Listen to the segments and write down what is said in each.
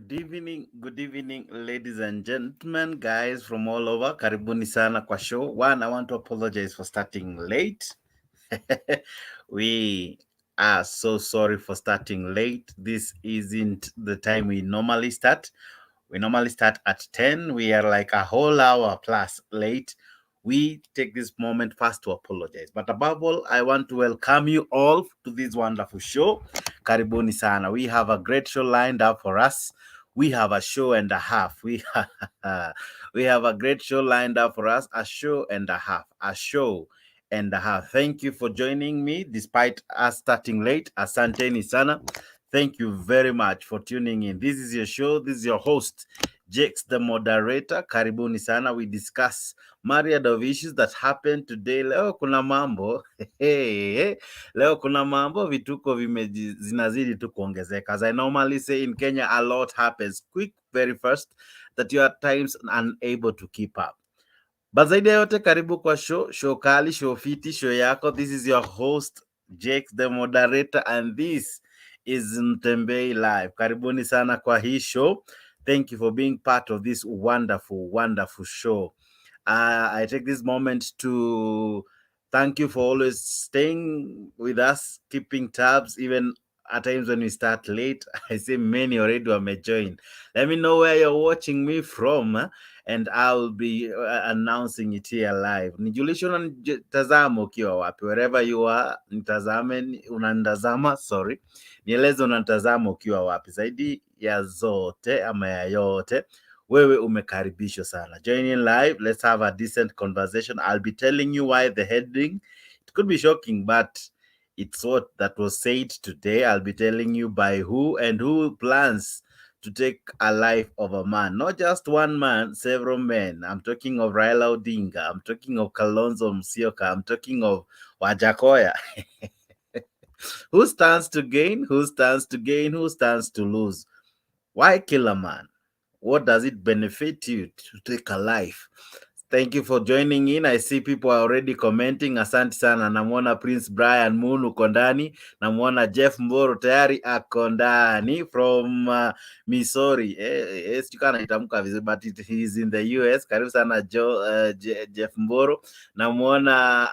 Good evening, ladies and gentlemen, guys from all over. Karibuni sana kwa show. One, I want to apologize for starting late. We are so sorry for starting late. This isn't the time we normally start. We normally start at 10. We are like a whole hour plus late. We take this moment first to apologize. But above all, I want to welcome you all to this wonderful show. Karibuni sana. We have a great show lined up for us. We have a show and a half. We have a great show lined up for us. A show and a half. A show and a half. Thank you for joining me despite us starting late. Asanteni sana. Thank you very much for tuning in. This is your show. This is your host, Jakes, the moderator. Karibuni sana. We discuss myriad of issues that happened today. Leo kuna mambo. Leo kuna mambo vituko zinazidi tu kuongezeka. As I normally say in Kenya, a lot happens quick, very fast, that you are at times unable to keep up. But zaidi ya yote, karibu kwa show kali, show fiti, show yako. This is your host, Jake, the moderator, and this is Mtembei Live. Karibuni sana kwa hii show. Thank you for being part of this wonderful, wonderful show. I take this moment to thank you for always staying with us, keeping tabs, even at times when we start late. I see many already were joined. Let me know where you're watching me from, and I'll be announcing it here live. Nijulishe unanitazama ukiwa wapi, wherever you are, unanitazama, sorry. Nieleze unanitazama ukiwa wapi. Zaidi ya zote ama ya yote, wewe umekaribishwa sana. Join in live, let's have a decent conversation. I'll be telling you why the heading, it could be shocking, but it's what that was said today. I'll be telling you by who and who plans to take a life of a man. Not just one man, several men. I'm talking of Raila Odinga. I'm talking of Kalonzo Musyoka. I'm talking of Wajakoya. Who stands to gain? Who stands to gain? Who stands to lose? Why kill a man? What does it benefit you to take a life? Thank you for joining in. I see people are already commenting. Asante sana. Namwona Prince Brian Moon uko ndani. Namwona Jeff Mboro tayari ako ndani from Missouri. Sijui kama naitamka vizuri, but he's in the US. Karibu sana Jeff Mboro. Namwona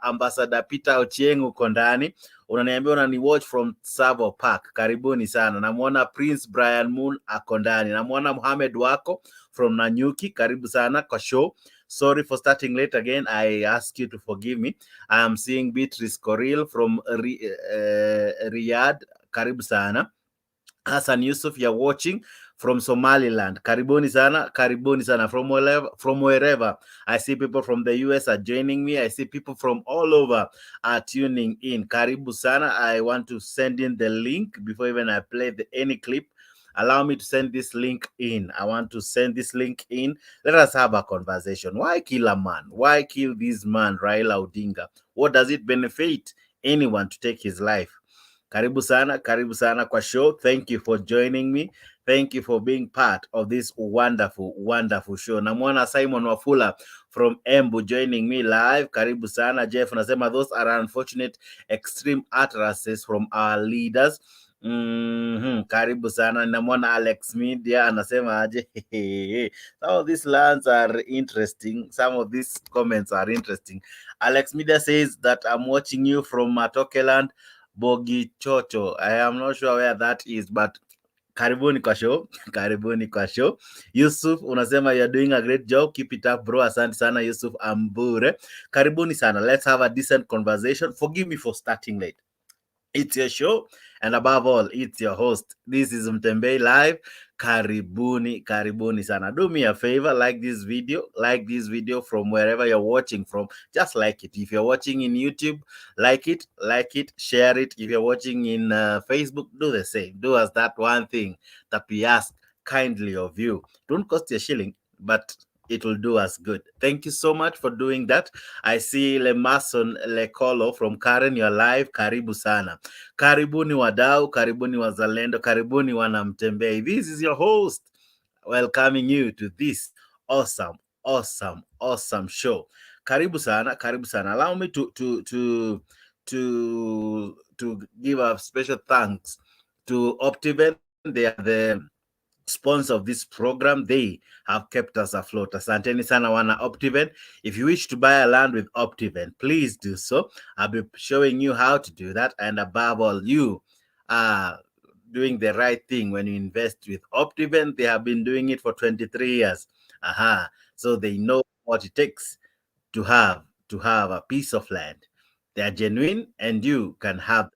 Ambassador Peter Ochieng uko ndani. Unaniambia unani watch from Savo Park. Karibuni sana. Namwona Prince Brian Moon ako ndani. Namwona Mohamed wako from Nanyuki. Karibu sana kwa show. Sorry for starting late again. I ask you to forgive me. I am seeing Beatrice Koril from Riyadh. Karibu sana. Hassan Yusuf, you're watching from Somaliland. Karibuni sana. Karibuni sana. From wherever. I see people from the US are joining me. I see people from all over are tuning in. Karibu sana. I want to send in the link before even I play any clip. Allow me to send this link in. I want to send this link in. Let us have a conversation. Why kill a man? Why kill this man, Raila Odinga? What does it benefit anyone to take his life? Karibu sana kwa show. Thank you for joining me. Thank you for being part of this wonderful, wonderful show. Namwona Simon Wafula from Embu joining me live. Karibu sana. Jeff nasema those are unfortunate extreme utterances from our leaders. Karibu sana. Namwona Alex Media anasema aje. Some of these lands are interesting. Some of these comments are interesting. Alex Media says that I'm watching you from Matokeland, Bogi Chocho. I am not sure where that is, but karibuni kwa show. Karibuni kwa show. Yusuf unasema you're doing a great job. Keep it up, bro. Asante sana Yusuf Ambure. Karibuni sana. Let's have a decent conversation. Forgive me for starting late. It's your show, and above all, it's your host. This is Mtembei Live. Karibuni sana. Do me a favor, like this video from wherever you're watching from. Just like it. If you're watching in YouTube, like it, share it. If you're watching in Facebook, do the same. Do us that one thing that we ask kindly of you. Don't cost you a shilling, but it will do us good. Thank you so much for doing that. I see Lemason Lekolo from Karen, you're live. Karibu sana. Karibuni wadau, karibuni wazalendo, karibuni wanamtembei. This is your host welcoming you to this awesome show. Karibu sana. Allow me to give a special thanks to Optiven. They are sponsor of this program. They have kept us afloat. Asanteni sana wana Optiven. If you wish to buy a land with Optiven, please do so. I'll be showing you how to do that. And above all, you are doing the right thing when you invest with Optiven. They have been doing it for 23 years. So they know what it takes to have a piece of land. They are genuine, and you can have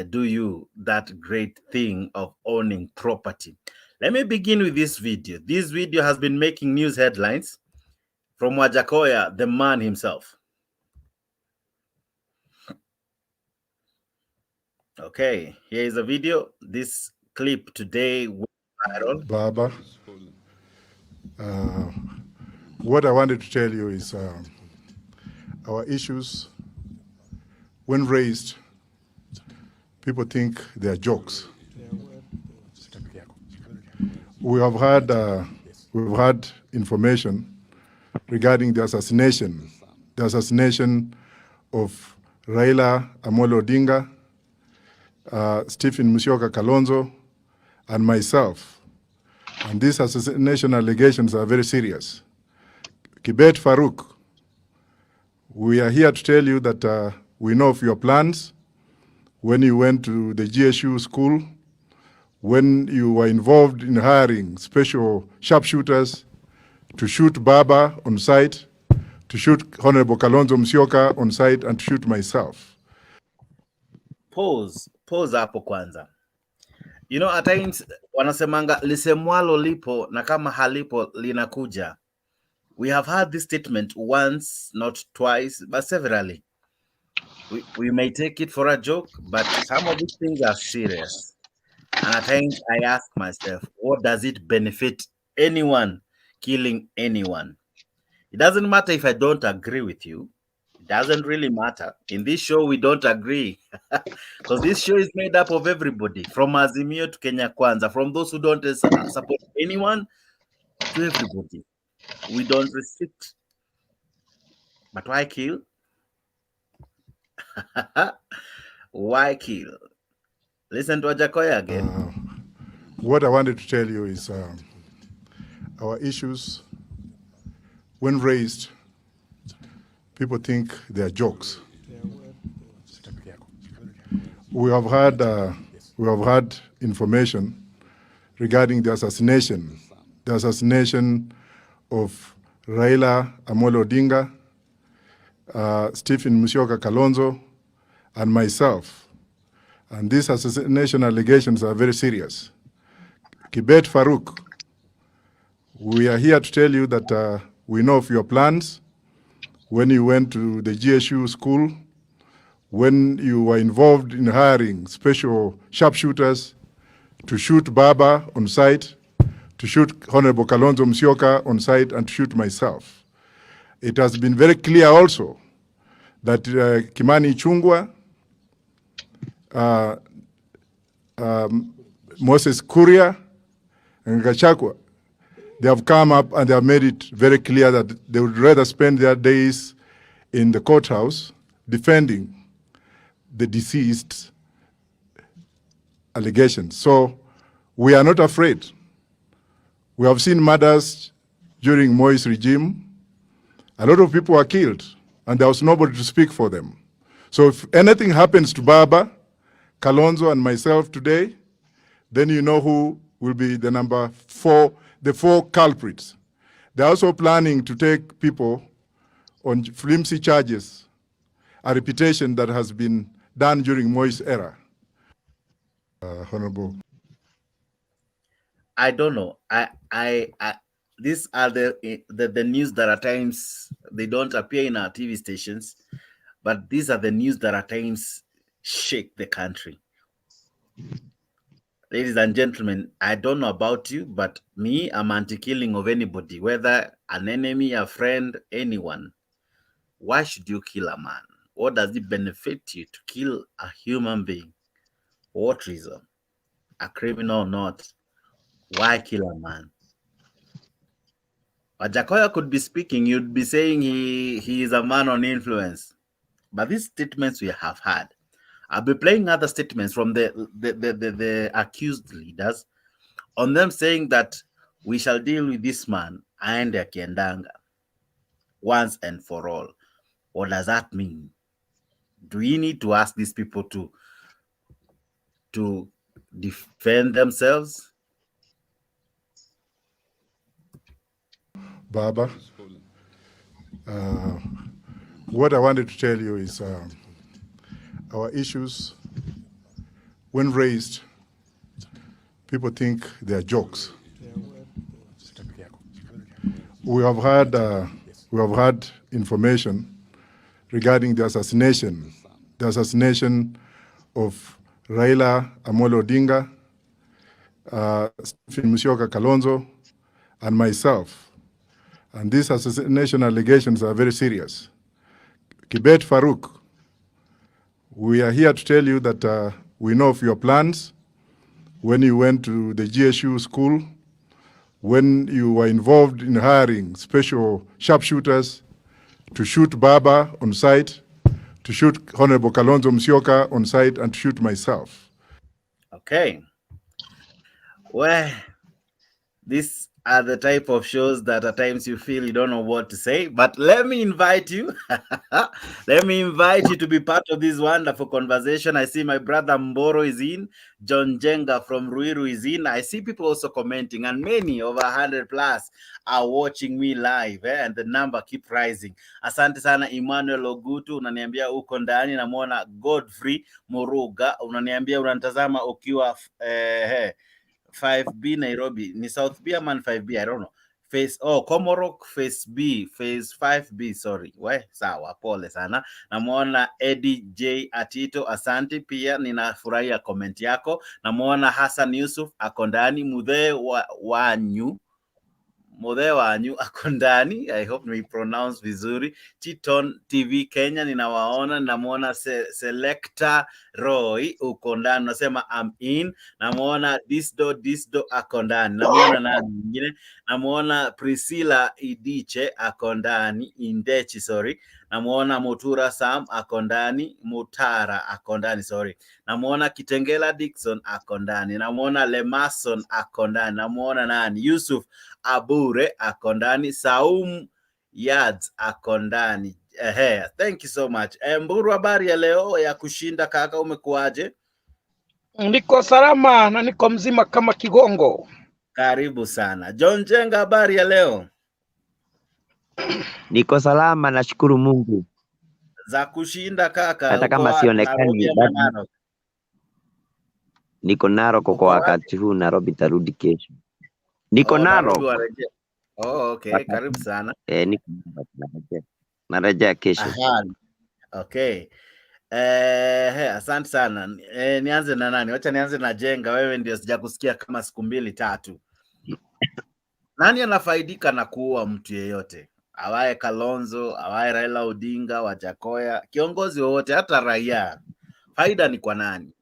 do you that great thing of owning property. Let me begin with this video. This video has been making news headlines from Wajakoya, the man himself. Okay, here is a video. This clip today went viral. Baba, what I wanted to tell you is our issues, when raised, people think they are jokes. We have had information regarding the assassination of Raila Amolo Odinga, Stephen Musyoka Kalonzo, and myself. And these assassination allegations are very serious. Kibet Farouk, we are here to tell you that we know of your plans when you went to the GSU school, when you were involved in hiring special sharpshooters to shoot Baba on site, to shoot Honorable Kalonzo Musyoka on site, and to shoot myself. Pause hapo kwanza. You know, at times wanasemanga lisemwalo lipo na kama halipo linakuja. We have heard this statement once, not twice, but severally. We may take it for a joke, but some of these things are serious. And at times I ask myself, what does it benefit anyone killing anyone? It doesn't matter if I don't agree with you. It doesn't really matter. In this show, we don't agree. Because this show is made up of everybody, from Azimio to Kenya Kwanza, from those who don't support anyone to everybody. We don't restrict. But why kill? Why kill? Listen to Wajakoya again. What I wanted to tell you is our issues, when raised, people think they are jokes. We have had information regarding the assassination of Raila Amolo Odinga, Stephen Musyoka Kalonzo, and myself. And these assassination allegations are very serious. Kibet Farouk, we are here to tell you that we know of your plans when you went to the GSU school, when you were involved in hiring special sharpshooters to shoot Baba on site, to shoot Honorable Kalonzo Musyoka on site, and to shoot myself. It has been very clear also that Kimani Ichung'wah, Moses Kuria, and Gachagua, they have come up and they have made it very clear that they would rather spend their days in the courthouse defending the deceased allegations. So we are not afraid. We have seen murders during Moi's regime. A lot of people were killed, and there was nobody to speak for them. So if anything happens to Baba, Kalonzo, and myself today, then you know who will be the the four culprits. They're also planning to take people on flimsy charges, a reputation that has been done during Moi's era. Honorable. I don't know. These are the news that at times they don't appear in our TV stations, but these are the news that at times shake the country. Ladies and gentlemen, I don't know about you, but me, I'm anti-killing of anybody, whether an enemy, a friend, anyone. Why should you kill a man? What does it benefit you to kill a human being? For what reason? A criminal or not? Why kill a man? Wajakoya could be speaking, you'd be saying he is a man on influence. But these statements we have had, I'll be playing other statements from the accused leaders on them saying that we shall deal with this man aende akiendanga once and for all. What does that mean? Do we need to ask these people to defend themselves? Baba, what I wanted to tell you is our issues, when raised, people think they are jokes. We have had information regarding the assassination of Raila Amolo Odinga, Stephen Musyoka Kalonzo, and myself. And these assassination allegations are very serious. Kibet Farouk, we are here to tell you that we know of your plans when you went to the GSU school, when you were involved in hiring special sharpshooters to shoot Baba on site, to shoot Honorable Kalonzo Musyoka on site, and to shoot myself. Okay. Well, these are the type of shows that at times you feel you don't know what to say, but let me invite you. Let me invite you to be part of this wonderful conversation. I see my brother Mboro is in, John Jenga from Ruiru is in. I see people also commenting, and many, over 100 plus, are watching me live, and the number keep rising. Asante sana Emmanuel Ogutu, unaniambia uko ndani. Namuona Godfrey Muruga, unaniambia unanitazama ukiwa 5B Nairobi. Ni South B ama 5B? I don't know. Komorok phase B, phase 5B, sorry. Sawa, pole sana. Namuona Eddie J Atito, asante pia, ninafurahia comment yako. Namuona Hassan Yusuf ako ndani, Mudhe wanyu ako ndani. I hope we pronounce vizuri. Chiton TV Kenya ninawaona. Namuona Selector Roy uko ndani, nasema I'm in. Namuona Disdo ako ndani. Namuona nani mwingine? Namuona Priscilla Idiche ako ndani, Indechi, sorry. Namuona Mutura Sam ako ndani, Mutara ako ndani, sorry. Namuona Kitengela Dixon ako ndani. Namuona Lemason ako ndani. Namuona nani? Yusuf Abure ako ndani. Saum Yads ako ndani. Thank you so much. Mburu, habari ya leo ya kushinda kaka, umekuaje? Niko salama na niko mzima kama kigongo. Karibu sana. John Jenga, habari ya leo? Niko salama, nashukuru Mungu. Za kushinda kaka, hata kama sionekani, niko Narok kwa wakati huu. Nairobi tarudi kesho. Niko Narok. Okay, karibu sana. Niko narejea kesho. Okay. Asante sana. Nianze na nani? Wacha nianze na Jenga, wewe ndio sijakusikia kama siku 2-3. Nani anafaidika na kuua mtu yeyote? Awaye Kalonzo, awaye Raila Odinga, Wajakoya, kiongozi wowote, hata raia. Faida ni kwa nani?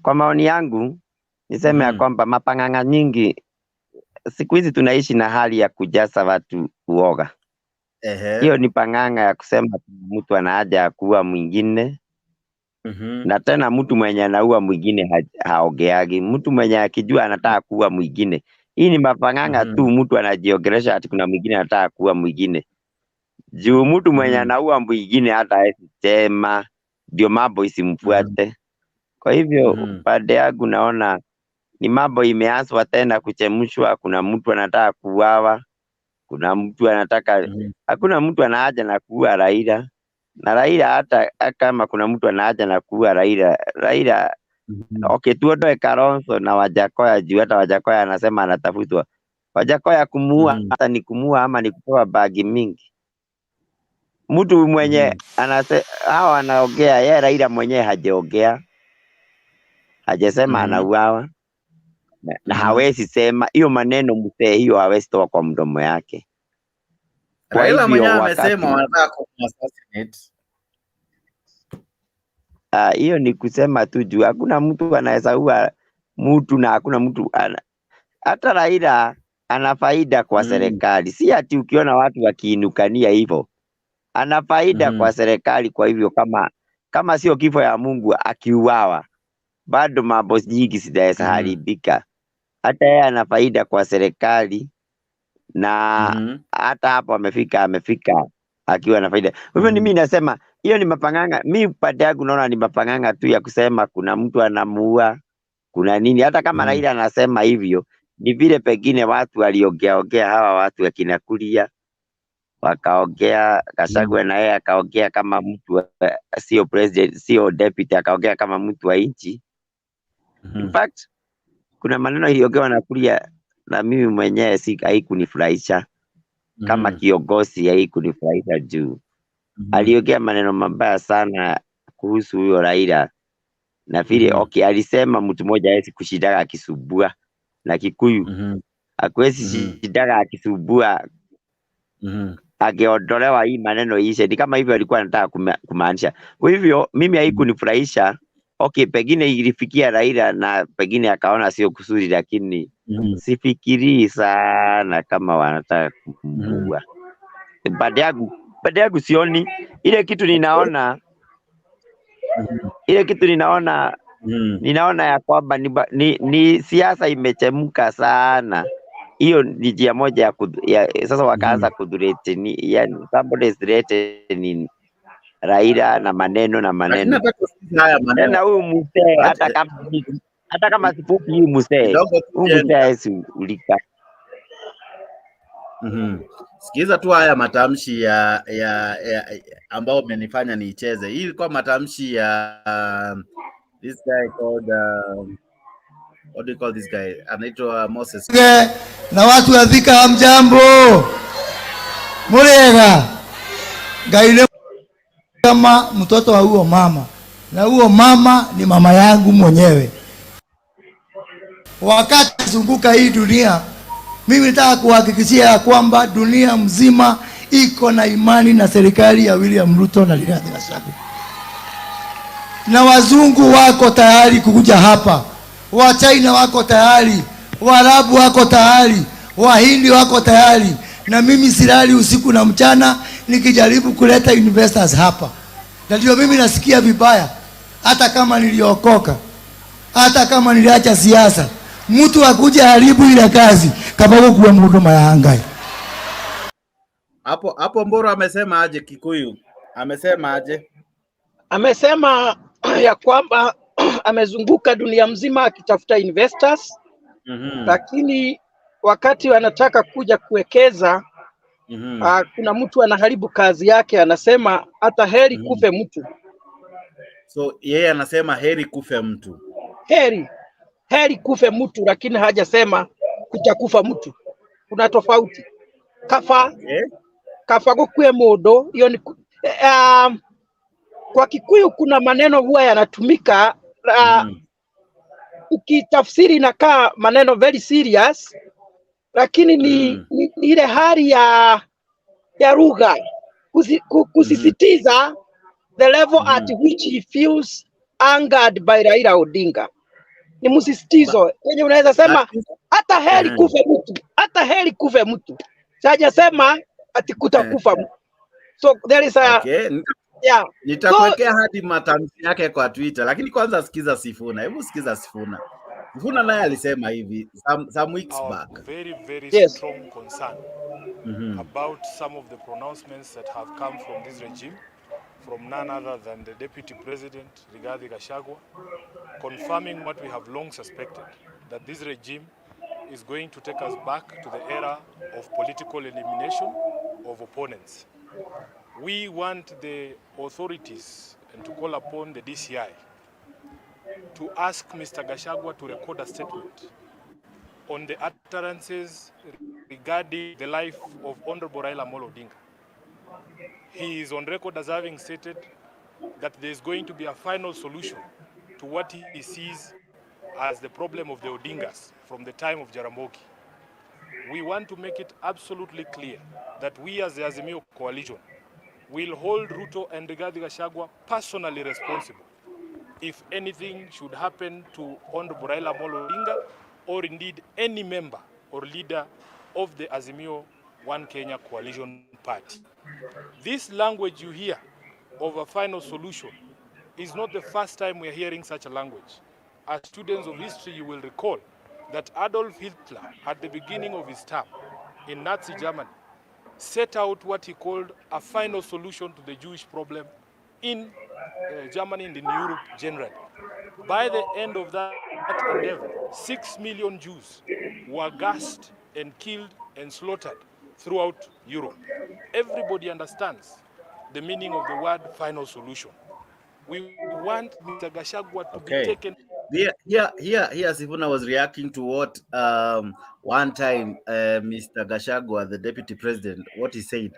Kwa maoni yangu niseme ya kwamba mapanganga nyingi siku hizi tunaishi na hali ya kujaza watu uoga. Hiyo ni panganga ya kusema mtu ana haja ya kuua mwingine. Na tena mtu mwenye anaua mwingine haogeagi. Mtu mwenye akijua anataka kuua mwingine, hii ni mapanganga tu. Mtu anajiongelesha ati kuna mwingine anataka kuua mwingine. Juu mtu mwenye anaua mwingine hata sema ndio mambo isimfuate. Kwa hivyo baada yangu naona ni mambo imeanzwa tena kuchemshwa. Kuna mtu anataka kuuawa, kuna mtu anataka hakuna mtu ana haja na kuua Raila. Na Raila hata kama kuna mtu ana haja na kuua Raila okay, tuondoe Kalonzo na Wajakoya juu hata Wajakoya anasema anatafutwa. Wajakoya kumuua hata ni kumuua ama ni kupewa bagi mingi. Mtu mwenye hawa anaongea, yeye Raila mwenyewe hajaongea, hajasema anauawa. Na hawezi sema hiyo maneno, mzee, hiyo hawezi toa kwa mdomo yake. Raila mwenyewe amesema wanataka kumassacrinate. Hiyo ni kusema tu juu hakuna mtu anaweza ua mtu na hakuna mtu hata Raila ana faida kwa serikali. Si ati ukiona watu wakiinukania hivyo, ana faida kwa serikali. Kwa hivyo kama sio kifo ya Mungu akiuawa, bado mambo nyingi zitaweza haribika. Hata yeye ana faida kwa serikali na hata hapo amefika akiwa na faida. Kwa hivyo mimi nasema hiyo ni mapanganga. Mimi pande yangu naona ni mapanganga tu ya kusema kuna mtu anamuua, kuna nini. Hata kama Raila anasema hivyo, ni vile pengine watu waliongeaongea, hawa watu akina Kuria wakaongea, Gachagua na yeye akaongea kama mtu sio president, sio deputy, akaongea kama mtu wa nchi. In fact, kuna maneno iliongewa na Kuria na mimi mwenyewe haikunifurahisha kama kiongozi, haikunifurahisha juu aliongea maneno mabaya sana kuhusu huyo Raila na vile alisema mtu mmoja hawezi kushindana akisubua na Kikuyu hakuwezi shindana akisubua ageondolewa hii maneno ishe. Ni kama hivyo alikuwa anataka kumaanisha. Kwa hivyo mimi haikunifurahisha. Pengine ilifikia Raila na pengine akaona sio kusudi, lakini sifikirii sana kama wanataka kumuua. Baada yangu sioni ile kitu. Ninaona ya kwamba ni siasa imechemka sana. Hiyo ni njia moja ya sasa wakaanza kudurete yani somebody is threatening Raila na maneno tena. Huyu mzee hata kama sifupi, huyu mzee ulika. Sikiza tu haya matamshi ya ambao umenifanya niicheze. Hii ilikuwa matamshi ya this guy called what do you call this guy? Anaitwa Moses. Na watu wa Thika, hamjambo? Murega gaile kama mtoto wa huo mama, na huo mama ni mama yangu mwenyewe. Wakati zunguka hii dunia, mimi nataka kuhakikishia kwamba dunia mzima iko na imani na serikali ya William Ruto na Rigathi Gachagua, na wazungu wako tayari kukuja hapa, wa China wako tayari, Waarabu wako tayari, Wahindi wako tayari, na mimi silali usiku na mchana nikijaribu kuleta investors hapa. Na ndio mimi nasikia vibaya, hata kama niliokoka, hata kama niliacha siasa, mtu akuja haribu ile kazi kama kuwa mhuduma ya Hangai. Hapo Mboro amesema aje? Kikuyu amesema aje? Amesema ya kwamba amezunguka dunia mzima akitafuta investors, lakini wakati wanataka kuja kuwekeza kuna mtu anaharibu kazi yake, anasema hata heri kufe mtu. So yeye anasema heri kufe mtu, heri kufe mtu, lakini hajasema kutakufa mtu. Kuna tofauti. Kafa gukue mundu, hiyo ni kwa Kikuyu kuna maneno huwa yanatumika ukitafsiri inakaa maneno very serious, lakini ni ile hali ya lugha kusisitiza the level at which he feels angered by Raila Odinga. Ni msisitizo yenye unaweza sema hata heri kufe mtu, hajasema ati kutakufa mtu. So there is a nitakuwekea hadi matamshi yake kwa Twitter, lakini kwanza sikiza Sifuna. Hebu sikiza Sifuna. Sifuna naye alisema hivi some weeks back. Very strong concern about some of the pronouncements that have come from this regime, from none other than the Deputy President Rigathi Gachagua, confirming what we have long suspected, that this regime is going to take us back to the era of political elimination of opponents. We want the authorities and to call upon the DCI to ask Mr. Gachagua to record a statement on the utterances regarding the life of Honorable Raila Amolo Odinga. He is on record as having stated that there is going to be a final solution to what he sees as the problem of the Odingas from the time of Jaramogi. We want to make it absolutely clear that we as the Azimio coalition will hold Ruto and Rigathi Gachagua personally responsible if anything should happen to Honorable Raila Amolo Odinga or indeed any member or leader of the Azimio One Kenya coalition party. This language you hear of a final solution It's not the first time we're hearing such a language. As students of history, you will recall that Adolf Hitler, at the beginning of his term in Nazi Germany, set out what he called a final solution to the Jewish problem in Germany and in Europe generally. By the end of that endeavor, 6 million Jews were gassed and killed and slaughtered throughout Europe. Everybody understands the meaning of the word final solution. We want Mr. Gachagua to be taken. Here, Sifuna was reacting to what one time Mr. Gachagua, the deputy president, what he said.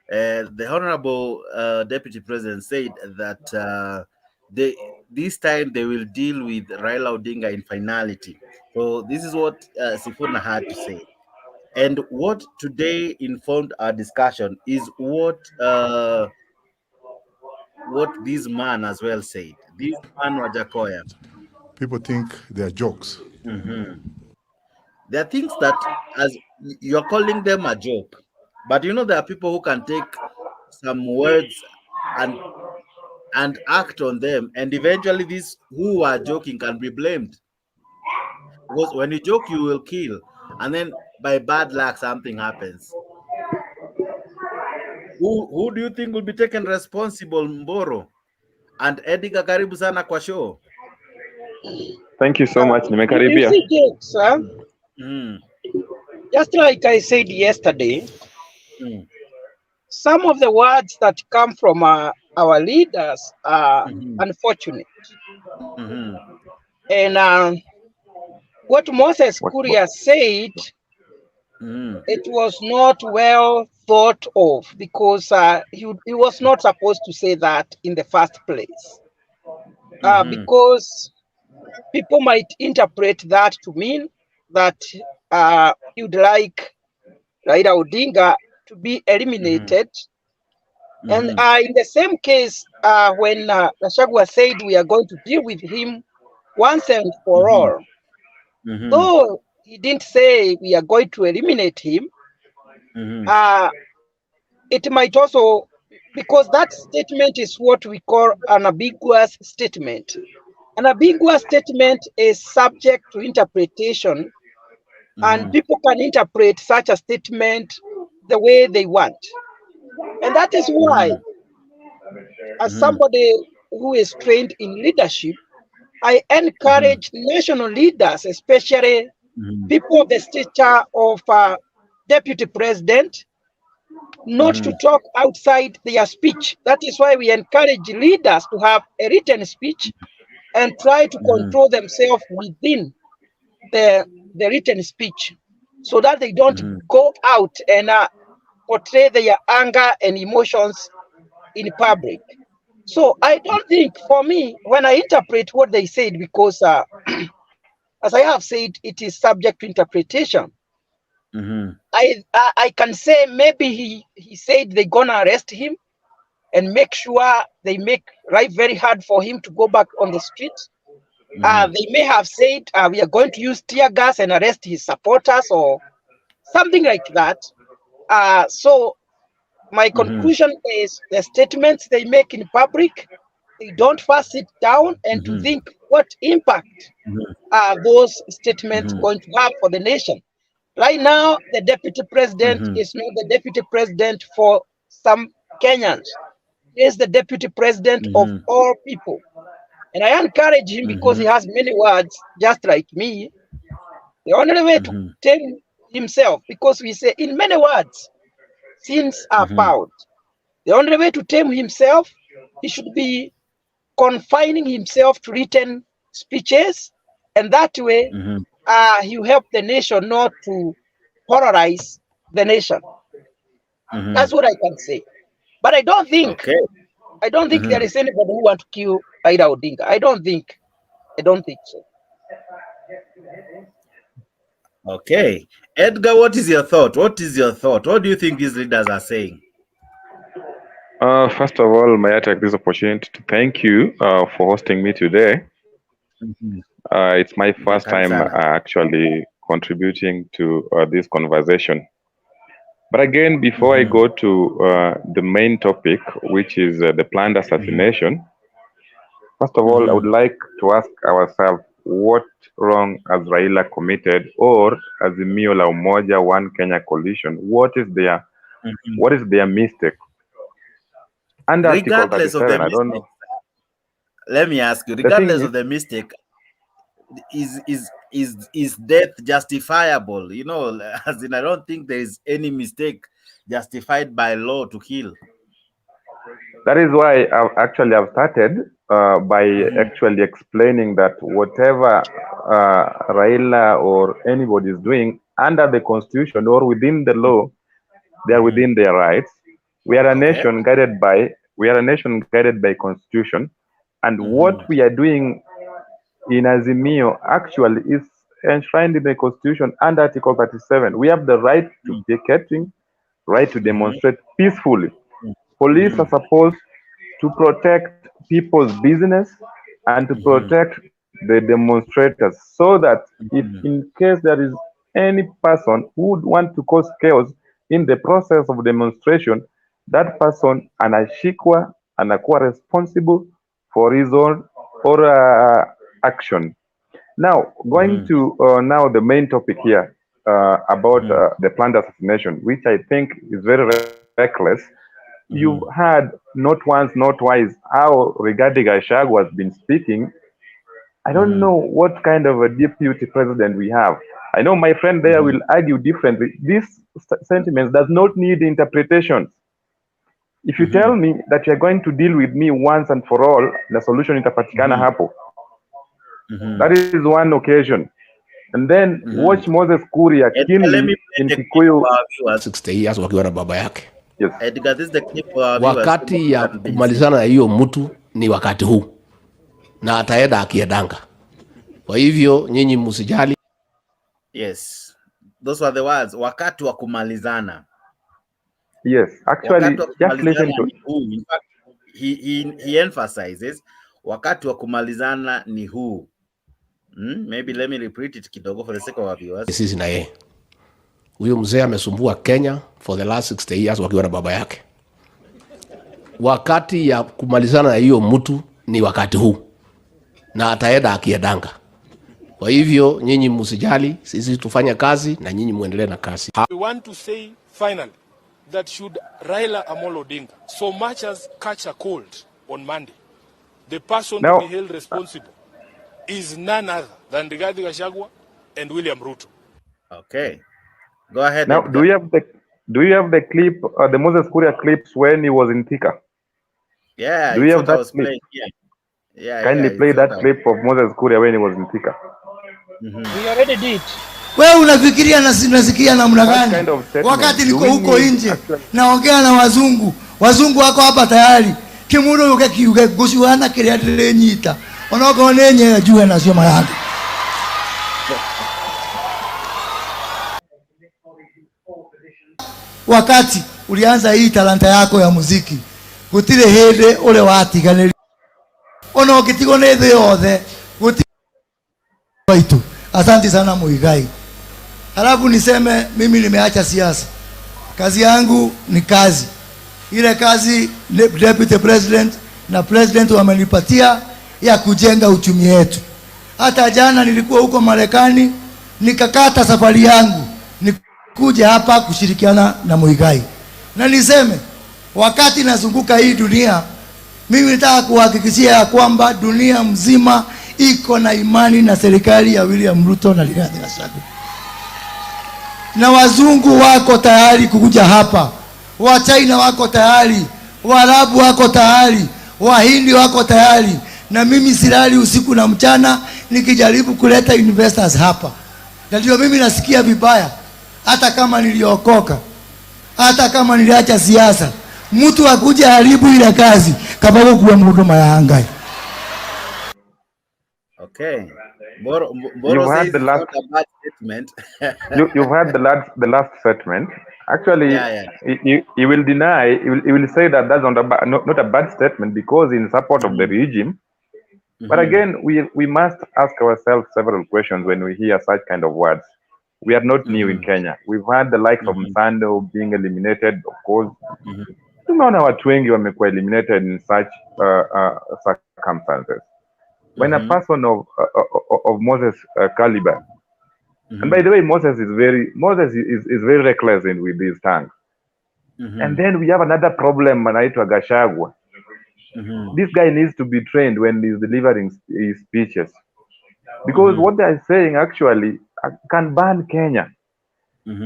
The honorable deputy president said that this time they will deal with Raila Odinga in finality. So this is what Sifuna had to say. And what today informed our discussion is what this man as well said. This man Wajakoya. People think they're jokes. There are things that, as you're calling them a joke, but you know there are people who can take some words and act on them, and eventually these who are joking can be blamed. Because when you joke, you will kill, and then by bad luck something happens. Who do you think will be taken responsible, Mboro? And Edgar, karibu sana kwa show. Thank you so much. You see, Jakes, just like I said yesterday, some of the words that come from our leaders are unfortunate. And what Moses Kuria said, it was not well thought of, because he was not supposed to say that in the first place. Because people might interpret that to mean that you'd like Raila Odinga to be eliminated. And in the same case, when Gachagua said we are going to deal with him once and for all, though he didn't say we are going to eliminate him, it might also, because that statement is what we call an ambiguous statement. An ambiguous statement is subject to interpretation, and people can interpret such a statement the way they want. And that is why, as somebody who is trained in leadership, I encourage national leaders, especially people of the stature of deputy president, not to talk outside their speech. That is why we encourage leaders to have a written speech and try to control themselves within the written speech, so that they don't go out and portray their anger and emotions in public. So I don't think, for me, when I interpret what they said, because as I have said, it is subject to interpretation. I can say maybe he said they're gonna arrest him and make sure they make life very hard for him to go back on the street. They may have said we are going to use tear gas and arrest his supporters or something like that. So my conclusion is the statements they make in public, they don't first sit down and to think what impact are those statements going to have for the nation. Right now, the deputy president is not the deputy president for some Kenyans. He is the deputy president of all people. And I encourage him, because he has many words, just like me. The only way to tame himself, because we say in many words, sins are found. The only way to tame himself, he should be confining himself to written speeches, and that way you help the nation not to polarize the nation. That's what I can say. But I don't think there is anybody who wants to kill Raila Odinga. I don't think so. Okay. Edgar, what is your thought? What do you think these leaders are saying? First of all, may I take this opportunity to thank you for hosting me today. It's my first time actually contributing to this conversation. But again, before I go to the main topic, which is the planned assassination, First of all, I would like to ask ourselves, what wrong has Raila committed, or Azimio la Umoja One Kenya coalition? What is their mistake? Under Regardless Article 37, of the I don't mistake, know. let me ask you, regardless of the mistake, is death justifiable? You know, as in, I don't think there is any mistake justified by law to kill. That is why I've started by actually explaining that whatever Raila or anybody is doing under the constitution or within the law, they are within their rights. We are a nation guided by constitution, and what we are doing in Azimio actually is enshrined in the constitution under Article 37. We have the right to picketing, right to demonstrate peacefully. Police are supposed to protect people's business and to protect the demonstrators, so that if in case there is any person who would want to cause chaos in the process of demonstration, that person anashikwa, anakuwa responsible for his own or action. Now, going to now the main topic here about the planned assassination, which I think is very reckless. You've heard not once, not twice how regarding Gachagua has been speaking. I don't know what kind of a deputy president we have. I know my friend there will argue differently. This sentiment does not need interpretations. If you tell me that you're going to deal with me once and for all, the solution itapatikana hapo. That is one occasion. And then watch Moses Kuria keenly in Kikuyu 60 years wakiwa na baba yake. Yes. Edgar, this is the clip for our Wakati ya kumalizana na hiyo mtu ni wakati huu, na ataenda akiedanga. Kwa hivyo nyinyi msijali. Yes, those were the words. Wakati wa kumalizana. Yes, actually, just listen to. In fact, he emphasizes wakati wa kumalizana ni huu. Maybe let me repeat it kidogo for the sake of our viewers. Sisi na yeye. Huyo mzee amesumbua Kenya for the last 60 years wakiwa na baba yake. Wakati ya kumalizana na hiyo mtu ni wakati huu, na ataenda akiedanga. Kwa hivyo nyinyi msijali, sisi tufanye kazi na nyinyi muendelee na kazi. We want to say finally that should Raila Amolo Odinga so much as catch a cold on Monday, the person to be held responsible is none other than Rigathi Gachagua and William Ruto. Okay. Go ahead. Now, do you have the clip, the Moses Kuria clips when he was in Thika? Yeah. Do you have that clip? Yeah. Kindly play that clip of Moses Kuria when he was in Thika. We already did. Wewe unafikiria nasikia namna gani? Wakati niko huko nje naongea na wazungu wako hapa tayari. Kimundo yuke gusiwana kile atlenyita. Onoko nenye juu na sio mayanga. Wakati ulianza hii talanta yako ya muziki, gutire hende ule watiganiri. Ona ukitigo ne the yothe gutire waitu. Asante sana Muigai. Halafu niseme mimi nimeacha siasa. Kazi yangu ni kazi. Ile kazi deputy president na president wamenipatia ya kujenga uchumi wetu. Hata jana nilikuwa huko Marekani, nikakata safari yangu kuja hapa kushirikiana na Muigai. Na niseme wakati nazunguka hii dunia, mimi nataka kuhakikishia kwamba dunia mzima iko na imani na serikali ya William Ruto na Rigathi Gachagua. Na wazungu wako tayari kukuja hapa, wa China wako tayari, Waarabu wako tayari, Wahindi wako tayari, na mimi silali usiku na mchana nikijaribu kuleta investors hapa. Na ndio mimi nasikia vibaya, hata kama niliokoka, hata kama niliacha siasa, mtu akuja haribu ile kazi kama kuwa mhuduma ya anga. Okay. Boro says it's not a bad statement. You've heard the last statement. Actually, he will deny. He will say that that's not a bad statement because in support of the regime. But again, we must ask ourselves several questions when we hear such kind of words. We are not new in Kenya. We've had the likes of Mpango being eliminated, of course. Tumeona watu wengi wamekuwa eliminated in such circumstances. when a person of Moses caliber, and by the way, Moses is very reckless with his tongue. And then we have another problem, anaitwa Gachagua. This guy needs to be trained when he's delivering his speeches, because what they are saying actually can ban Kenya.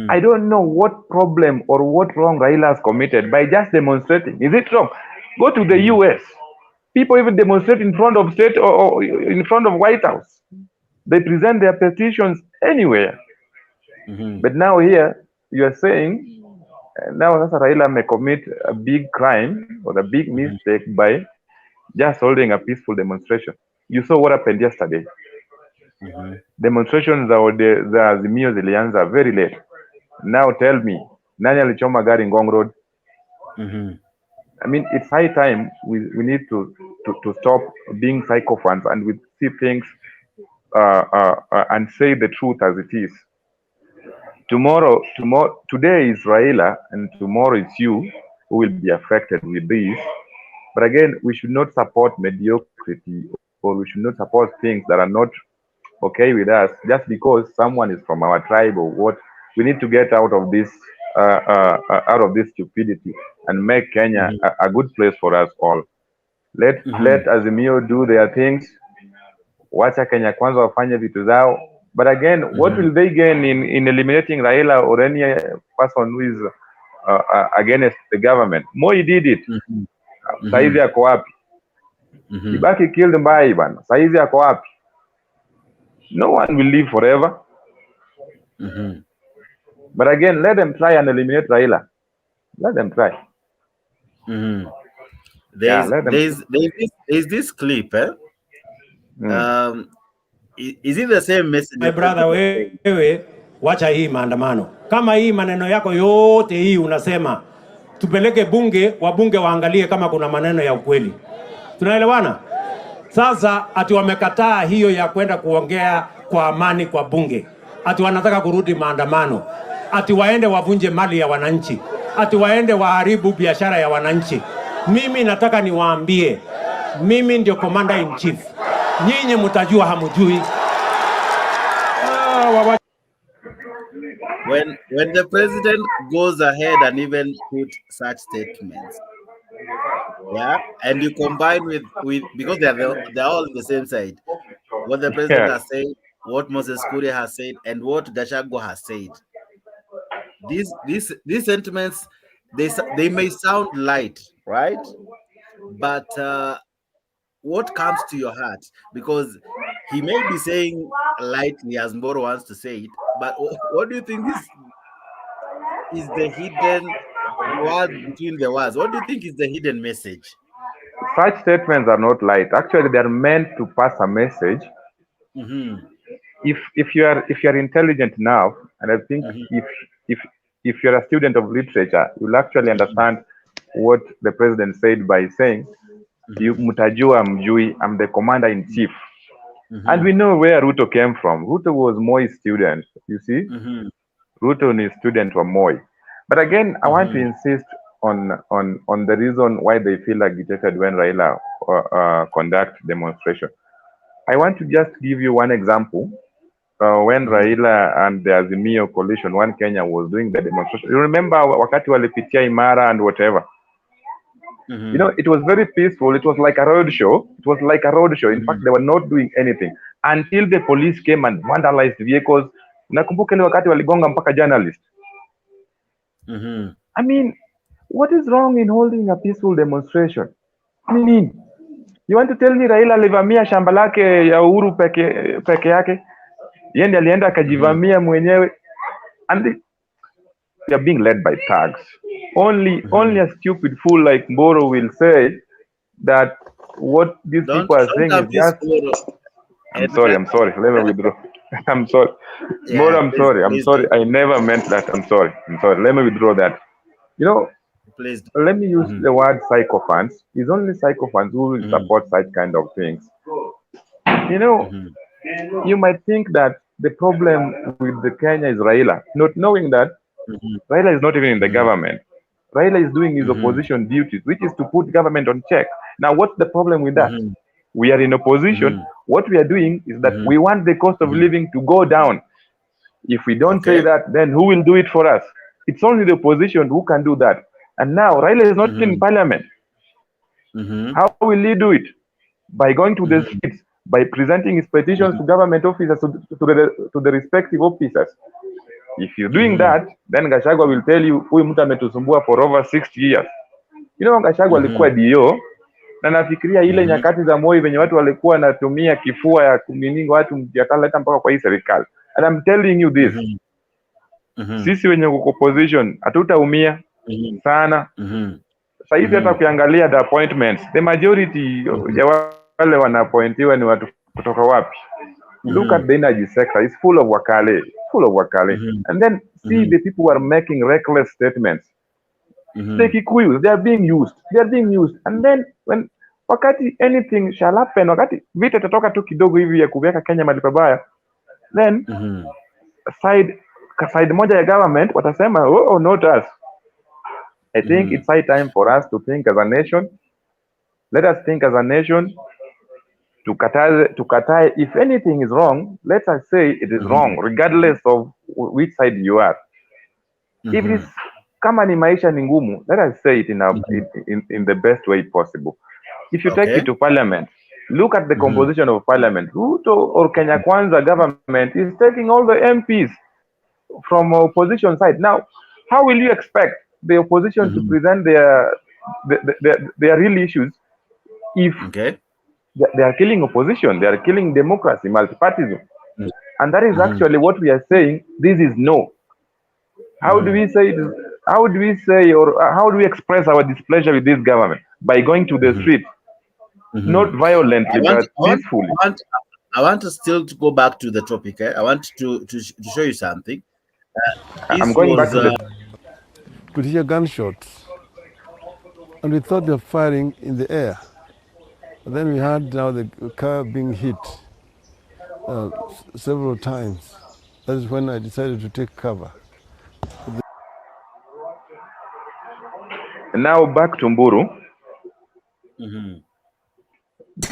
I don't know what problem or what wrong Raila has committed by just demonstrating. Is it wrong? Go to the US. People even demonstrate in front of state or in front of White House. They present their petitions anywhere. But now here you are saying now Raila may commit a big crime or a big mistake by just holding a peaceful demonstration. You saw what happened yesterday. Demonstrations za Azimio zilianza very late. Now tell me, nani alichoma gari Ngong Road? I mean, it's high time we need to stop being sycophants and we see things and say the truth as it is. Today is Raila and tomorrow is you who will be affected with this. But again, we should not support mediocrity, or we should not support things that are not okay with us just because someone is from our tribe or what. We need to get out of this stupidity and make Kenya a good place for us all. Let Azimio do their things. Wacha Kenya Kwanza wafanye vitu zao. But again, what will they gain in eliminating Raila or any person who is against the government? Moi did it. Saizi yako wapi? Kibaki killed Mbai bana. Saizi yako wapi? No one will live forever. But again, let them try and eliminate Raila. Let them try. There's this clip, eh? Is it the same message? My brother, wewe wacha hii maandamano. Kama hii maneno yako yote hii unasema tupeleke bunge, wabunge waangalie kama kuna maneno ya ukweli. Tunaelewana? Sasa ati wamekataa hiyo ya kwenda kuongea kwa amani kwa bunge. Ati wanataka kurudi maandamano. Ati waende wavunje mali ya wananchi. Ati waende waharibu biashara ya wananchi. Mimi nataka niwaambie, mimi ndio commander in chief. Nyinyi mtajua hamujui. When the president goes ahead and even put such statements, yeah, and you combine with because they're all on the same side, what the president has said, what Moses Kuria has said, and what Gachagua has said. These sentiments, they may sound light, right? But what comes to your heart? Because he may be saying lightly as Mboro wants to say it, but what do you think is the hidden word between the words? What do you think is the hidden message? Such statements are not light. Actually, they are meant to pass a message. If you are intelligent enough, and I think if you're a student of literature, you'll actually understand what the president said by saying, "You mutajua mjui, I'm the commander in chief." And we know where Ruto came from. Ruto was Moi's student, you see. Ruto is student from Moi. But again, I want to insist on the reason why they feel agitated when Raila conduct demonstration. I want to just give you one example. When Raila and the Azimio coalition, One Kenya, was doing the demonstration. You remember wakati walipitia Imara and whatever. You know, it was very peaceful. It was like a road show. It was like a road show. In fact, they were not doing anything until the police came and vandalized vehicles. Nakumbuka ile wakati waligonga mpaka journalist. I mean, what is wrong in holding a peaceful demonstration? I mean, you want to tell me Raila alivamia shamba lake ya Uhuru peke yake? Yeye ndiye alienda akajivamia mwenyewe, and they are being led by thugs. Only a stupid fool like Mboro will say that what these people are saying is just. I'm sorry. Let me withdraw. I'm sorry. Yeah, Mboro, I'm sorry. I never meant that. I'm sorry. Let me withdraw that. You know, let me use the word sycophants. It's only sycophants who will support such kind of things. You know, you might think that the problem with the Kenya is Raila, not knowing that Raila is not even in the government. Raila is doing his opposition duties, which is to put government on check. Now, what's the problem with that? We are in opposition. What we are doing is that we want the cost of living to go down. If we don't say that, then who will do it for us? It's only the opposition who can do that. And now Raila is not in parliament. How will he do it? By going to the streets, by presenting his petitions to government officers, to the respective officers. If you're doing that, then Gachagua will tell you, huyu mtu ametusumbua for over 60 years. You know, Gachagua alikuwa DO, na nafikiria ile nyakati za Moi venye watu walikuwa wanatumia kifua ya kumininga watu yakaleta mpaka kwa hii serikali. And I'm telling you this. Sisi wenye opposition hatutaumia sana. Sasa hivi hata ukiangalia the appointments, the majority ya wale wanaappointiwa ni watu kutoka wapi? Look at the energy sector, it's full of wakale, and then see the people who are making reckless statements. The Kikuyus, they are being used, and then when wakati anything shall happen, wakati vita tatoka tu kidogo hivi ya kuweka Kenya mahali pabaya, then side moja ya government watasema oh not us. I think it's high time for us to think as a nation. Let us think as a nation to katae if anything is wrong, let us say it is wrong regardless of which side you are. If it's kama ni maisha ni ngumu, let us say it in the best way possible. If you take it to parliament, look at the composition of parliament. Ruto or Kenya Kwanza government is taking all the MPs from opposition side. Now, how will you expect the opposition to present their real issues if they are killing opposition, they are killing democracy, multipartism? And that is actually what we are saying. This is no. How do we say it? How do we say, or how do we express our displeasure with this government? By going to the street, not violently, but peacefully. I want to still to go back to the topic. I want to show you something. I'm going back to the... Could hear gunshots, and we thought they were firing in the air. But then we heard now the car being hit several times. That is when I decided to take cover. Now back to Mburu.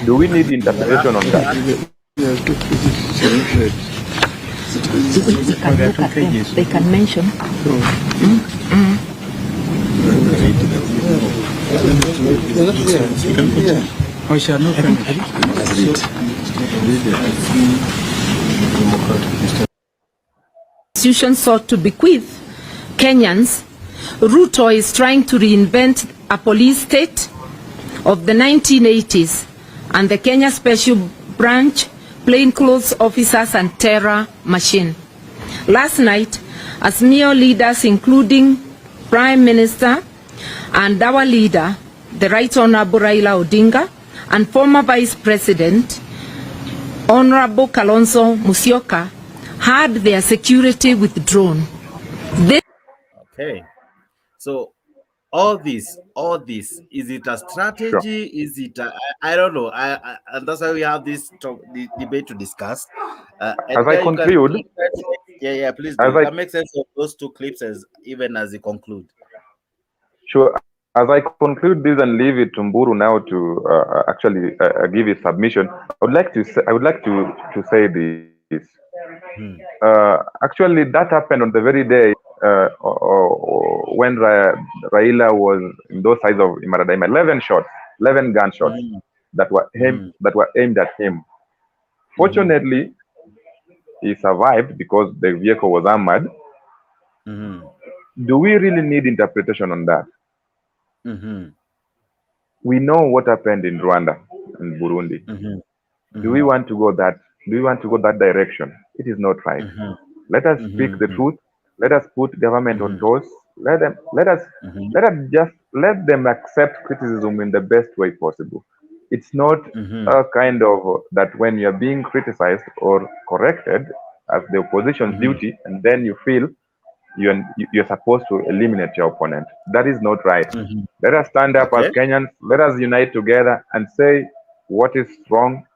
Do we need interpretation on that? They can mention. Constitution sought to bequeath Kenyans. Ruto is trying to reinvent a police state of the 1980s and the Kenya Special Branch, plainclothes officers and terror machine. Last night, Azimio leaders including Prime Minister and our leader, the Right Honorable Raila Odinga, and former Vice President, Honorable Kalonzo Musyoka, had their security withdrawn. Okay. So all this, is it a strategy? Sure. Is it I don't know. And that's why we have this debate to discuss. As I conclude, please do. That makes sense of those two clips even as you conclude. Sure. As I conclude this and leave it to Mburu now to actually give his submission, I would like to say this. Actually, that happened on the very day when Raila was in those sides of Imaradaima. 11 gunshots that were aimed at him. Fortunately, he survived because the vehicle was armored. Do we really need interpretation on that? We know what happened in Rwanda and Burundi. Do we want to go that? Do we want to go that direction? It is not right. Let us speak the truth. Let us put government on toes. Let them accept criticism in the best way possible. It's not a kind of that when you're being criticized or corrected as the opposition's duty, and then you feel you're supposed to eliminate your opponent. That is not right. Let us stand up as Kenyans. Let us unite together and say what is wrong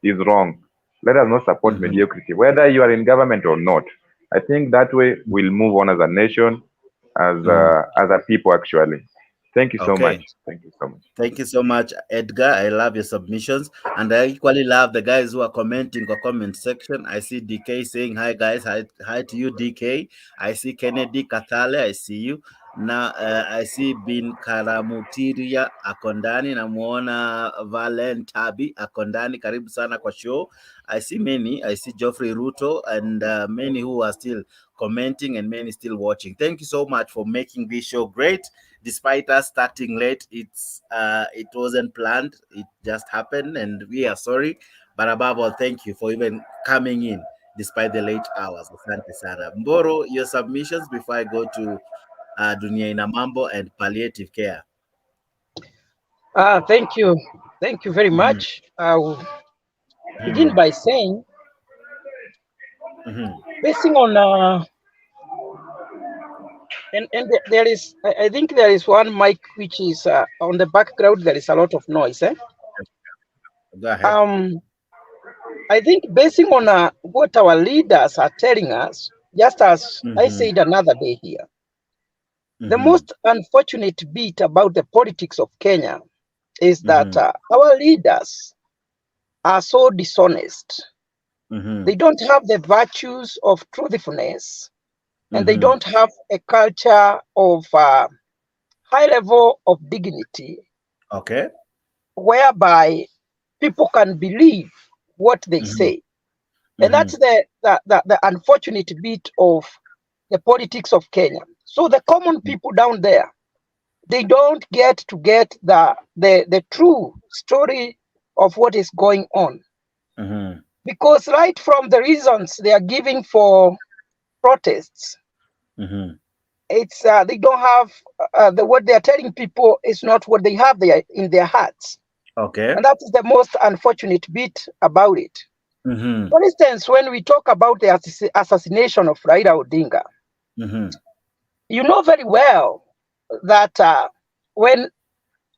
is wrong. Let us not support mediocrity, whether you are in government or not. I think that way we'll move on as a nation, as a people, actually. Thank you so much. Thank you so much. Thank you so much, Edgar. I love your submissions, and I equally love the guys who are commenting or comment section. I see DK saying hi, guys. Hi to you, DK. I see Kennedy Katale. I see you. Now I see Bin Karamutiria Akondani. Namuona Valen Tabi Akondani. Karibu sana kwa show. I see many. I see Geoffrey Ruto and many who are still commenting and many still watching. Thank you so much for making this show great. Despite us starting late, it wasn't planned. It just happened, and we are sorry. But above all, thank you for even coming in despite the late hours. Asante sana. Mboro, your submissions before I go to Dunia Ina Mambo and palliative care. Thank you very much. I will begin by saying, basing on and there is, I think there is one mic which is on the background. There is a lot of noise. Go ahead. I think basing on what our leaders are telling us, just as I said another day here, the most unfortunate bit about the politics of Kenya is that our leaders are so dishonest. They don't have the virtues of truthfulness, and they don't have a culture of high level of dignity, whereby people can believe what they say. And that's the unfortunate bit of the politics of Kenya. So the common people down there, they don't get the true story of what is going on. Because right from the reasons they are giving for protests, it's they don't have what they are telling people is not what they have there in their hearts. And that is the most unfortunate bit about it. For instance, when we talk about the assassination of Raila Odinga, you know very well that when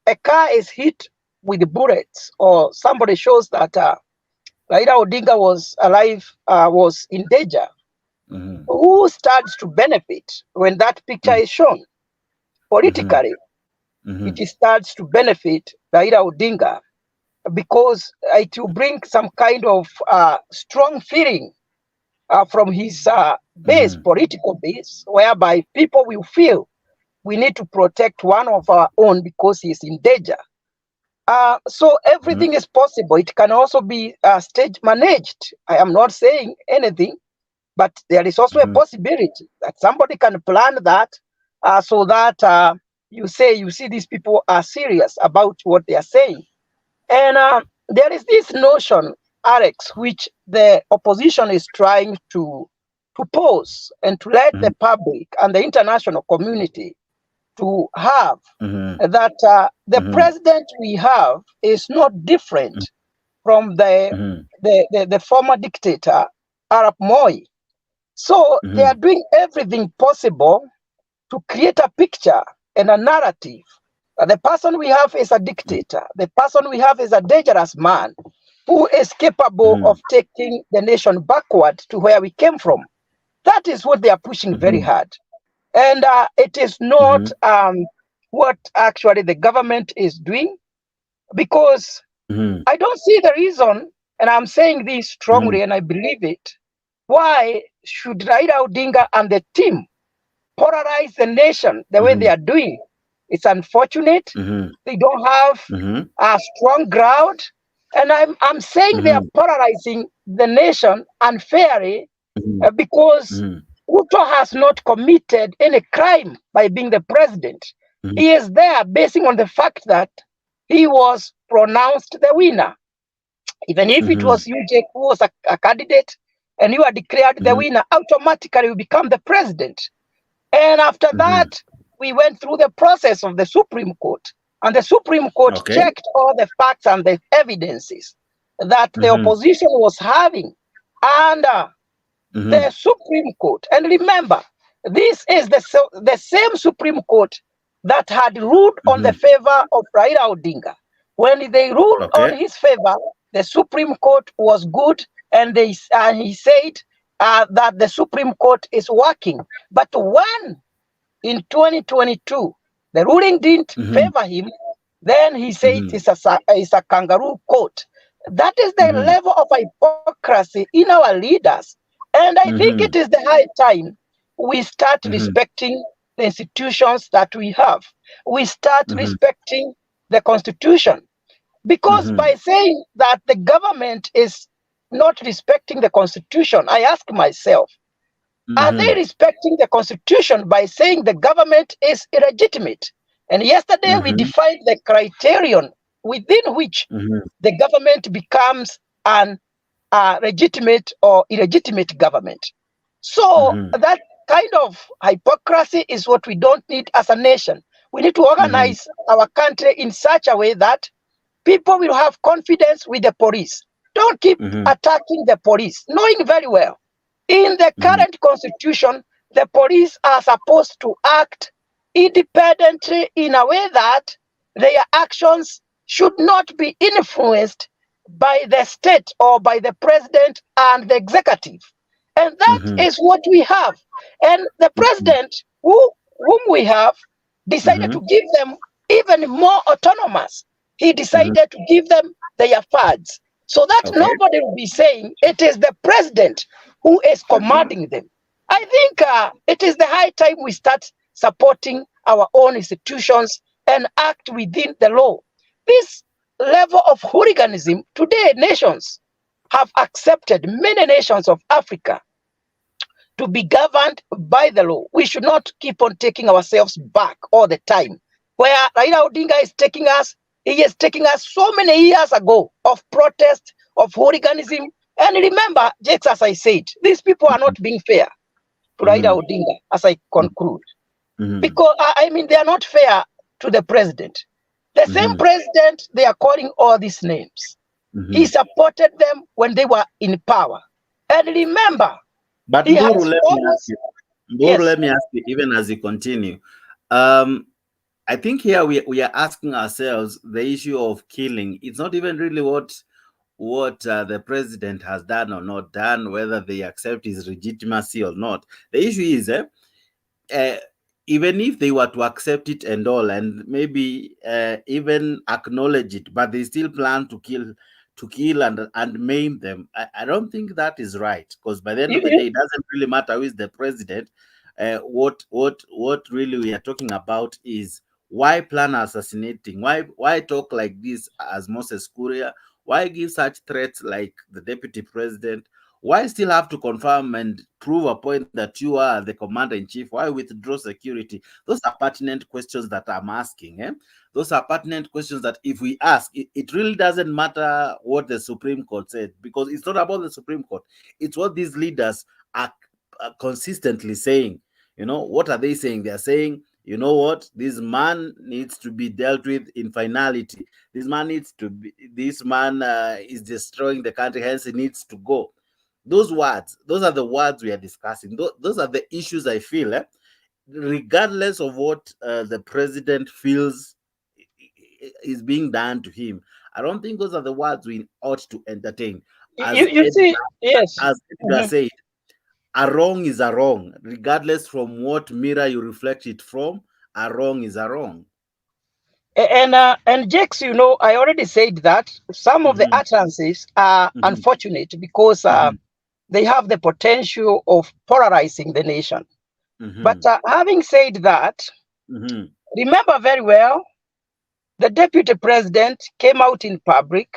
a car is hit with bullets, or somebody shows that Raila Odinga was alive, was in danger, who starts to benefit when that picture is shown? Politically, it starts to benefit Raila Odinga, because it will bring some kind of strong feeling from his base, political base, whereby people will feel we need to protect one of our own because he is in danger. So everything is possible. It can also be stage managed. I am not saying anything, but there is also a possibility that somebody can plan that so that you see these people are serious about what they are saying. And there is this notion, Alex, which the opposition is trying to pose and to let the public and the international community to have, that the president we have is not different from the former dictator, Arap Moi. So they are doing everything possible to create a picture and a narrative. The person we have is a dictator. The person we have is a dangerous man who is capable of taking the nation backward to where we came from. That is what they are pushing very hard. And it is not what actually the government is doing, because I don't see the reason, and I'm saying this strongly and I believe it, why should Raila Odinga and the team polarize the nation the way they are doing? It's unfortunate. They don't have a strong ground. And I'm saying they are polarizing the nation unfairly because Ruto has not committed any crime by being the president. He is there basing on the fact that he was pronounced the winner. Even if it was UJ who was a candidate and you are declared the winner, automatically you become the president. And after that, we went through the process of the Supreme Court. And the Supreme Court checked all the facts and the evidences that the opposition was having under the Supreme Court. And remember, this is the same Supreme Court that had ruled on the favor of Raila Odinga. When they ruled on his favor, the Supreme Court was good, and he said that the Supreme Court is working. But when in 2022, The ruling didn't favor him. Then he said it's a kangaroo court. That is the level of hypocrisy in our leaders. And I think it is the high time we start respecting the institutions that we have. We start respecting the Constitution. Because by saying that the government is not respecting the Constitution, I ask myself, are they respecting the Constitution by saying the government is illegitimate? And yesterday we defined the criterion within which the government becomes an legitimate or illegitimate government. So that kind of hypocrisy is what we don't need as a nation. We need to organize our country in such a way that people will have confidence with the police. Don't keep attacking the police, knowing very well in the current constitution, the police are supposed to act independently in a way that their actions should not be influenced by the state or by the president and the executive. And that is what we have. And the president whom we have decided to give them even more autonomous. He decided to give them their funds so that nobody will be saying it is the president who is commanding them. I think it is the high time we start supporting our own institutions and act within the law. This level of hooliganism, today nations have accepted, many nations of Africa, to be governed by the law. We should not keep on taking ourselves back all the time. Where Raila Odinga is taking us, he is taking us so many years ago of protest, of hooliganism. And remember, just as I said, these people are not being fair to Raila Odinga, as I conclude. Because, I mean, they are not fair to the president. The same president, they are calling all these names. He supported them when they were in power. And remember, but Mburu, let me ask you, even as you continue, I think here we are asking ourselves the issue of killing. It's not even really what the president has done or not done, whether they accept his legitimacy or not. The issue is, even if they were to accept it and all, and maybe even acknowledge it, but they still plan to kill and maim them. I don't think that is right, because by the end of the day, it doesn't really matter who is the president. What really we are talking about is, why plan assassinating? Why talk like this as Moses Kuria? Why give such threats like the deputy president? Why still have to confirm and prove a point that you are the commander-in-chief? Why withdraw security? Those are pertinent questions that I'm asking. Those are pertinent questions that if we ask, it really doesn't matter what the Supreme Court said, because it's not about the Supreme Court. It's what these leaders are consistently saying. You know, what are they saying? They're saying, you know what, this man needs to be dealt with in finality. This man is destroying the country, hence he needs to go. Those words, those are the words we are discussing. Those are the issues I feel, regardless of what the president feels is being done to him. I don't think those are the words we ought to entertain. As Edgar said, a wrong is a wrong, regardless from what mirror you reflect it from. A wrong is a wrong. And Jakes, you know, I already said that some of the utterances are unfortunate because they have the potential of polarizing the nation. But having said that, remember very well, the deputy president came out in public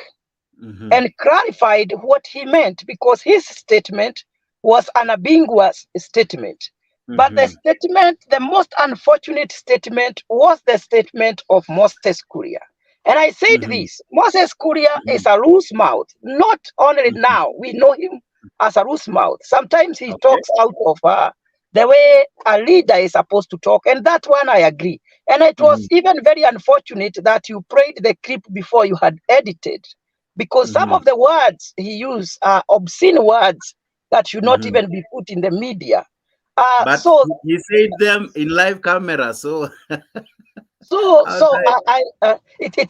and clarified what he meant, because his statement was an ambiguous statement. But the statement, the most unfortunate statement, was the statement of Moses Kuria. And I said this, Moses Kuria is a loose mouth. Not only now, we know him as a loose mouth. Sometimes he talks out of the way a leader is supposed to talk. And that one I agree. And it was even very unfortunate that you played the clip before you had edited, because some of the words he used are obscene words that should not even be put in the media. But so he said them in live camera, so it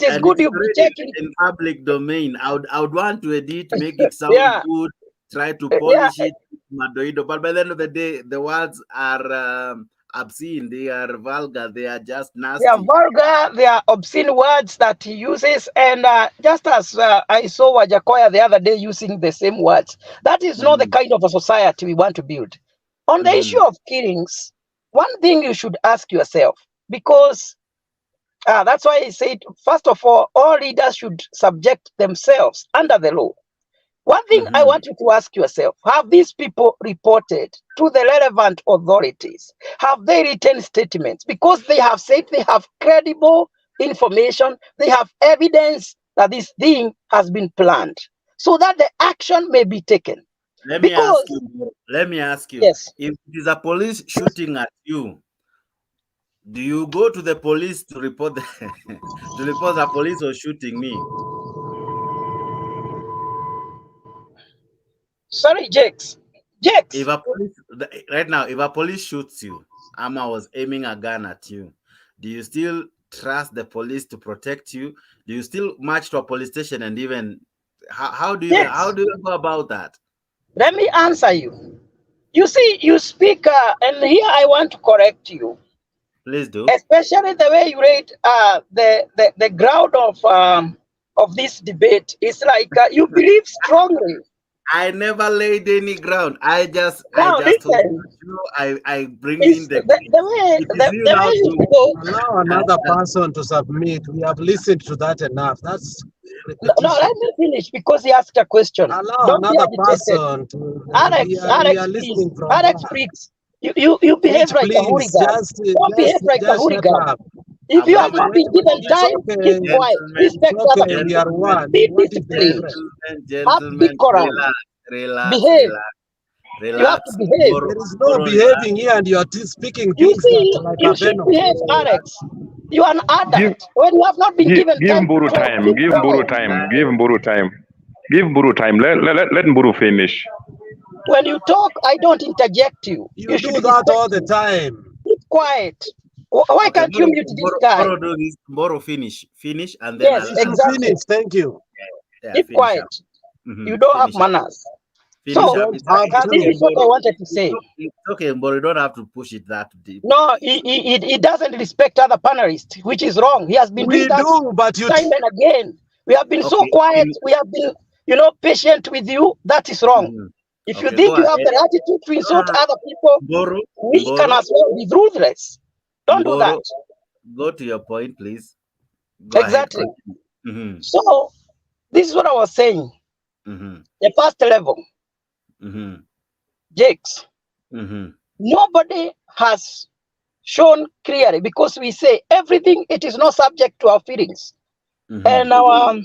is good you be checking in public domain. I would want to edit, make it sound good, try to polish it, but by the end of the day, the words are obscene, they are vulgar, they are just nasty. They are vulgar, they are obscene words that he uses, and just as I saw Wajakoya the other day using the same words, that is not the kind of a society we want to build. On the issue of killings, one thing you should ask yourself, because that's why I said, first of all leaders should subject themselves under the law. One thing I want you to ask yourself, have these people reported to the relevant authorities? Have they written statements? Because they have said they have credible information, they have evidence that this thing has been planned, so that the action may be taken. Let me ask you, yes. If it is a police shooting at you, do you go to the police to report to report the police or shooting me? Sorry, Jakes. If a police right now, if a police shoots you, Ama was aiming a gun at you, do you still trust the police to protect you? Do you still march to a police station and even how do you go about that? Let me answer you. You see, you speak, and here I want to correct you. Please do. Especially the way you read the ground of this debate. It's like you believe strongly. I never laid any ground. I just listen. I bring in the way you spoke. Allow another person to submit. We have listened to that enough. That's repetition. No, let me finish because he asked a question. Allow another person to. Alex, please. You behave like a hooligan. Don't behave like a hooligan. If you have not been given time, keep quiet. Respect other people. We are one. Be disciplined. Have decorum. Behave. You have to behave. There is no behaving here, and you are speaking things like you should behave, Alex. You are an adult. When you have not been given time. Give Mburu time. Give Mburu time. Give Mburu time. Give Mburu time. Let Mburu finish. When you talk, I don't interject you. You do that all the time. Keep quiet. Why can't you mute this guy? Mboro finish, and then yes, exactly. Finish. Thank you. Keep quiet. You don't have manners. So this is what I wanted to say. It's okay, but you don't have to push it that deep. No, he doesn't respect other panelists, which is wrong. He has been doing that but you time and again. We have been so quiet. We have been, patient with you. That is wrong. If you think you have the attitude to insult other people, we can as well be ruthless. Don't do that. Go to your point, please. Exactly. So this is what I was saying. The first level. Jakes. Nobody has shown clearly, because we say everything, it is not subject to our feelings and our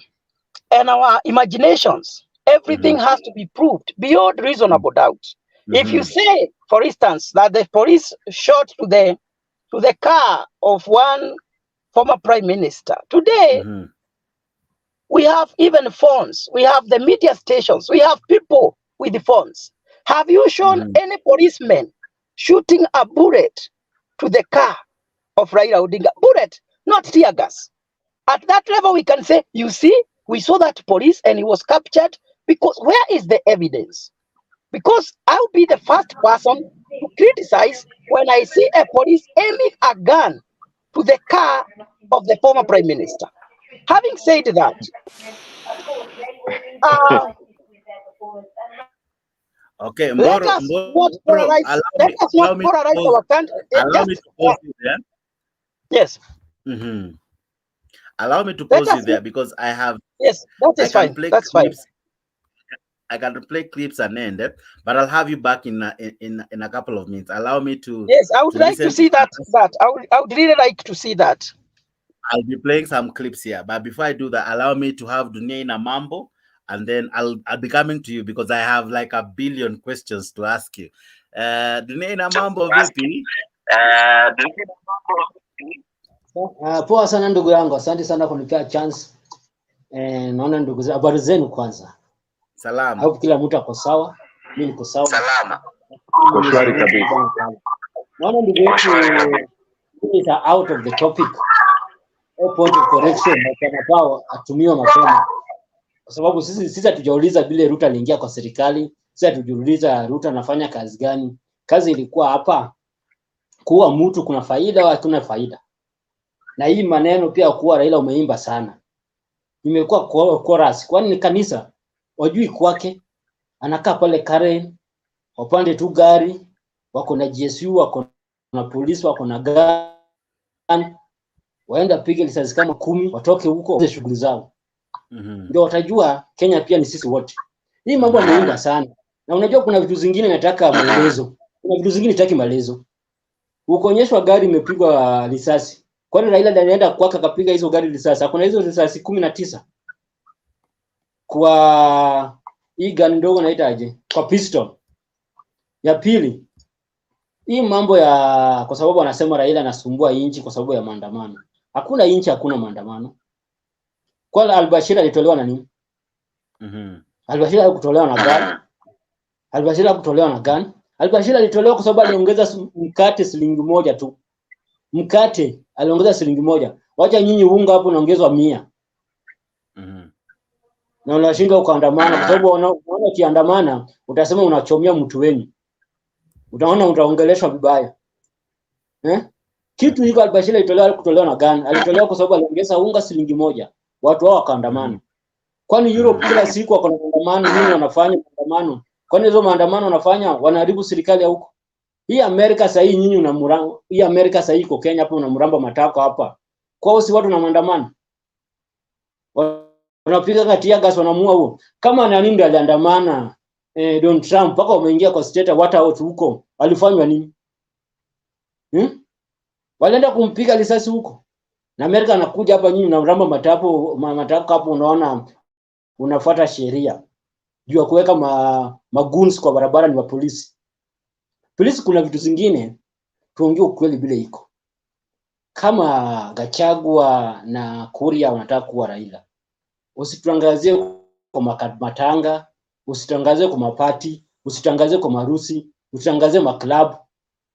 imaginations. Everything has to be proved beyond reasonable doubt. If you say, for instance, that the police shot to the car of one former prime minister, today we have even phones, we have the media stations, we have people with the phones. Have you shown any policeman shooting a bullet to the car of Raila Odinga? Bullet, not tear gas. At that level, we can say, you see, we saw that police and he was captured. Because where is the evidence? Because I'll be the first person to criticize when I see a police aiming a gun to the car of the former prime minister. Having said that, okay, let us not polarize our country. Allow me to pause you there. Yes. Allow me to pause you there because I have. Yes, that is fine. That's fine. I can play clips and end, but I'll have you back in a couple of minutes. Allow me to. Yes, I would like to see that. I would really like to see that. I'll be playing some clips here, but before I do that, allow me to have Dunia in a mambo, and then I'll be coming to you because I have like a billion questions to ask you. Dunia in a mambo vipi? Poa sana ndugu yangu, asante sana kunipea chance. Naona ndugu zangu, habari zenu kwanza? Salama. Au kila mtu ako sawa? Mimi niko sawa. Salama. Kwa shwari kabisa. Naona ndugu yetu is out of the topic. A point of correction na kwa atumiwa mapema. Kwa sababu sisi hatujauliza vile Ruto aliingia kwa serikali, sisi hatujiuliza Ruto anafanya kazi gani. Kazi ilikuwa hapa kuwa mtu kuna faida au hakuna faida. Na hii maneno pia kuwa Raila umeimba sana. Imekuwa chorus. Kwani ni kanisa wajui kwake, anakaa pale Karen, wapande tu gari, wako na GSU, wako na polisi, wako na gun, waenda piga risasi kama 10, watoke huko shughuli zao. Ndio watajua Kenya pia ni sisi wote. Hii mambo yanaimba sana. Na unajua kuna vitu zingine nataka maelezo. Kuna vitu zingine nataki maelezo. Ukoonyeshwa gari imepigwa risasi. Kwani Raila anaenda kwaka kapiga hizo gari risasi? Hakuna hizo risasi 19. Kwa hii gani ndogo naitaje? Kwa pistol. Ya pili, hii mambo ya kwa sababu wanasema Raila anasumbua inchi kwa sababu ya maandamano. Hakuna inchi, hakuna maandamano. Kwa Al-Bashir alitolewa na nini? Al-Bashir alitolewa na gani? Al-Bashir alitolewa na gani? Al-Bashir alitolewa kwa sababu aliongeza mkate shilingi 1 tu. Mkate aliongeza shilingi 1. Wacha nyinyi unga hapo unaongezwa 100. Na unashinda ukaandamana kwa sababu unaona kiandamana utasema unachomia mtu wenu. Utaona utaongeleshwa vibaya. Kitu hiko Al-Bashir alitolewa na gani? Alitolewa kwa sababu aliongeza unga shilingi 1. Watu wao wakaandamana. Kwani Europe kila siku wako na maandamano, nini wanafanya maandamano? Kwani hizo maandamano wanafanya wanaharibu serikali ya huko? Hii Amerika sasa hii nyinyi unamuramba. Hii Amerika sasa hii iko Kenya hapo unamuramba matako hapa. Kwao si watu na maandamano. Wanapiga katia gas wanamua huo. Kama nani ndiye aliandamana Donald Trump mpaka wameingia kwa state water out huko. Walifanywa nini? Walienda kumpiga risasi huko. Na Amerika anakuja hapa nyinyi mnaramba matako hapo unaona unafuata sheria. Juu ya kuweka maguns kwa barabara ni wa polisi. Polisi kuna vitu zingine tuongee ukweli bila iko. Kama Gachagua na Kuria wanataka kuwa Raila. Usituangazie kwa matanga, usituangazie kwa mapati, usituangazie kwa marusi, usituangazie maklub.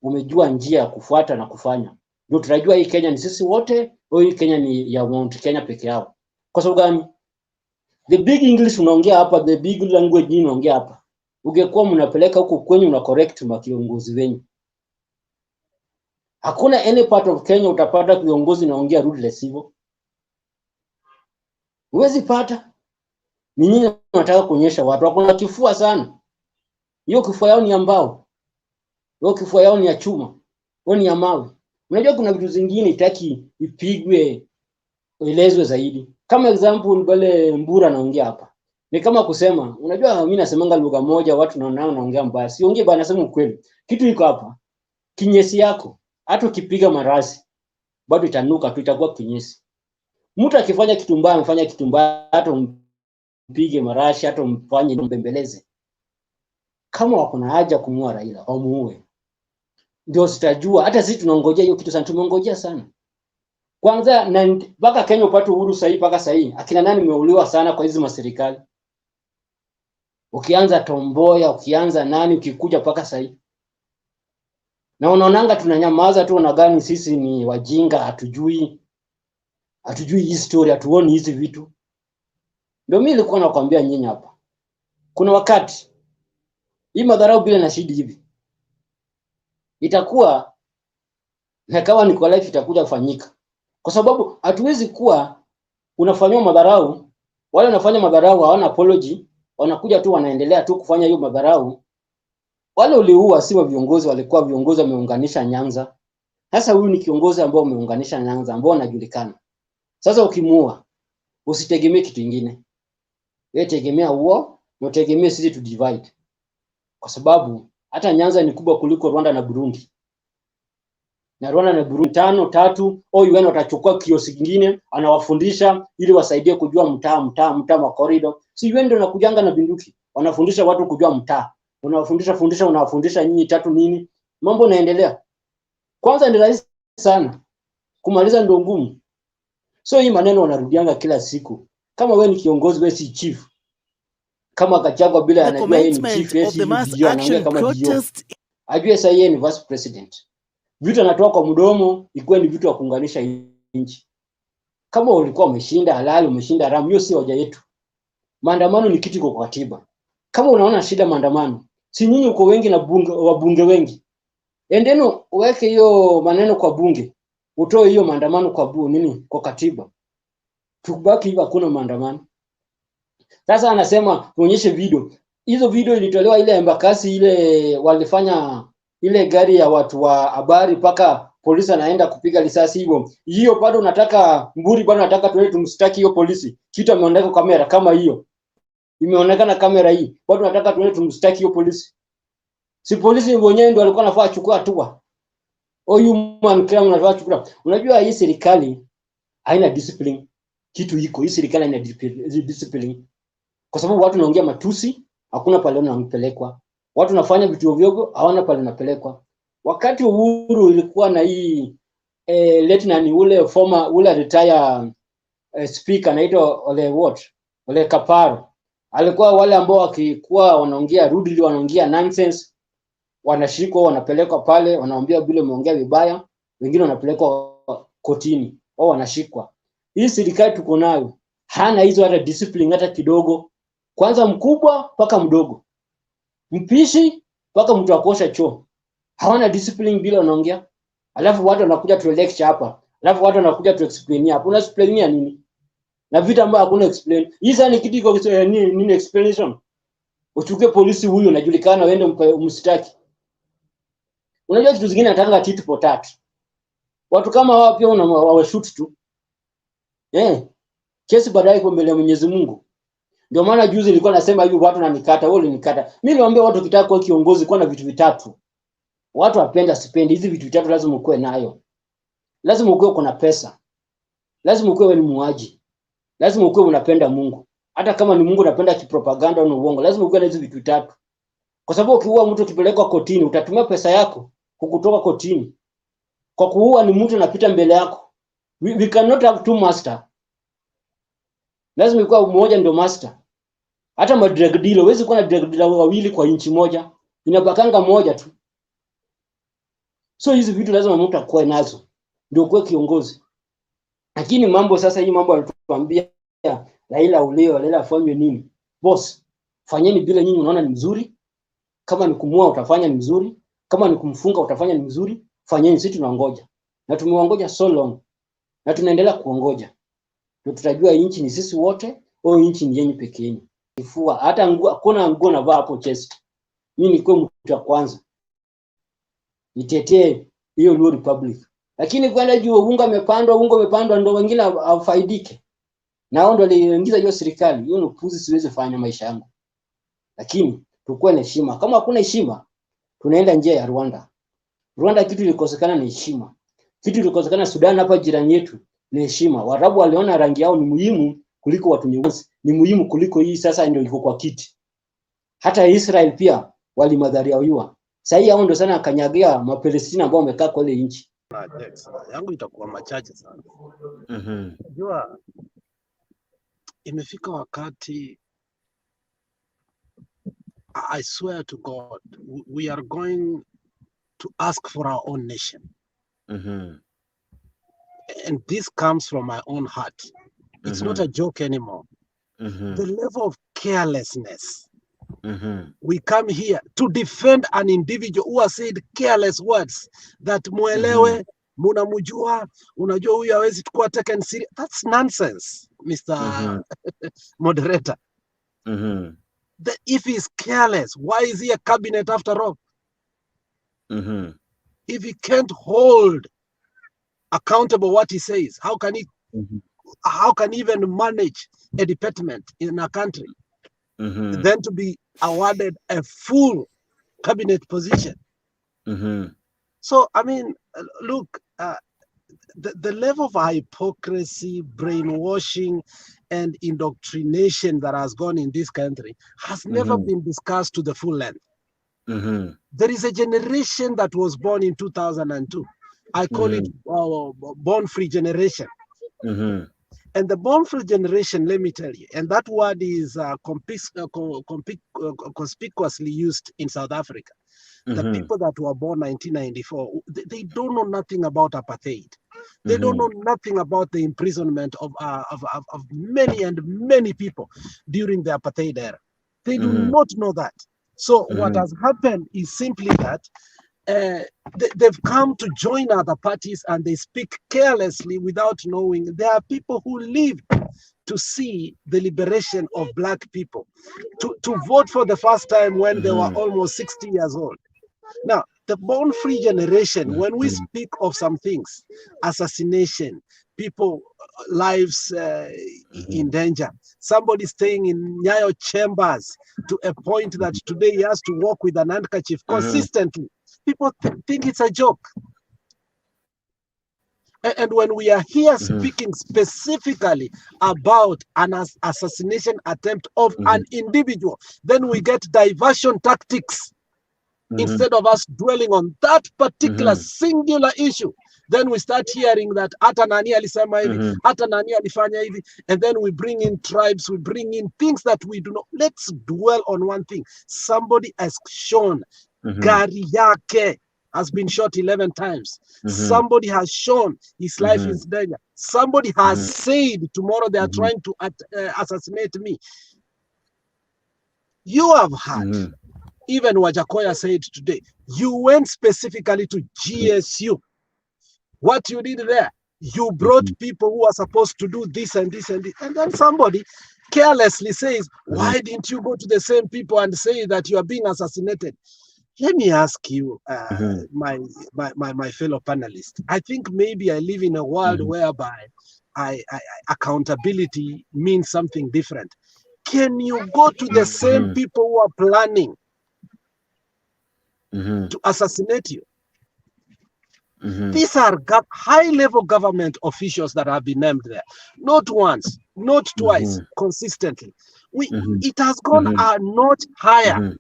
Umejua njia ya kufuata na kufanya. Ndio tunajua hii Kenya ni sisi wote, au hii Kenya ni ya Mount Kenya peke yao. Kwa sababu gani? The big English unaongea hapa, the big language unaongea hapa. Ungekuwa mnapeleka huko kwenye una correct makiongozi wenyu. Hakuna any part of Kenya utapata kiongozi naongea ruthless hivyo. Huwezi pata. Ni nini unataka kuonyesha watu? Wako na kifua sana. Hiyo kifua yao ni ya mbao. Hiyo kifua yao ni ya chuma. Hiyo ni ya mawe. Unajua kuna vitu zingine itaki ipigwe elezwe zaidi. Kama example bale Mbura naongea hapa. Ni kama kusema, unajua mimi nasemanga lugha moja watu naongea mbaya. Siongee bana, nasema ukweli. Kitu iko hapa. Kinyesi yako hata ukipiga marasi bado itanuka tu, itakuwa kinyesi. Mtu akifanya kitu mbaya amefanya kitu mbaya, hata mpige marashi, hata mfanye mbembeleze. Kama wako na haja kumua Raila wamuue. Ndio sitajua, hata sisi tunangojea hiyo kitu sana, tumengojea sana. Kwanza mpaka Kenya upate uhuru sahihi mpaka sahihi. Akina nani mmeuliwa sana kwa hizi maserikali? Ukianza Tomboya, ukianza nani, ukikuja mpaka sahihi. Na unaonanga tunanyamaza tu na gani sisi ni wajinga, hatujui history, hatuoni hizi vitu. Ndio mimi nilikuwa nakwambia nyinyi hapa. Kuna wakati hii madharau bila na shida hivi itakuwa na kama ni kwa life itakuja kufanyika. Kwa sababu hatuwezi kuwa unafanywa madharau, wale wanafanya madharau hawana apology, wanakuja tu wanaendelea tu kufanya hiyo madharau. Wale uliua si wa viongozi, walikuwa viongozi wameunganisha Nyanza. Sasa huyu ni kiongozi ambao umeunganisha Nyanza, ambao anajulikana. Sasa ukimuua usitegemee kitu kingine. Wewe tegemea huo, na tegemea sisi tu divide. Kwa sababu hata Nyanza ni kubwa kuliko Rwanda na Burundi. Na Rwanda na Burundi 5-3 au UN watachukua kiosi kingine, anawafundisha ili wasaidie kujua mtaa wa corridor. Si UN ndio nakujanga na binduki. Wanafundisha watu kujua mtaa. Unawafundisha nyinyi 3 nini? Mambo yanaendelea. Kwanza ni rahisi sana. Kumaliza ndio ngumu. So hii maneno wanarudianga kila siku. Kama wewe ni kiongozi, wewe si chief. Kama Gachagua bila anajua yeye ni chief, yeye si ndio anaongea kama dio. Ajue sasa yeye ni vice president. Vitu anatoa kwa mdomo ikuwe ni vitu ya kuunganisha nchi. Kama ulikuwa umeshinda halali, umeshinda haramu, hiyo si hoja yetu. Maandamano ni kitu kwa katiba. Kama unaona shida maandamano, si nyinyi uko wengi na wabunge wengi. and then uweke hiyo maneno kwa bunge, utoe hiyo maandamano kwa katiba, tukubaki hivyo, hakuna maandamano. Sasa anasema tuonyeshe video. Hizo video ilitolewa ile Embakasi, ile walifanya ile gari ya watu wa habari paka polisi anaenda kupiga risasi hivyo. Hiyo bado unataka Mburi, bado nataka tuende tumstaki hiyo polisi. Kitu ameoneka kamera kama hiyo. Imeonekana kamera hii. Bado nataka tuende tumstaki hiyo polisi. Si polisi mwenyewe ndio alikuwa anafaa chukua hatua. Human crime anafaa chukua. Unajua hii serikali haina discipline. Kitu hiko, hii serikali haina discipline. Kwa sababu watu wanaongea matusi, hakuna pale wanapelekwa. Watu wanafanya vitu ovyo, hawana pale wanapelekwa. Wakati Uhuru ilikuwa na hii lieutenant ule retire speaker anaitwa Ole Kaparo. Alikuwa wale ambao wakikuwa wanaongea rudely, wanaongea nonsense, wanashikwa, wanapelekwa pale, wanaambia vile umeongea vibaya, wengine wanapelekwa kotini, au wanashikwa. Hii serikali tuko nayo hana hizo hata discipline hata kidogo. Kwanza mkubwa mpaka mdogo, mpishi mpaka mtu akosha choo, hawana discipline bila wanaongea. Alafu watu wanakuja tu lecture hapa, alafu watu wanakuja tu explain hapa. Una explain nini? Na vitu ambavyo hakuna explain. Hii sana kitu iko nini explanation? Uchukue polisi huyu unajulikana, uende umstaki. Unajua kitu zingine nataka tit for tat. Watu kama wao pia wanawashoot tu. Kesi baadaye kwa mbele ya Mwenyezi Mungu. Ndio maana juzi nilikuwa nasema hivi, watu wananikata, wao walinikata. Mimi niwaambia watu, kitaka kuwa kiongozi kwa na vitu vitatu. Watu wapenda sipendi, hizi vitu vitatu lazima ukue nayo. Lazima ukue uko na pesa. Lazima ukue wewe ni muaji. Lazima ukue unapenda Mungu. Hata kama ni Mungu unapenda kipropaganda au uongo, lazima ukue na hizi vitu vitatu. Kwa sababu ukiua mtu ukipelekwa kotini, utatumia pesa yako kukutoka kotini. Kwa kuua ni mtu anapita mbele yako. We cannot have two master. Lazima ikuwa mmoja ndio master. Hata drug dealer, huwezi kuwa na drug dealer wawili kwa inchi moja. Inabakanga moja tu. So hizi vitu lazima mtu akue nazo ndio kuwe kiongozi. Lakini mambo sasa, hii mambo alituambia Raila afanye nini? Boss, fanyeni bila nyinyi unaona ni mzuri. Kama ni kumua utafanya ni mzuri. Kama ni kumfunga utafanya ni mzuri. Fanyeni, sisi tunaongoja. Na tumeongoja so long. Na tunaendelea kuongoja. Ndio tutajua inchi ni sisi wote au inchi ni yenyu pekee yenu. Kifua hata hakuna nguo navaa hapo chest. Mimi niko mtu wa kwanza nitetee hiyo Luo Republic. Lakini kwenda juu unga umepandwa ndio wengine afaidike. Na hao ndio waliingiza hiyo serikali. Hiyo upuzi siwezi fanya maisha yangu. Lakini tukue na heshima. Kama hakuna heshima, tunaenda njia ya Rwanda. Rwanda kitu ilikosekana ni heshima. Kitu ilikosekana Sudan hapa jirani yetu ni heshima. Waarabu waliona rangi yao ni muhimu kuliko watu nyeusi. Ni muhimu kuliko hii sasa ndio iko kwa kiti. Hata Israel pia walimadhariwa. Sasa hao ndio sana akanyagia Mapalestina ambao wamekaa kwa ile nchi. Yangu itakuwa machache sana. Unajua imefika wakati, I swear to God, we are going to ask for our own nation. And this comes from my own heart. It's not a joke anymore. The level of carelessness. We come here to defend an individual who has said careless words that muelewe, munamujua, unajua huyu hawezi kuwa taken serious. That's nonsense, Mr. Moderator. If he's careless, why is he a cabinet after all? If he can't hold accountable what he says, how can he even manage a department in a country? Then to be awarded a full cabinet position. So, I mean, look, the level of hypocrisy, brainwashing, and indoctrination that has gone in this country has never been discussed to the full length. There is a generation that was born in 2002. I call it born-free generation. And the born-free generation, let me tell you, and that word is conspicuously used in South Africa. The people that were born 1994, they don't know nothing about apartheid. They don't know nothing about the imprisonment of many and many people during the apartheid era. They do not know that. So what has happened is simply that they've come to join other parties and they speak carelessly without knowing. There are people who lived to see the liberation of black people, to vote for the first time when they were almost 60 years old. Now, the born-free generation, when we speak of some things, assassination, people, lives in danger, somebody staying in Nyayo chambers to a point that today he has to walk with an handkerchief consistently, people think it's a joke. And when we are here speaking specifically about an assassination attempt of an individual, then we get diversion tactics. Instead of us dwelling on that particular singular issue, then we start hearing that hata nani alisema hivi, hata nani alifanya hivi, and then we bring in tribes, we bring in things that we do not. Let's dwell on one thing. Somebody has shown gari yake has been shot 11 times. Somebody has shown his life is danger. Somebody has said tomorrow they are trying to assassinate me. You have had, even Wajakoya said today, you went specifically to GSU. What you did there, you brought people who are supposed to do this and this and this, and then somebody carelessly says, why didn't you go to the same people and say that you are being assassinated? Let me ask you, my fellow panelists. I think maybe I live in a world whereby accountability means something different. Can you go to the same people who are planning to assassinate you? These are high-level government officials that have been named there. Not once, not twice, consistently. It has gone a notch higher.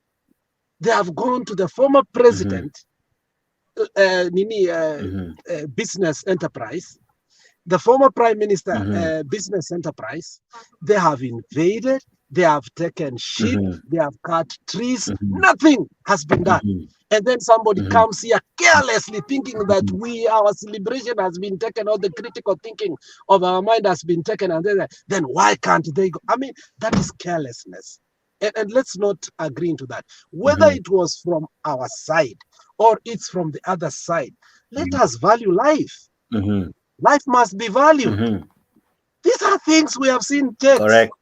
They have gone to the former president, business enterprise, the former prime minister, business enterprise. They have invaded, they have taken sheep, they have cut trees, nothing has been done. And then somebody comes here carelessly thinking that our celebration has been taken, or the critical thinking of our mind has been taken, and then why can't they go? I mean, that is carelessness. And let's not agree into that. Whether it was from our side or it's from the other side, let us value life. Life must be valued. These are things we have seen checks. Correct.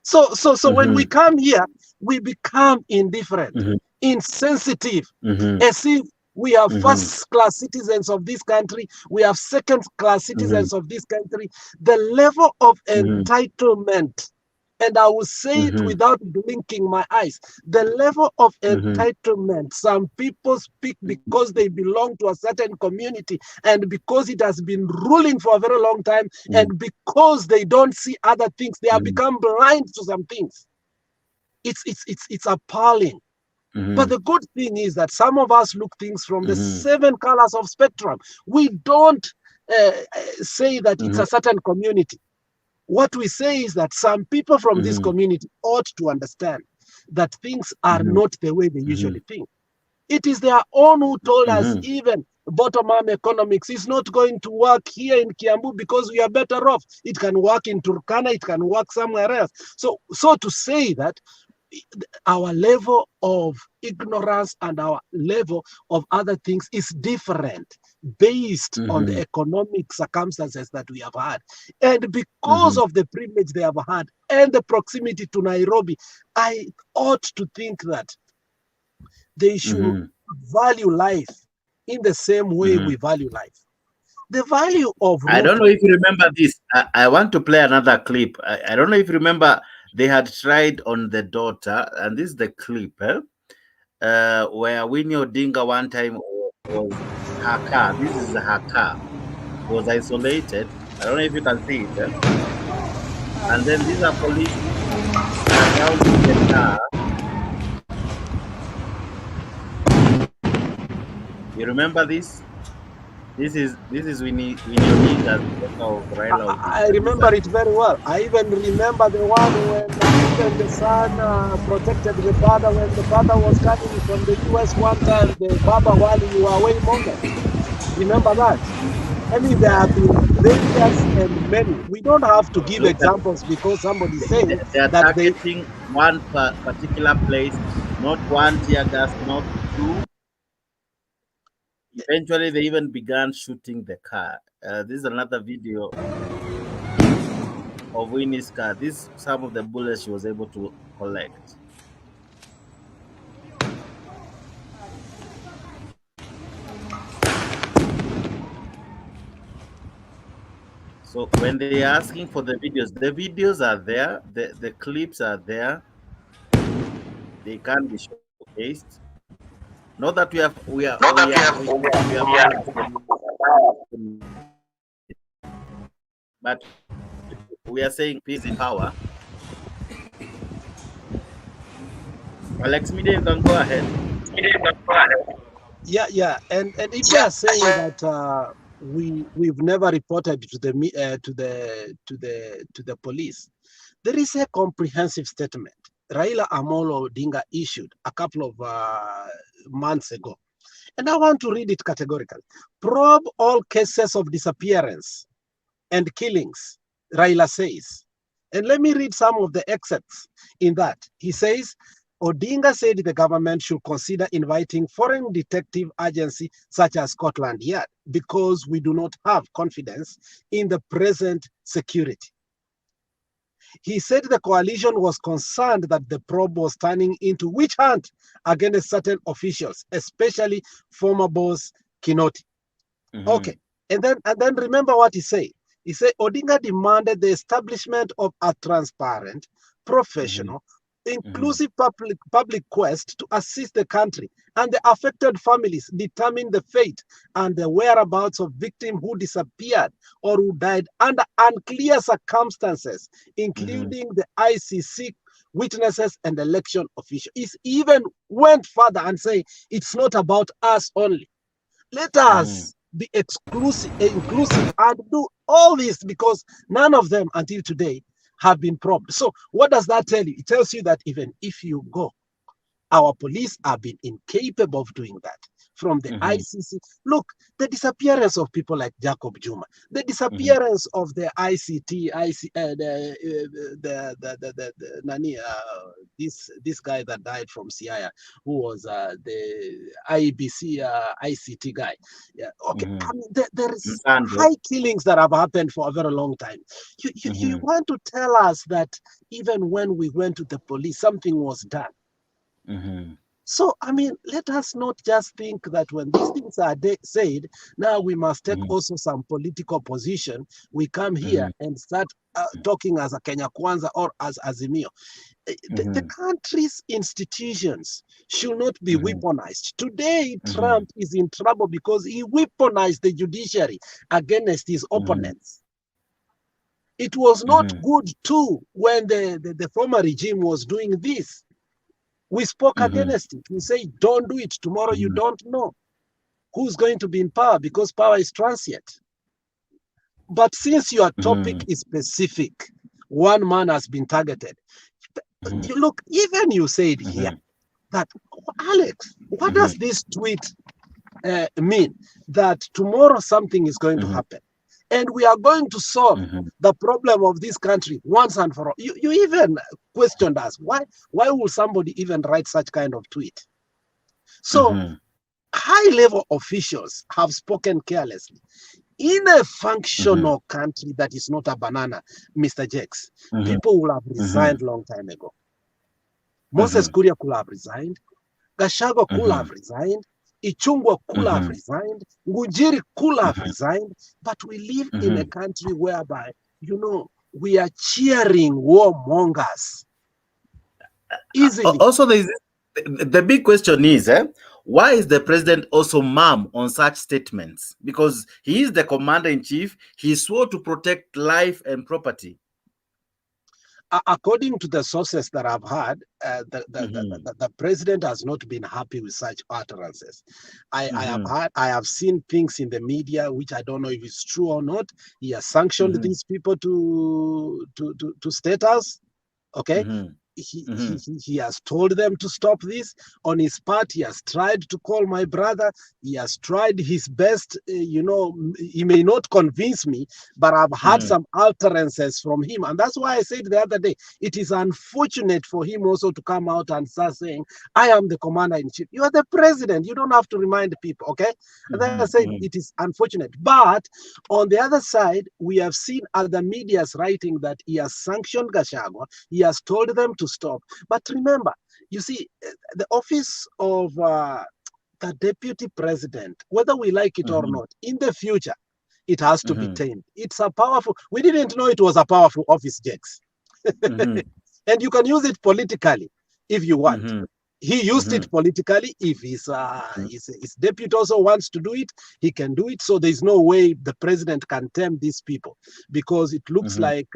So when we come here, we become indifferent, insensitive, as if we are first-class citizens of this country, we have second-class citizens of this country. The level of entitlement, and I will say it without blinking my eyes, the level of entitlement some people speak because they belong to a certain community and because it has been ruling for a very long time, and because they don't see other things, they have become blind to some things. It's appalling. But the good thing is that some of us look things from the 7 colors of spectrum. We don't say that it's a certain community. What we say is that some people from this community ought to understand that things are not the way they usually think. It is their own who told us even bottom-up economics is not going to work here in Kiambu because we are better off. It can work in Turkana, it can work somewhere else. So to say that our level of ignorance and our level of other things is different based on the economic circumstances that we have had. And because of the privilege they have had and the proximity to Nairobi, I ought to think that they should value life in the same way we value life. The value of... I don't know if you remember this. I want to play another clip. I don't know if you remember, they had tried on the daughter, and this is the clip, where Winnie Odinga one time was her car. This is her car. Was isolated. I don't know if you can see it. And then these are police surrounding the car. You remember this? This is Winnie Odinga's daughter of Raila. I remember it very well. I even remember the one when even the son protected the father when the father was coming from the US one time, the Baba while you were away moment. Remember that? I mean, there have been various and many. We don't have to give examples because somebody saying they are that targeting one particular place, not one tear gas, not two. Eventually, they even began shooting the car. This is another video of Winnie's car. This some of the bullets she was able to collect. So when they are asking for the videos are there, the clips are there. They can be showcased. Not that we are but we are saying peace in power. Alex Media, you can go ahead. Yeah, and if you are saying that we've never reported to the police, there is a comprehensive statement Raila Amolo Odinga issued a couple of months ago, and I want to read it categorically. Probe all cases of disappearance and killings, Raila says. And let me read some of the excerpts in that. He says, Odinga said the government should consider inviting foreign detective agency such as Scotland Yard because we do not have confidence in the present security. He said the coalition was concerned that the probe was turning into witch hunt against certain officials, especially former boss Kinoti. Okay, and then remember what he said. He said Odinga demanded the establishment of a transparent, professional, inclusive public quest to assist the country and the affected families determine the fate and the whereabouts of victims who disappeared or who died under unclear circumstances, including the ICC witnesses and election officials. He even went further and say it's not about us only. Let us be inclusive and do all this because none of them until today have been probed. So what does that tell you? It tells you that even if you go, our police have been incapable of doing that. From the ICC, look, the disappearance of people like Jacob Juma, the disappearance of the ICT, this guy that died from Siaya, who was the IBC ICT guy. Yeah, okay. I mean, there is high killings that have happened for a very long time. You want to tell us that even when we went to the police, something was done. So, I mean, let us not just think that when these things are said, now we must take also some political position. We come here and start talking as a Kenya Kwanza or as Azimio. The country's institutions should not be weaponized. Today, Trump is in trouble because he weaponized the judiciary against his opponents. It was not good too when the former regime was doing this. We spoke against it. We say, don't do it. Tomorrow you don't know who's going to be in power because power is transient. But since your topic is specific, one man has been targeted. You look, even you said here that, Alex, what does this tweet mean? That tomorrow something is going to happen. And we are going to solve the problem of this country once and for all. You even questioned us. Why will somebody even write such kind of tweet? So high-level officials have spoken carelessly. In a functional country that is not a banana, Mr. Jakes, people will have resigned long time ago. Moses Kuria could have resigned. Gachagua could have resigned. Ichungwa could have resigned, Ngujiri could have resigned, but we live in a country whereby, you know, we are cheering warmongers easily. Also, the big question is, why is the president also mum on such statements? Because he is the commander-in-chief. He swore to protect life and property. According to the sources that I've had, the president has not been happy with such utterances. I have seen things in the media which I don't know if it's true or not. He has sanctioned these people to status, okay? he has told them to stop this. On his part, he has tried to call my brother. He has tried his best. You know, he may not convince me, but I've had some utterances from him. And that's why I said the other day, it is unfortunate for him also to come out and start saying, I am the commander-in-chief. You are the president. You don't have to remind people, okay? And then I said, it is unfortunate. But on the other side, we have seen other medias writing that he has sanctioned Gachagua. He has told them to stop. But remember, you see, the office of the deputy president, whether we like it or not, in the future, it has to be tamed. It's a powerful, we didn't know it was a powerful office, Jex. And you can use it politically if you want. He used it politically. If his deputy also wants to do it, he can do it. So there's no way the president can tame these people, because it looks like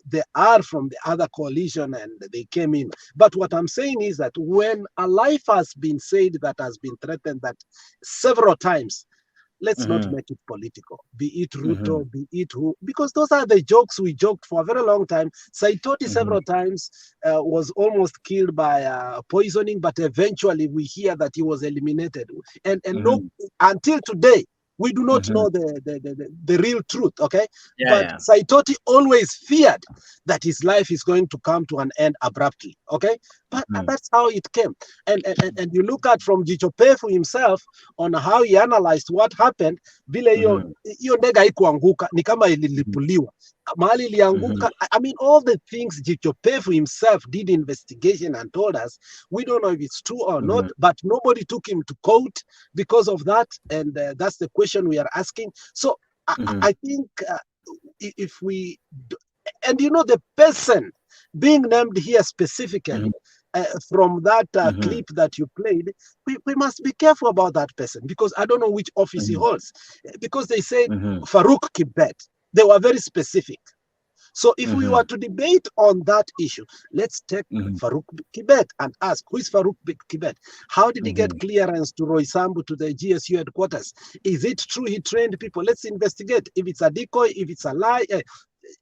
they are from the other coalition and they came in. But what I'm saying is that when a life has been said that has been threatened that several times, let's not make it political, be it Ruto, be it who, because those are the jokes we joked for a very long time. Saitoti several times was almost killed by poisoning, but eventually we hear that he was eliminated. And no, until today, we do not know the real truth, okay? But Saitoti always feared that his life is going to come to an end abruptly, okay? But that's how it came. And you look at from Jichopefu himself on how he analyzed what happened, vile hiyo ndege haikuanguka, ni kama ililipuliwa. Mahali ilianguka, I mean, all the things Jichopefu himself did investigation and told us, we don't know if it's true or not, but nobody took him to court because of that. And that's the question we are asking. So I think if we, and you know, the person being named here specifically, from that clip that you played, we must be careful about that person, because I don't know which office he holds. Because they said Farouk Kibet, they were very specific. So if we were to debate on that issue, let's take Farouk Kibet and ask, who is Farouk Kibet? How did he get clearance to Roy Sambu to the GSU headquarters? Is it true he trained people? Let's investigate. If it's a decoy, if it's a lie,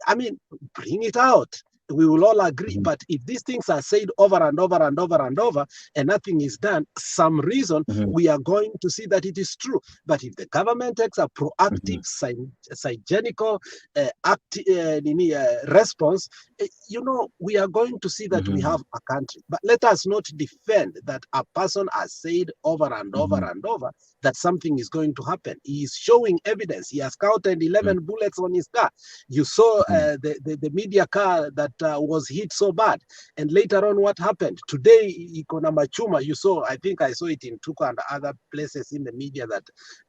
I mean, bring it out. We will all agree. But if these things are said over and over and over and over and nothing is done, some reason we are going to see that it is true. But if the government takes a proactive, hygienical response, you know, we are going to see that we have a country. But let us not defend that a person has said over and over and over that something is going to happen. He is showing evidence. He has counted 11 bullets on his car. You saw the media car that was hit so bad. And later on, what happened? Today, Ikona Machuma, you saw, I think I saw it in Tuka and other places in the media, that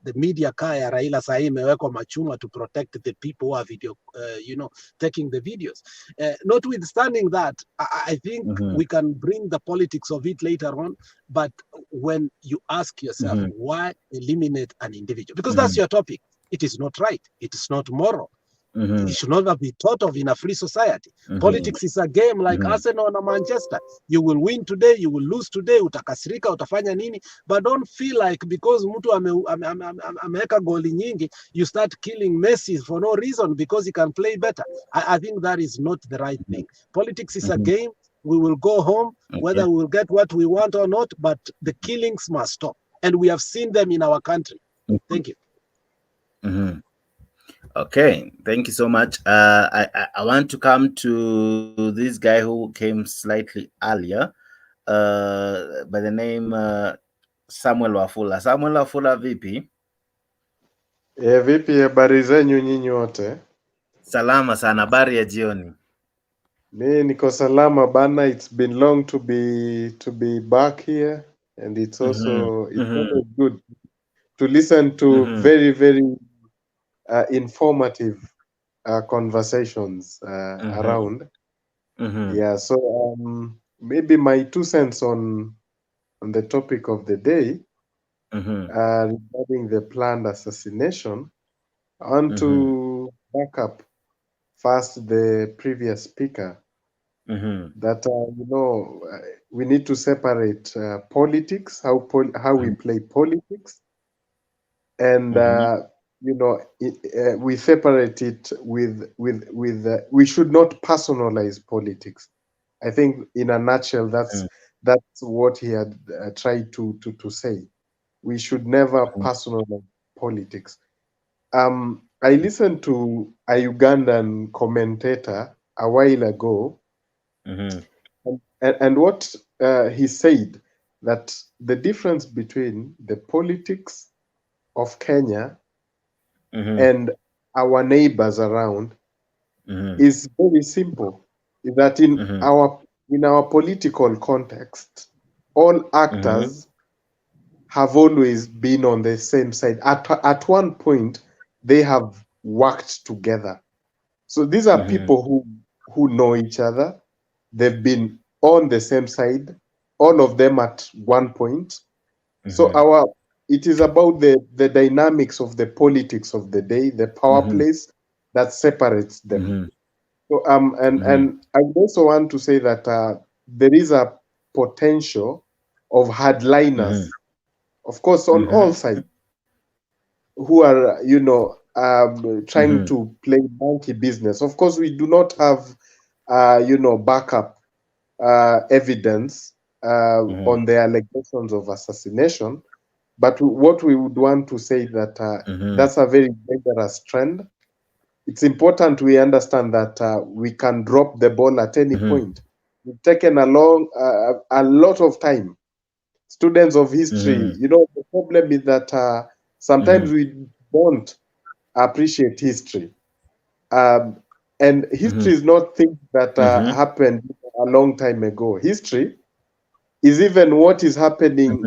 the media car ya Raila sahi imewekwa Machuma to protect the people who are video, you know, taking the videos. Notwithstanding that, I think we can bring the politics of it later on. But when you ask yourself, why eliminate an individual? Because that's your topic. It is not right. It is not moral. It should not be thought of in a free society. Politics is a game like Arsenal and Manchester. You will win today, you will lose today, utakasirika, utafanya nini, but don't feel like because mtu ameweka goli nyingi, you start killing Messi for no reason because he can play better. I think that is not the right thing. Politics is a game. We will go home, whether we will get what we want or not, but the killings must stop. And we have seen them in our country. Thank you. Okay, thank you so much. I want to come to this guy who came slightly earlier, by the name Samuel Wafula. Samuel Wafula, vipi? Vipi, habari zenyu nyinyi wote? Salama sana, habari ya jioni. Mi niko salama bana. It's been long to be back here, and it's also always good to listen to very, very informative conversations around. Yeah, so maybe my 2 cents on the topic of the day regarding the planned assassination. I want to back up first the previous speaker that you know, we need to separate politics, how we play politics, and you know, we separate it with we should not personalize politics. I think in a nutshell, that's what he had tried to say. We should never personalize politics. I listened to a Ugandan commentator a while ago, and what he said, that the difference between the politics of Kenya and our neighbors around is very simple. Is that in our political context, all actors have always been on the same side. At one point, they have worked together. So these are people who know each other. They've been on the same side, all of them at one point. So it is about the dynamics of the politics of the day, the power plays that separates them. So and I also want to say that there is a potential of hardliners, of course, on all sides, who are trying to play monkey business. Of course, we do not have backup evidence on the allegations of assassination, but what we would want to say that that's a very dangerous trend. It's important we understand that we can drop the ball at any point. We've taken a lot of time. Students of history, the problem is that sometimes we don't appreciate history. And history is not things that happened a long time ago. History is even what is happening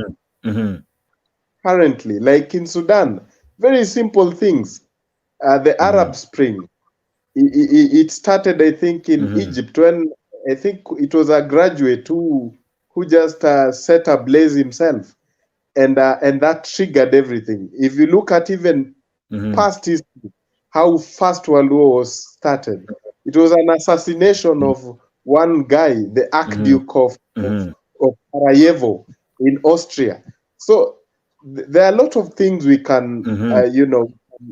currently, like in Sudan. Very simple things. The Arab Spring, it started, I think, in Egypt, when I think it was a graduate who just set ablaze himself, and that triggered everything. If you look at even past history, how First World War was started, it was an assassination of one guy, the Archduke of Sarajevo in Austria. So there are a lot of things we can,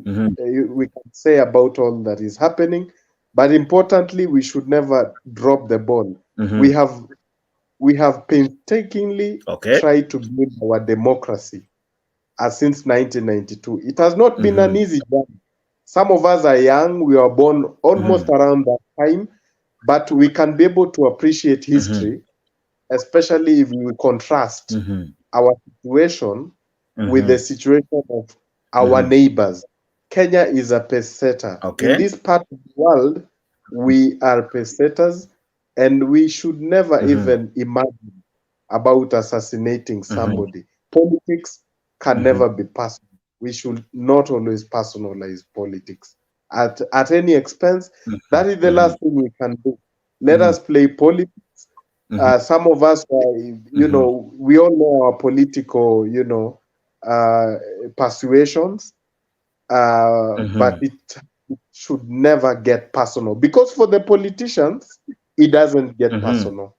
we can say about all that is happening, but importantly, we should never drop the ball. We have painstakingly tried to build our democracy since 1992. It has not been an easy journey. Some of us are young. We were born almost around that time, but we can be able to appreciate history, especially if we contrast our situation with the situation of our neighbors. Kenya is a pace setter. In this part of the world, we are pace setters, and we should never even imagine about assassinating somebody. Politics can never be personal. We should not always personalize politics at any expense. That is the last thing we can do. Let us play politics. Some of us, we all know our political, persuasions, but it should never get personal, because for the politicians, it doesn't get personal.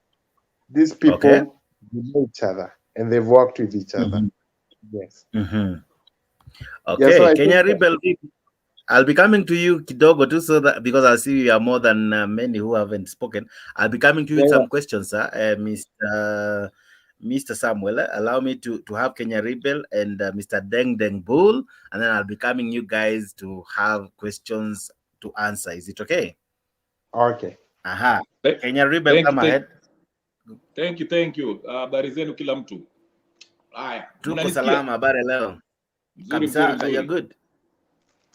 These people know each other and they've worked with each other. Yes. Okay, yeah, so Kenya Rebel, I'll be coming to you kidogo too, so that because I see you are more than many who haven't spoken. I'll be coming to you with some questions, sir. Mr. Samuel, allow me to have Kenya Rebel and Mr. Deng Deng Bull, and then I'll be coming you guys to have questions to answer. Is it okay? Okay. Aha. Kenya Rebel, come ahead. Thank you. Habari zenu kila mtu. Haya, tuko salama, habari leo. Kabisa, you're good.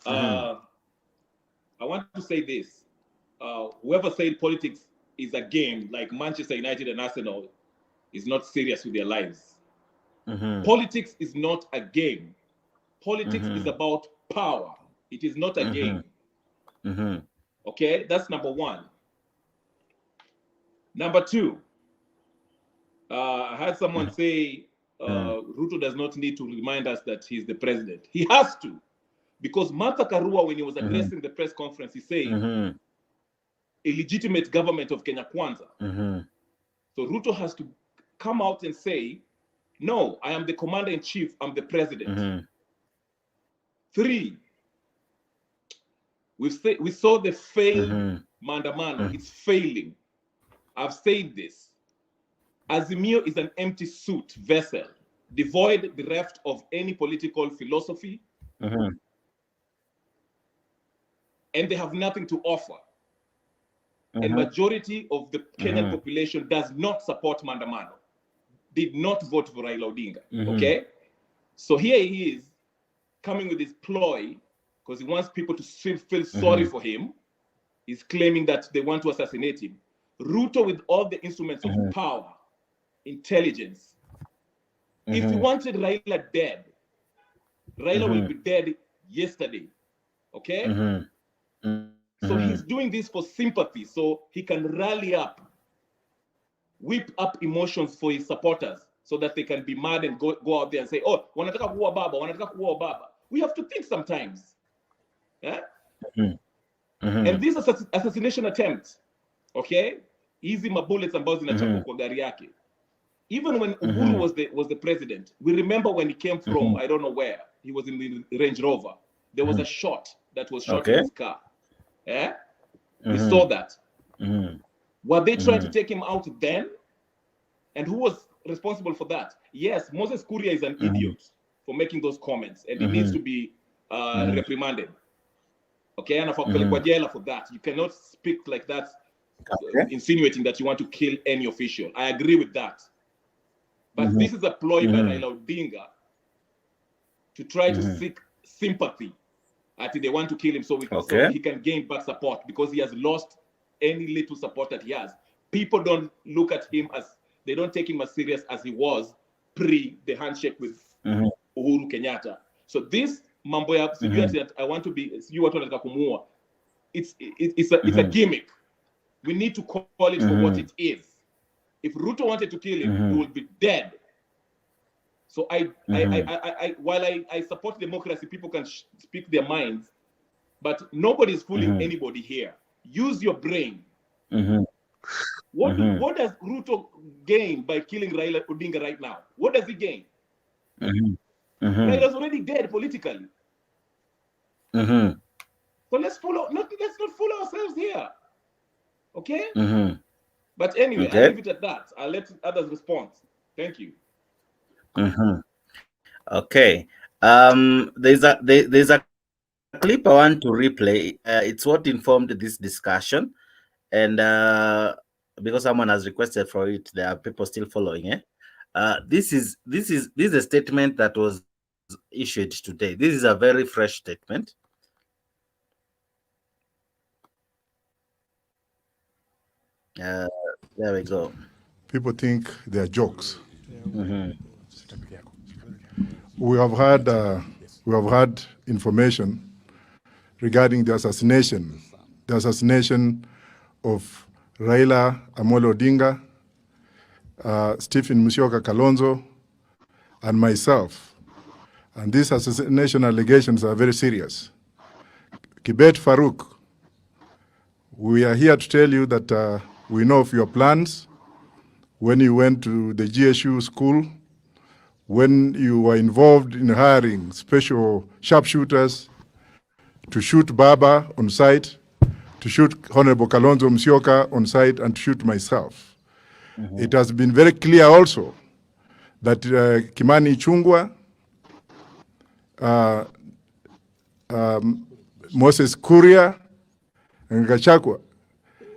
I want to say this. Whoever said politics is a game like Manchester United and Arsenal is not serious with their lives. Politics is not a game. Politics is about power. It is not a game. Okay, that's number one. Number two, I heard someone say Ruto does not need to remind us that he's the president. He has to, because Martha Karua, when he was addressing the press conference, he said, a legitimate government of Kenya Kwanza. So Ruto has to come out and say, no, I am the commander-in-chief, I'm the president. Three, we saw the failed Mandamano. It's failing. I've said this. Azimio is an empty suit vessel, devoid bereft of any political philosophy, and they have nothing to offer. And majority of the Kenyan population does not support Maandamano, did not vote for Raila Odinga, okay? So here he is coming with his ploy because he wants people to feel sorry for him. He's claiming that they want to assassinate him. Ruto with all the instruments of power, intelligence. If he wanted Raila dead, Raila will be dead yesterday, okay? So he's doing this for sympathy, so he can rally up, whip up emotions for his supporters so that they can be mad and go out there and say, oh, wanataka kuua baba, wanataka kuua baba. We have to think sometimes. Yeah? And this assassination attempt, okay? Easy my bullets ambazo zinachapwa kwa gari yake. Even when Uhuru was the president, we remember when he came from, I don't know where, he was in the Range Rover. There was a shot that was shot in his car. Yeah? We saw that. Were they trying to take him out then? And who was responsible for that? Yes, Moses Kuria is an idiot for making those comments, and he needs to be reprimanded. Okay, and for that, you cannot speak like that, insinuating that you want to kill any official. I agree with that. But this is a ploy by Raila Odinga to try to seek sympathy. I think they want to kill him so he can gain back support because he has lost any little support that he has. People don't look at him as, they don't take him as serious as he was pre the handshake with Uhuru Kenyatta. So this mambo ya that I want to be, it's a gimmick. We need to call it for what it is. If Ruto wanted to kill him, he would be dead. So while I support democracy, people can speak their minds, but nobody is fooling anybody here. Use your brain. What does Ruto gain by killing Raila Odinga right now? What does he gain? Raila's already dead politically. So let's not fool ourselves here. Okay? But anyway, I'll leave it at that. I'll let others respond. Thank you. Okay. There's a clip I want to replay. It's what informed this discussion, and because someone has requested for it, there are people still following it. This is a statement that was issued today. This is a very fresh statement. There we go. People think they are jokes. We have had information regarding the assassination of Raila Amolo Odinga, Stephen Musyoka Kalonzo, and myself. And these assassination allegations are very serious. Kibet Farouk, we are here to tell you that we know of your plans when you went to the GSU school, when you were involved in hiring special sharpshooters to shoot Baba on site, to shoot Honorable Kalonzo Musyoka on site, and to shoot myself. It has been very clear also that Kimani Ichung'wah, Moses Kuria, and Gachagua,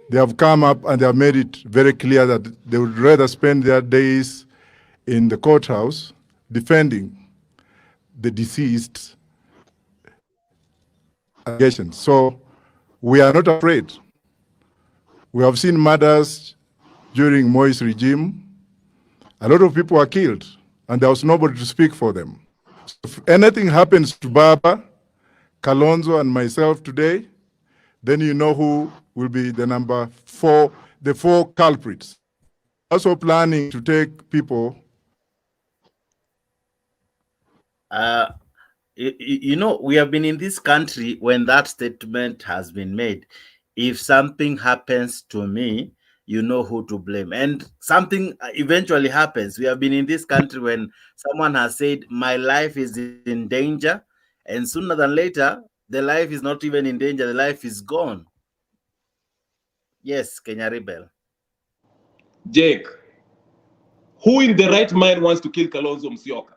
they have come up and they have made it very clear that they would rather spend their days in the courthouse defending the deceased allegations. So we are not afraid. We have seen murders during Moi's regime. A lot of people were killed, and there was nobody to speak for them. So if anything happens to Baba, Kalonzo, and myself today, then you know who will be the four culprits. Also planning to take people. You know, we have been in this country when that statement has been made. If something happens to me, you know who to blame. And something eventually happens. We have been in this country when someone has said, my life is in danger. And sooner than later, the life is not even in danger. The life is gone. Yes, Kenya Rebel. Jake, who in the right mind wants to kill Kalonzo Musyoka?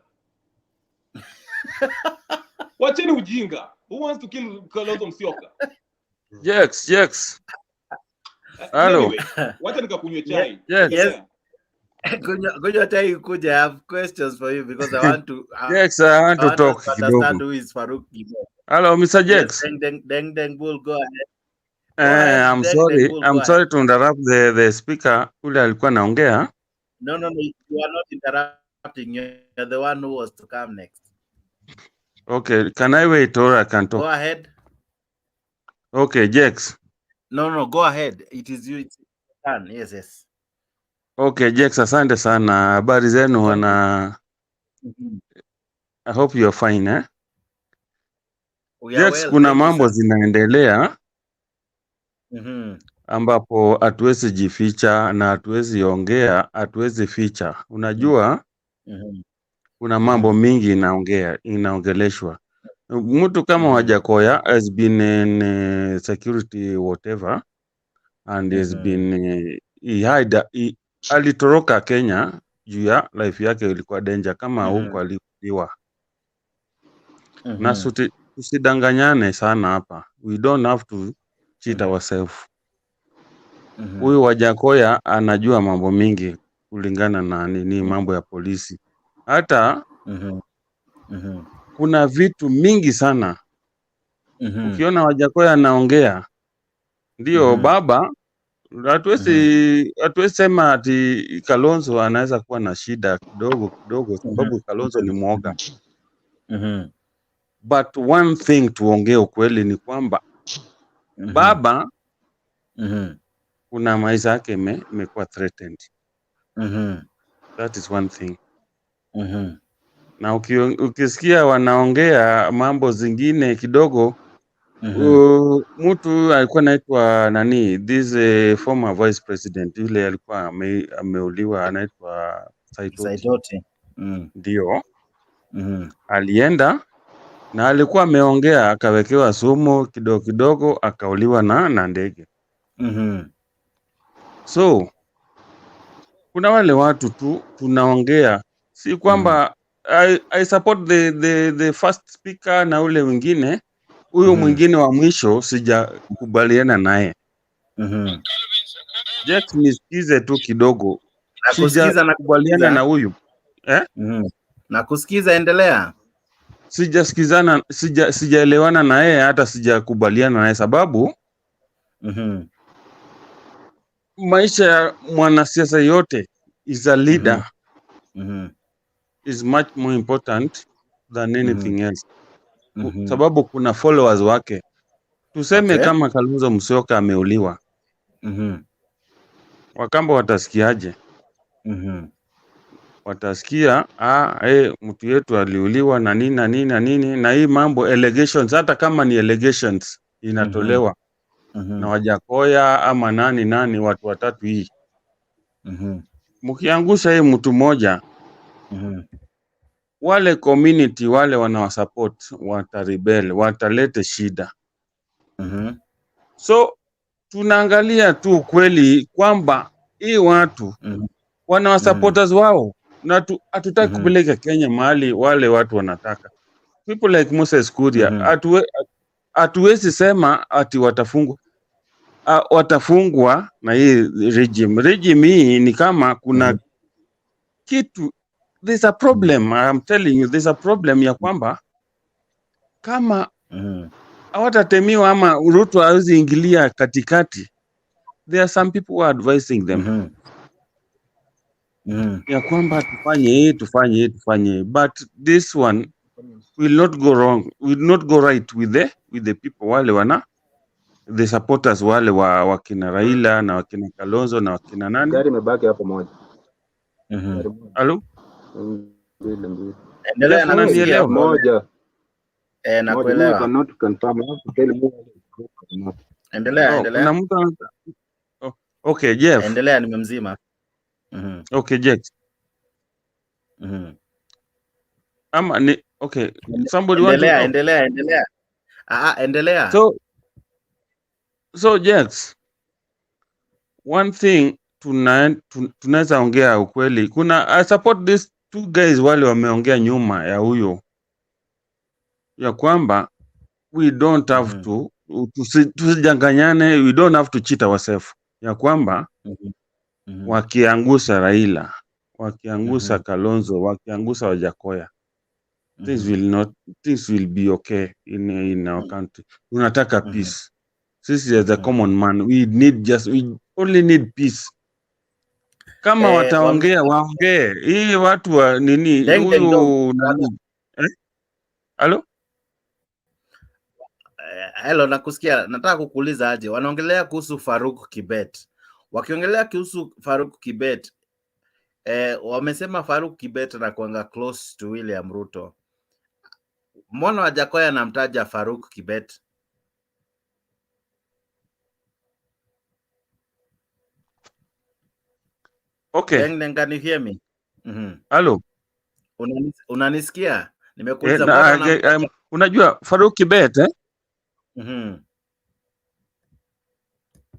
Wacheni ujinga. Who wants to kill Kalonzo Musyoka? Jex. Hello. Anyway, wacha nikakunywe chai. Yes. Kunywa chai kuja. I have questions for you because I want to Jex, I want to talk to understand kidogo. who is Farouk. Hello, Mr. Jex. Yes, Deng Bull, go ahead. I'm sorry to interrupt the speaker. Ule alikuwa naongea. No, you are not interrupting. You're the one who was to come next. Okay, can I wait or I can talk? Go ahead. Okay, Jex. No, go ahead. It is you. It's done. Yes. Okay, Jex, asante sana. Habari zenu wana... I hope you are fine, eh? Jex, kuna mambo zinaendelea ambapo hatuwezi jificha na hatuwezi ongea, hatuwezi ficha. Unajua kuna mambo mingi inaongeleshwa. Mtu kama Wajakoya has been in security whatever and has been alitoroka Kenya juu ya life yake ilikuwa danger kama huko alikuwa. Na tusidanganyane sana hapa. We don't have to cheat ourselves. Huyu Wajakoya anajua mambo mingi kulingana na nini mambo ya polisi. Hata kuna vitu mingi sana. Ukiona Wajakoya anaongea, ndio baba, hatuwezi sema ati Kalonzo anaweza kuwa na shida kidogo sababu Kalonzo ni mwoga. But one thing tuongee ukweli ni kwamba baba kuna maisha yake imekuwa threatened. That is one thing. Na ukisikia wanaongea mambo zingine kidogo, mtu alikuwa anaitwa nani, this former vice president yule alikuwa ameuliwa anaitwa Saitoti. Ndio. Alienda na alikuwa ameongea akawekewa sumu kidogo akauliwa na ndege. So kuna wale watu tu tunaongea, si kwamba I support the first speaker na ule mwingine, huyo mwingine wa mwisho sijakubaliana naye. Just nisikize tu kidogo. Sijakubaliana na huyu. Nakusikiza, endelea. Sijaelewana na yeye, hata sijakubaliana naye sababu maisha ya mwanasiasa yote is a leader is much more important than anything else. Sababu kuna followers wake. Tuseme kama Kalonzo Musyoka ameuliwa. Wakamba watasikiaje? Watasikia mtu yetu aliuliwa na nini na hii mambo allegations, hata kama ni allegations inatolewa na Wajakoya ama nani watu watatu hii. Mkiangusha hii mtu moja, wale community wale wanawasupport watarebel, watalete shida. So tunaangalia tu kweli kwamba hii watu wana supporters wao, na hatutaki kupeleka Kenya mahali wale watu wanataka. People like Moses Kuria, hatuwezi sema ati watafungwa na hii regime. Regime hii ni kama kuna kitu, there's a problem. I'm telling you, there's a problem ya kwamba kama hawatatemiwa ama Ruto hawezi ingilia katikati, there are some people who are advising them ya kwamba tufanye, but this one will not go wrong, will not go right with the people wale the supporters wale wakina Raila na wakina Kalonzo na wakina nani. Gari imebaki hapo moja. Halo? Endelea na unanielewa? Moja. Nakuelewa. Cannot confirm. Endelea. Kuna mtu okay, Jeff. Endelea, nimemzima. Okay, Jeff. Ama ni okay, somebody want to endelea. Endelea. So Jeff, one thing tunaweza ongea ukweli. I support these two guys wale wameongea nyuma ya huyo, ya kwamba we don't have to, tusijanganyane, we don't have to cheat ourselves, ya kwamba wakiangusha Raila, wakiangusha Kalonzo, wakiangusha Wajakoya, this will be okay in our country. Tunataka peace. Sisi as a common man, we only need peace. Kama wataongea waongee. Hii watu wa nini huyu nani? Halo? Hello, nakusikia. Nataka kukuuliza aje. Wanaongelea kuhusu Faruk Kibet. Wakiongelea kuhusu Faruk Kibet, wamesema Faruk Kibet anakuanga close to William Ruto. Mbona Wajakoya anamtaja Faruk Kibet? Okay. Can you hear me? Hello. Unanisikia? Nimekuuliza unajua Faruk Kibet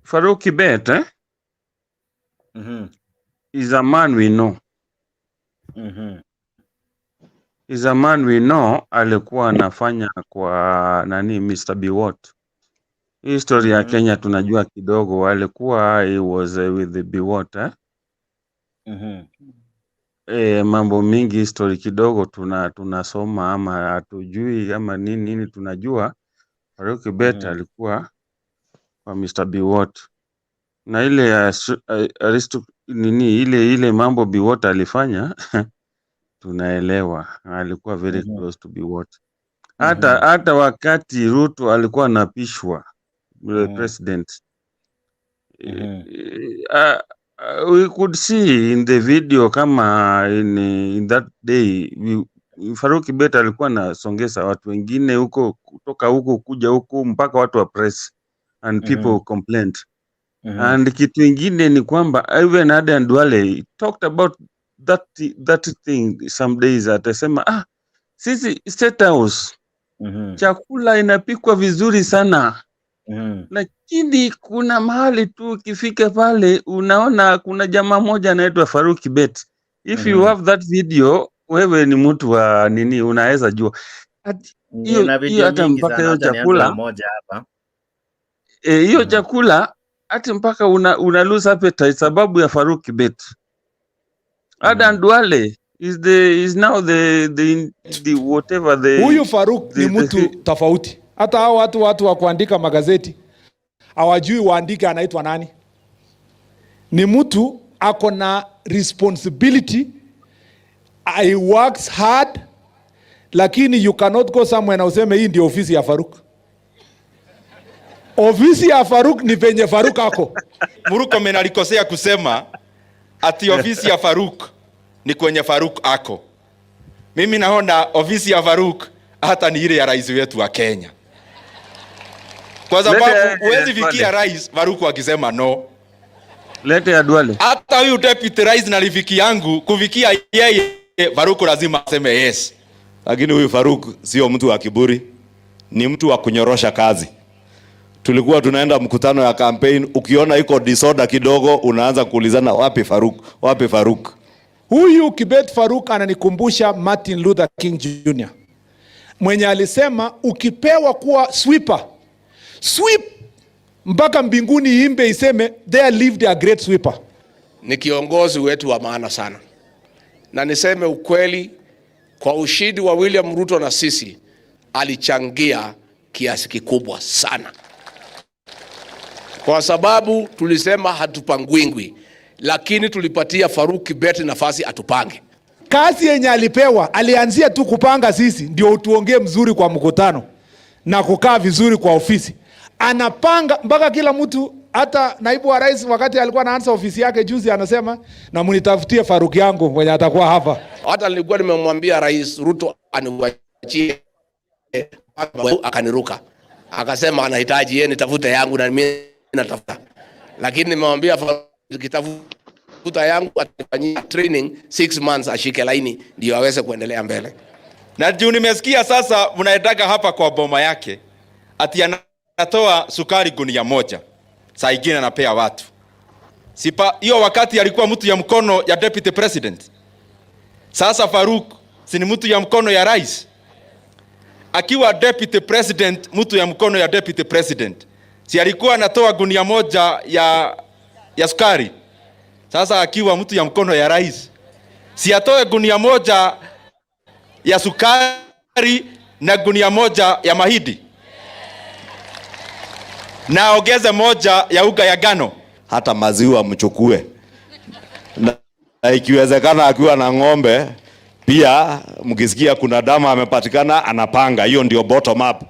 Faruk Kibet is a man we know. Is a man we know, alikuwa anafanya kwa nani Mr. Biwott. History ya Kenya tunajua kidogo, alikuwa he was with the Biwott mambo mingi history kidogo tunasoma ama hatujui ama nini tunajua. Faruk Kibet alikuwa kwa Mr. Biwott. Na ile ile mambo Biwott alifanya tunaelewa, alikuwa very close to Biwott. Hata wakati Ruto alikuwa anapishwa president, we could see in the video kama in that day Faruk Kibet alikuwa anasongeza watu wengine huko kutoka huko kuja huko mpaka watu wa press and people complained. And kitu ingine ni kwamba even Aden Duale talked about that thing some days, atasema sisi State House chakula inapikwa vizuri sana. Lakini kuna mahali tu ukifika pale unaona kuna jamaa moja anaitwa Faruk Kibet. If you have that video, wewe ni mtu wa nini, unaweza jua. Hiyo hata mpaka hiyo chakula hiyo chakula hata mpaka una lose appetite sababu ya Faruk Kibet. Adan Duale is now the whatever the huyu Faruk ni mtu tofauti. Hata hao watu wa kuandika magazeti hawajui waandika anaitwa nani. Ni mtu ako na responsibility, he works hard, lakini you cannot go somewhere na useme hii ndio ofisi ya Faruk. Ofisi ya Faruk ni venye Faruk ako. Murkomen alikosea kusema ati ofisi ya Faruk ni kwenye Faruk ako. Mimi naona ofisi ya Faruk hata ni ile ya rais wetu wa Kenya. Kwa sababu huwezi fikia rais Faruk akisema no. Lete ya Duale. Hata huyu deputy rais na rafiki yangu kufikia yeye Faruk lazima aseme yes. Lakini huyu Faruk sio mtu wa kiburi, ni mtu wa kunyorosha kazi. Tulikuwa tunaenda mkutano ya campaign, ukiona iko disorder kidogo unaanza kuulizana wapi Faruk, wapi Faruk. Huyu Kibet Faruk ananikumbusha Martin Luther King Jr. Mwenye alisema ukipewa kuwa sweeper, sweep mpaka mbinguni imbe iseme there lived a great sweeper. Ni kiongozi wetu wa maana sana. Na niseme ukweli, kwa ushindi wa William Ruto na sisi alichangia kiasi kikubwa sana. Kwa sababu tulisema hatupangwingwi, lakini tulipatia Faruk Kibet nafasi atupange. Kazi yenye alipewa, alianzia tu kupanga sisi ndio tuongee mzuri kwa mkutano na kukaa vizuri kwa ofisi. Anapanga mpaka kila mtu, hata naibu wa rais wakati alikuwa anaanza ofisi yake juzi anasema na mnitafutie Faruk yangu mwenye atakuwa hapa. Hata nilikuwa nimemwambia Rais Ruto aniwachie, akaniruka. Akasema anahitaji yeye nitafute yangu na mimi natafuta. Lakini nimemwambia kitafuta yangu atafanyia training 6 months ashike laini ndio aweze kuendelea mbele. Na juu nimesikia sasa mnaitaka hapa kwa boma yake ati anatoa sukari gunia moja. Saa ingine anapea watu. Sipa hiyo wakati alikuwa mtu ya mkono ya deputy president. Sasa Faruk si ni mtu ya mkono ya rais. Akiwa deputy president, mtu ya mkono ya deputy president, si alikuwa anatoa gunia moja ya sukari. Sasa akiwa mtu ya mkono ya rais, si atoe gunia moja ya sukari na gunia moja ya mahidi, na ongeze moja ya uga ya ngano. Hata maziwa mchukue, na ikiwezekana akiwa na ng'ombe pia, mkisikia kuna dama amepatikana, anapanga. Hiyo ndio bottom up.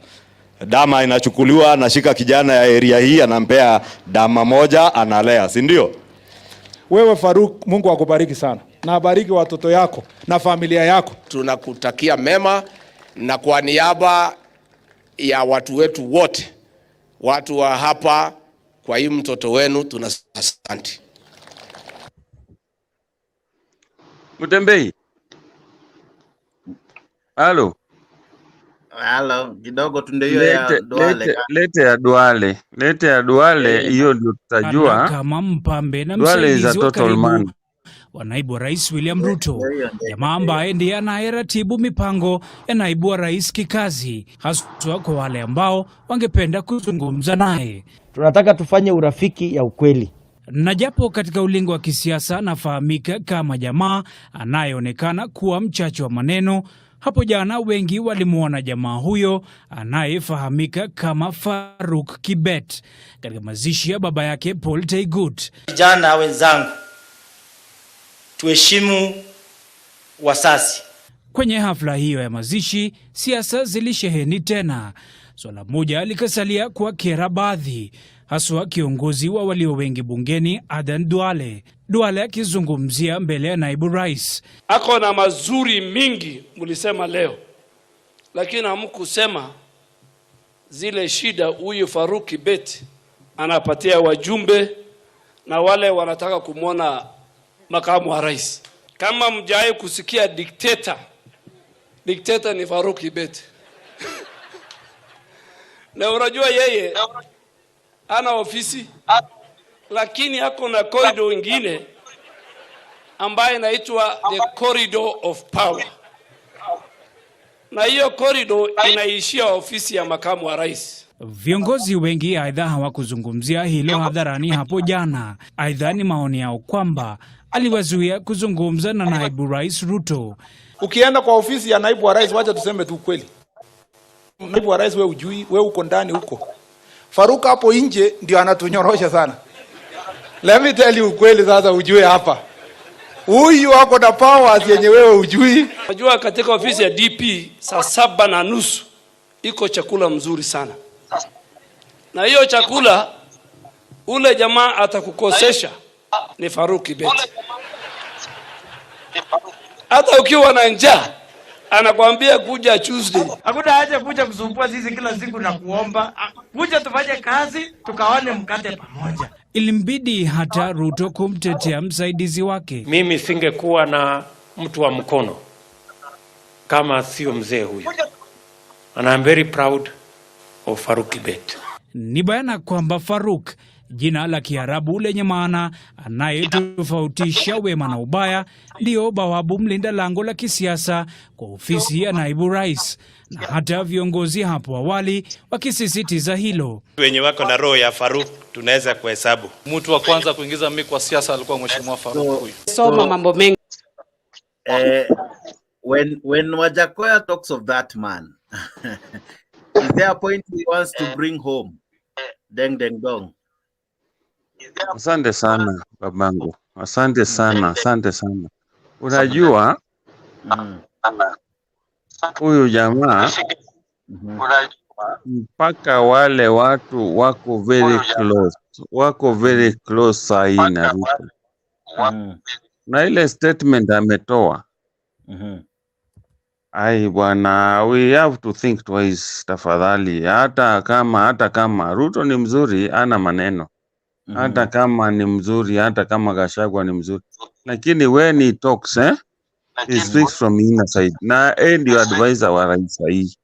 Dama inachukuliwa, anashika kijana ya area hii, anampea dama moja, analea, si ndio? Wewe Faruk, Mungu akubariki sana, na abariki watoto yako na familia yako. Tunakutakia mema, na kwa niaba ya watu wetu wote, watu wa hapa, kwa hii mtoto wenu tunasema asante. Mutembei. Halo. Halo, kidogo tunde hiyo ya Duale. Lete ya Duale, hiyo ndio tutajua. Kama Mpambe na Duale is a msaidizi wa total man. karibu wa naibu wa rais William Ruto, jamaa ambaye ndiye anayeratibu mipango ya naibu wa rais kikazi, haswa kwa wale ambao wangependa kuzungumza naye. Tunataka tufanye urafiki ya ukweli. Na japo katika ulingo wa kisiasa anafahamika kama jamaa anayeonekana kuwa mchache wa maneno, hapo jana wengi walimuona jamaa huyo anayefahamika kama Faruk Kibet katika mazishi ya baba yake Paul Taigut. Vijana wenzangu, tuheshimu wasasi. Kwenye hafla hiyo ya mazishi, siasa zilisheheni tena. Swala moja likasalia kwa kera baadhi, haswa kiongozi wa walio wengi bungeni Aden Duale. Duale akizungumzia mbele ya naibu rais. Ako na mazuri mingi mulisema leo, lakini hamkusema zile shida huyu Faruk Kibet anapatia wajumbe na wale wanataka kumwona makamu wa rais. Kama mjaye kusikia dikteta ni Faruk Kibet. Na unajua yeye ana ofisi, lakini hako na corridor ingine ambaye inaitwa the corridor of power, na hiyo corridor inaishia ofisi ya makamu wa rais. Viongozi wengi aidha hawakuzungumzia hilo hadharani hapo jana. Aidha ni maoni yao kwamba aliwazuia kuzungumza na naibu rais Ruto. Ukienda kwa ofisi ya naibu wa rais, wacha tuseme tu kweli, naibu wa rais wewe ujui, wewe uko ndani huko. Faruk hapo nje ndio anatunyorosha sana. Let me tell you kweli, sasa ujue hapa huyu wako na powers yenye wewe ujui. Unajua katika ofisi ya DP saa 7:30 iko chakula mzuri sana, na hiyo chakula ule jamaa atakukosesha ni Faruk Kibet. Hata ukiwa na njaa anakuambia kuja Tuesday. Hakuna haja kuja kusumbua sisi kila siku na kuomba. Kuja tufanye kazi, tukaone mkate pamoja. Ilimbidi hata Ruto kumtetea msaidizi wake. Mimi singekuwa na mtu wa mkono kama sio mzee huyu. And I'm very proud of Faruk Kibet. Ni bayana kwamba Faruk, jina la Kiarabu lenye maana anayetofautisha wema na ubaya, ndio bawabu mlinda lango la kisiasa kwa ofisi ya naibu rais, na hata viongozi hapo awali wakisisitiza hilo. Wenye wako na roho ya Faruk tunaweza kuhesabu. Mtu wa kwanza kuingiza mimi kwa siasa alikuwa mheshimiwa Faruk huyu. Soma mambo mengi. When Wajakoya talks of that man, is there a point he wants to bring home? Deng deng dong. Asante sana babangu. Asante sana. Unajua huyu jamaa mpaka wale watu wako very close sahi na Ruto. Na ile statement ametoa. Ai bwana, we have to think twice tafadhali. Hata kama Ruto ni mzuri, ana maneno. Hata kama ni mzuri, hata kama Gachagua ni mzuri, lakini when he talks, he speaks from inner side. Na ndio advisor wa rais hii.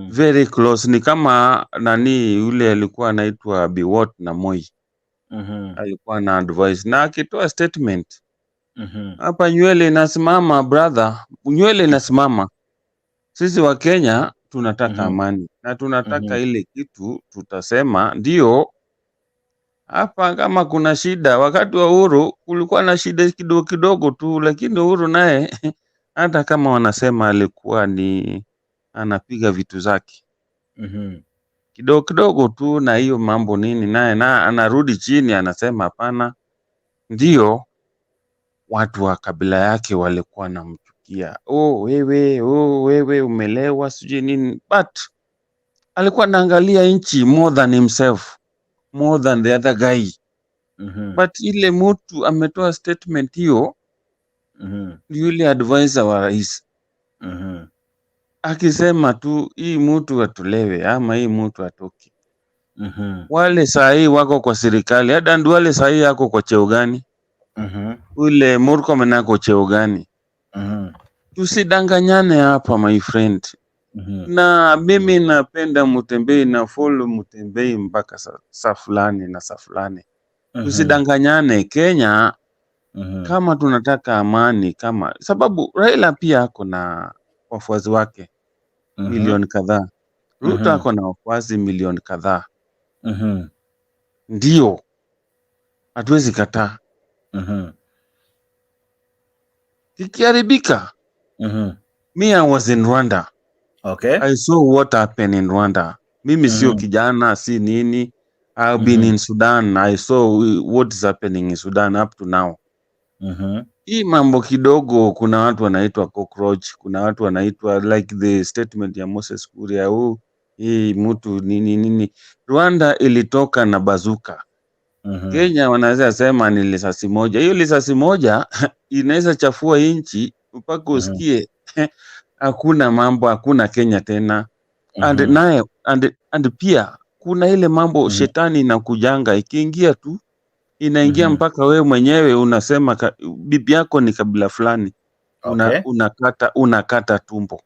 Very close, ni kama nani yule alikuwa anaitwa Biwott na Moi. alikuwa na advice na akitoa statement hapa, nywele inasimama brother, nywele inasimama. Sisi wa Kenya tunataka amani na tunataka ile kitu tutasema ndio. Hapa kama kuna shida, wakati wa Uhuru kulikuwa na shida kidogo kidogo tu, lakini Uhuru naye hata kama wanasema alikuwa ni anapiga vitu zake kidogo kidogo tu, na hiyo mambo nini, naye na anarudi chini anasema hapana. Ndio watu wa kabila yake walikuwa namchukia, oh wewe umelewa sijui nini, but alikuwa anaangalia nchi more than himself, more than the other guy. But ile mtu ametoa statement hiyo, yule advisor wa rais akisema tu hii mtu atolewe ama hii mtu atoke. Wale sahi wako kwa serikali, hata ndio wale sahi yako kwa cheo gani? Ule Murkomen ako cheo gani? Tusidanganyane hapa my friend. Na mimi napenda Mutembei na follow Mutembei mpaka saa fulani na saa fulani. Tusidanganyane Kenya, kama tunataka amani, kama sababu Raila pia ako na wafuasi wake milioni kadhaa. Ruto ako na wafuasi milioni kadhaa. Ndio, hatuwezi kataa. Kikiharibika, me I was in Rwanda. Okay. I saw what happened in Rwanda. Mimi sio kijana, si nini. I've been in Sudan. I saw what is happening in Sudan up to now. Hii mambo kidogo, kuna watu wanaitwa cockroach, kuna watu wanaitwa like the statement ya Moses Kuria, hii mtu nini. Rwanda ilitoka na bazuka. Kenya wanaweza sema ni risasi moja. Hiyo risasi moja inaweza chafua nchi mpaka usikie hakuna mambo, hakuna Kenya tena. And pia kuna ile mambo shetani inakujanga, ikiingia tu inaingia mpaka wewe mwenyewe unasema bibi yako ni kabila fulani. Unakata tumbo.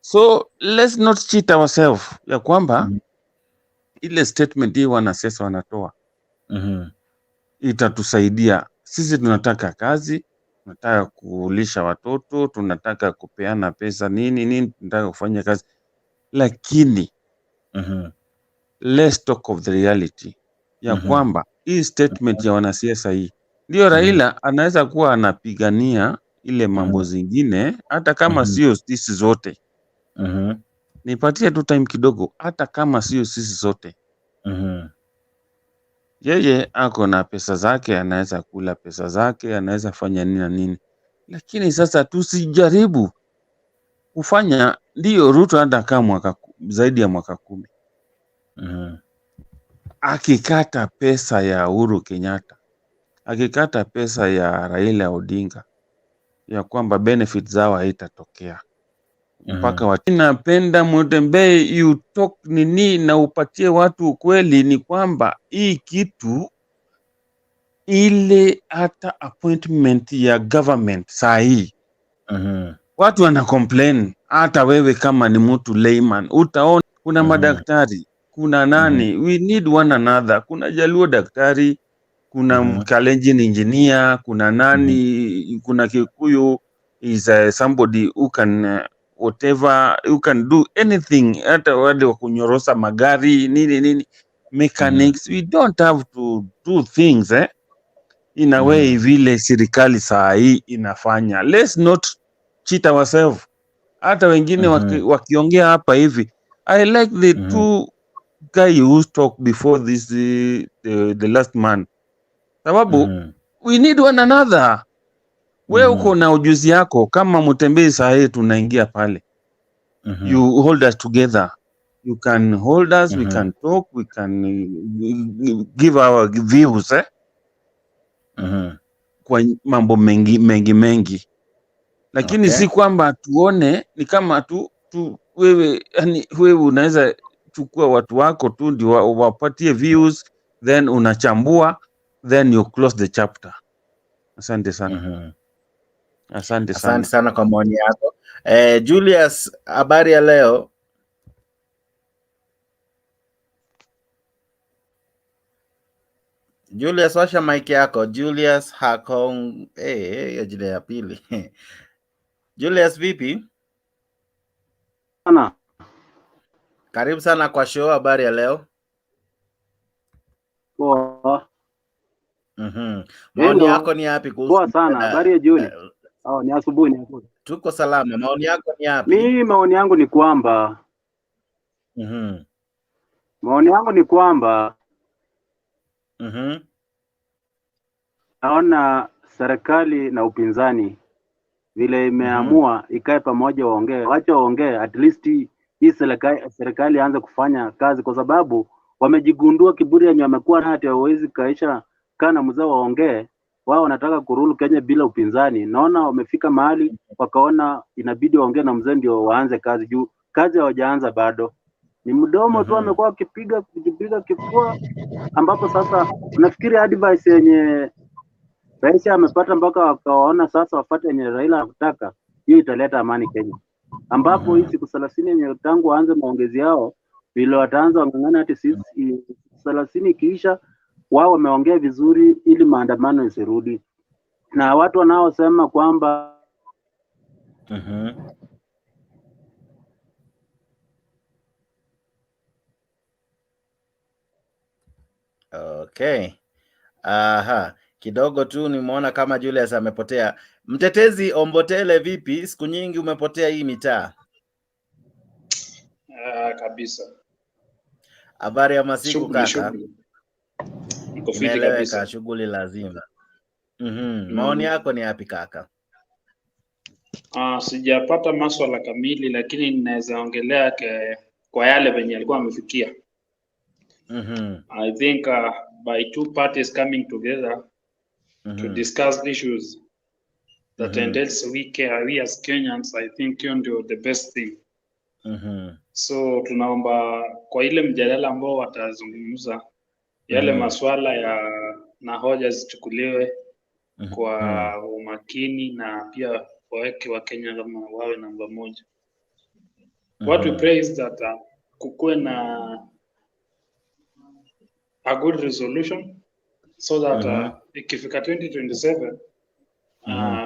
So let's not cheat ourselves ya kwamba ile statement hii wanasiasa wanatoa itatusaidia. Sisi tunataka kazi, tunataka kulisha watoto, tunataka kupeana pesa nini, tunataka kufanya kazi. Lakini let's talk of the reality ya kwamba hii statement ya wanasiasa hii ndio Raila anaweza kuwa anapigania ile mambo zingine, hata kama sio sisi zote. Nipatie tu time kidogo, hata kama sio sisi zote. Yeye ako na pesa zake, anaweza kula pesa zake, anaweza fanya nini na nini. Lakini sasa tusijaribu kufanya, ndio Ruto hata kama zaidi ya mwaka 10. Akikata pesa ya Uhuru Kenyatta, akikata pesa ya Raila Odinga, ya kwamba benefit zao haitatokea. Mpaka napenda Mutembei you talk nini na upatie watu ukweli, ni kwamba hii kitu ile hata appointment ya government saa hii watu wana complain. Hata wewe kama ni mtu layman utaona kuna madaktari, kuna nani, we need one another. Kuna Jaluo daktari, kuna Mkalenjin engineer, kuna nani, kuna Kikuyu is somebody who can whatever, you can do anything. Hata wale wa kunyorosa magari nini mechanics. We don't have to do things in a way vile serikali saa hii inafanya. Let's not cheat ourselves. Hata wengine wakiongea hapa hivi, I like the two guy who talk before this the last man, sababu we need one another. Wewe uko na ujuzi yako, kama Mutembei saa hii tunaingia pale, you hold us together, you can hold us, we can talk, we can give our views kwa mambo mengi, lakini si kwamba tuone ni kama tu wewe, yani wewe unaweza chukua watu wako tu ndio wapatie views, then unachambua, then you close the chapter. Asante sana. Asante sana kwa maoni yako. Julius, habari ya leo? Julius, washa mic yako. Julius Hakong. Hiyo jina ya pili. Julius, vipi? Sana. Karibu sana kwa show. Habari ya leo? Poa. Maoni yako ni yapi kuhusu? Poa sana. Habari ya Juli? Ni asubuhi. Tuko salama. Maoni yako ni yapi? Mimi maoni yangu ni kwamba maoni yangu ni kwamba naona serikali na upinzani vile imeamua ikae pamoja, waongee, wacha waongee, at least hii serikali aanze kufanya kazi, kwa sababu wamejigundua kiburi yenye wamekuwa hata hawezi kaisha kana mzao waongee. Wao wanataka kurulu Kenya bila upinzani. Naona wamefika mahali wakaona inabidi waongee na mzee ndio waanze kazi, juu kazi hawajaanza bado, ni mdomo tu amekuwa kujipiga kifua, ambapo sasa nafikiri advice yenye Rais amepata mpaka wakaona sasa wafuate yenye Raila anataka, hiyo italeta amani Kenya, ambapo hii siku 30 yenye tangu waanze maongezi yao vile wataanza wang'ang'ana hadi siku 30 ikiisha wao wameongea vizuri ili maandamano isirudi. Na watu wanaosema kwamba Okay. Kidogo tu nimeona kama Julius amepotea. Mtetezi Ombotele, vipi? Siku nyingi umepotea hii mitaa. Kabisa. Habari ya masiku kaka? Niko fiti kabisa. Shughuli lazima. Maoni yako ni yapi kaka? Sijapata maswala kamili, lakini ninaweza ongelea kwa yale venye alikuwa amefikia. I think by two parties coming together to discuss issues that entails we as Kenyans, I think ndio the best thing. So tunaomba kwa ile mjadala ambao watazungumza yale maswala na hoja zichukuliwe kwa umakini na pia waweke wa Kenya kama wawe namba moja. What we pray is that kukuwe na a good resolution so that ikifika 2027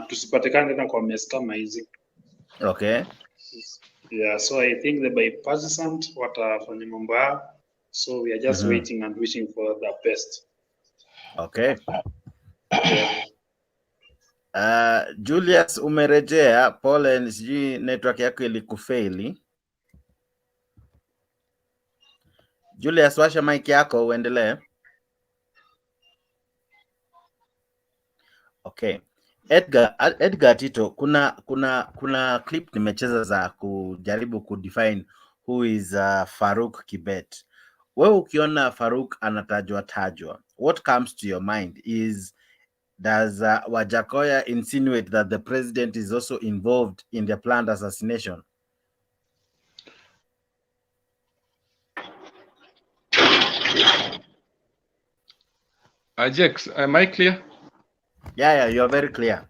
tusipatikane tena kwa mess kama hizi. Okay. Yeah, so I think the bipartisan watafanya mambo yao, so we are just waiting and wishing for the best. Okay. Julius, umerejea. Pole, sijui network yako ilikufeli. Julius, washa mic yako uendelee. Okay. Edgar Tito, kuna clip nimecheza za kujaribu kudefine who is Farouk Kibet. Wewe ukiona Farouk anatajwa, what comes to your mind? Does Wajakoya insinuate that the president is also involved in the planned assassination? Jax, am I clear? Yeah, you're very clear.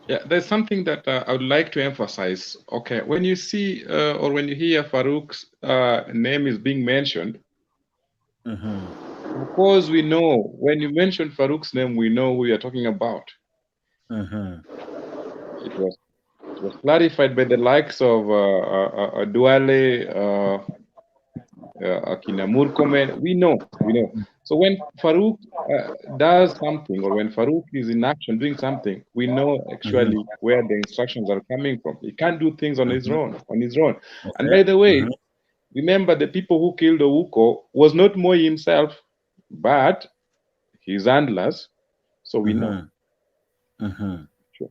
Yeah, there's something that I would like to emphasize. Okay, when you see or when you hear Farouk's name is being mentioned, of course we know, when you mention Farouk's name, we know who you are talking about. It was clarified by the likes of Duale, Akina Murkomen. We know. So when Farouk does something, or when Farouk is in action doing something, we know actually where the instructions are coming from. He can't do things on his own. Okay. And by the way, remember the people who killed Ouko was not Moi himself, but his handlers. So we know. Sure.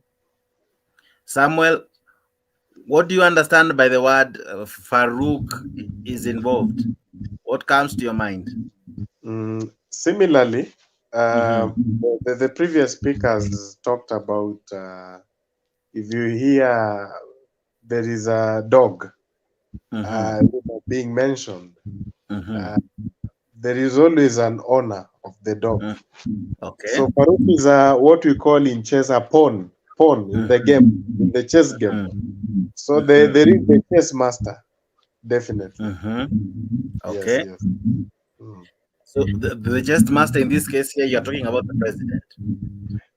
Samuel, what do you understand by the word Farouk is involved? What comes to your mind? Similarly, the previous speakers talked about if you hear there is a dog being mentioned, there is always an owner of the dog. Okay. So Farouk is what we call in chess a pawn in the game, in the chess game. So there is the chess master, definitely. Okay. Yes. So the chess master in this case here, you're talking about the president.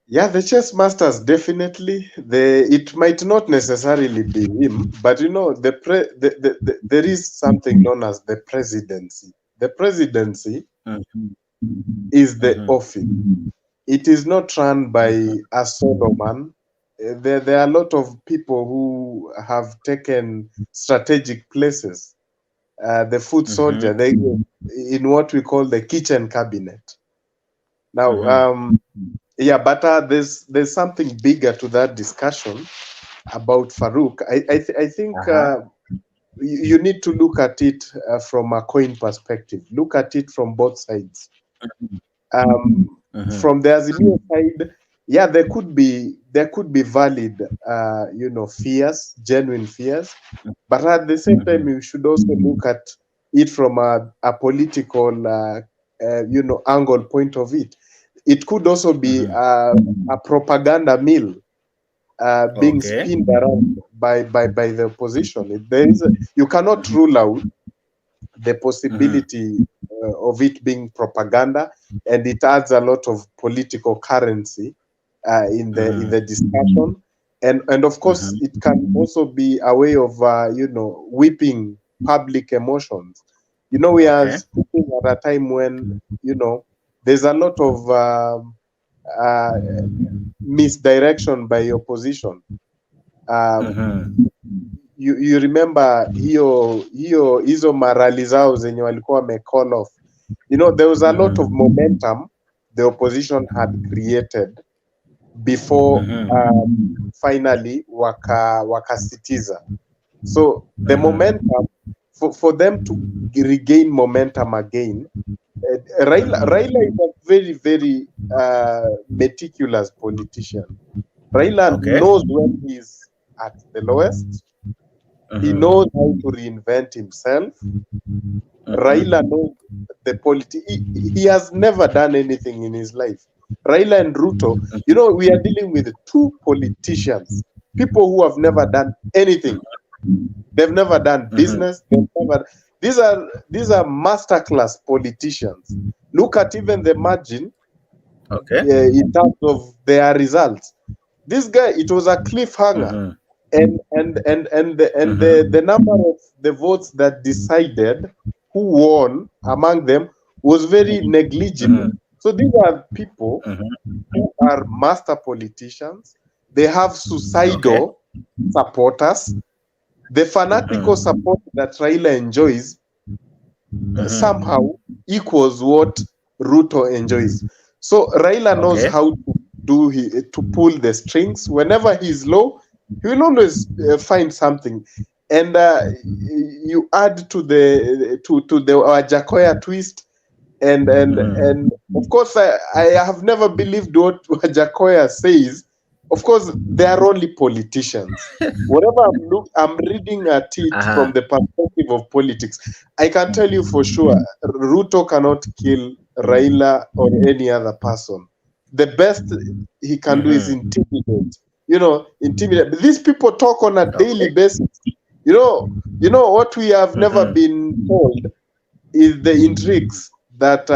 Yeah, the chess masters definitely. It might not necessarily be him, but you know, there is something known as the presidency. The presidency is the office. It is not run by a solo man. There are a lot of people who have taken strategic places. The foot soldier, they in what we call the kitchen cabinet. Now, yeah, but there's something bigger to that discussion about Farouk. I think you need to look at it from a coin perspective. Look at it from both sides. From the Azimio side, yeah, there could be valid, you know, fears, genuine fears, but at the same time, you should also look at it from a political, you know, angle point of it. It could also be a propaganda mill being spinned around by the opposition. You cannot rule out the possibility of it being propaganda, and it adds a lot of political currency in the discussion, and of course it can also be a way of you know, whipping public emotions. You know, we are speaking at a time when, you know, there's a lot of misdirection by opposition. You remember hizo marali zao zenye walikuwa wame call off. You know, there was a lot of momentum the opposition had created before finally wakasitiza. So the momentum, for them to regain momentum again, Raila is a very, very meticulous politician. Raila knows when he's at the lowest. He knows how to reinvent himself. Raila knows the he has never done anything in his life. Raila and Ruto, you know, we are dealing with two politicians, people who have never done anything. They've never done business. These are masterclass politicians. Look at even the margin in terms of their results. This guy, it was a cliffhanger. And the number of the votes that decided who won among them was very negligible. So these are people who are master politicians. They have suicidal supporters. The fanatical support that Raila enjoys somehow equals what Ruto enjoys. So Raila knows how to pull the strings. Whenever he's low, he will always find something. And you add to the Wajakoya twist, and of course I have never believed what Wajakoya says. Of course, they are only politicians. Whatever I'm reading at it from the perspective of politics, I can tell you for sure, Ruto cannot kill Raila or any other person. The best he can do is intimidate. You know, intimidate. These people talk on a daily basis. You know what we have never been told is the intrigues that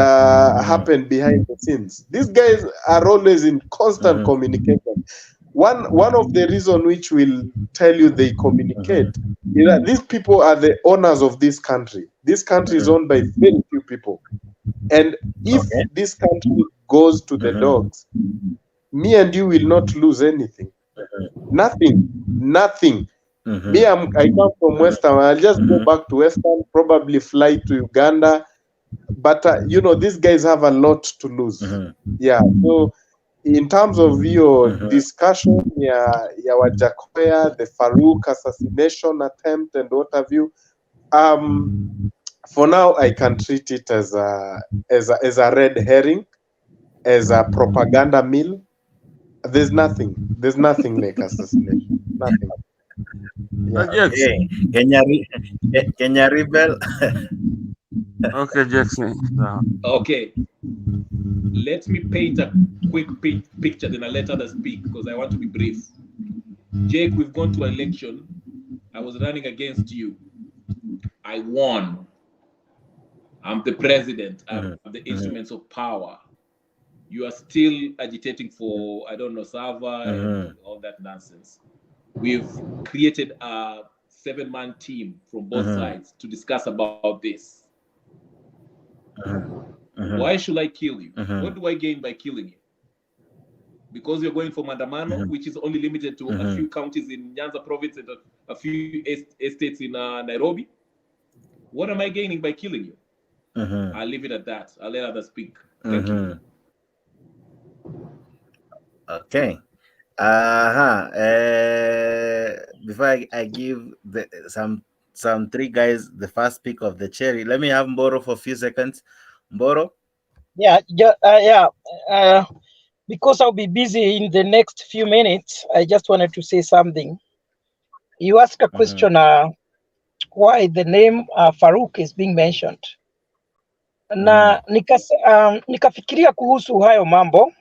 happen behind the scenes. These guys are always in constant communication. One of the reasons which will tell you they communicate is that these people are the owners of this country. This country is owned by very few people. And if this country goes to the dogs, me and you will not lose anything. Nothing. Me, I come from Western. I'll just go back to Western, probably fly to Uganda. But, you know, these guys have a lot to lose. Yeah. So, in terms of your discussion, Wajakoya, the Farouk assassination attempt, and what have you, for now, I can treat it as a red herring, as a propaganda mill. There's nothing like assassination. Nothing. Yeah. Okay. Kenya Rebel. Okay, Jackson. Okay. Let me paint a quick picture, then I'll let others speak because I want to be brief. Jake, we've gone to an election. I was running against you. I won. I'm the president. I have the instruments of power. You are still agitating for, I don't know, Sava and all that nonsense. We've created a 7-man team from both sides to discuss about this. Why should I kill you? What do I gain by killing you? Because you're going for Mandamano, which is only limited to a few counties in Nyanza province and a few estates in Nairobi. What am I gaining by killing you? I'll leave it at that. I'll let others speak. Thank you. Okay. Before I give some three guys the first pick of the cherry, let me have Mboro for a few seconds. Mboro? Yeah, because I'll be busy in the next few minutes, I just wanted to say something. You asked a question, why the name Farouk is being mentioned. Na nikafikiria kuhusu hayo mambo.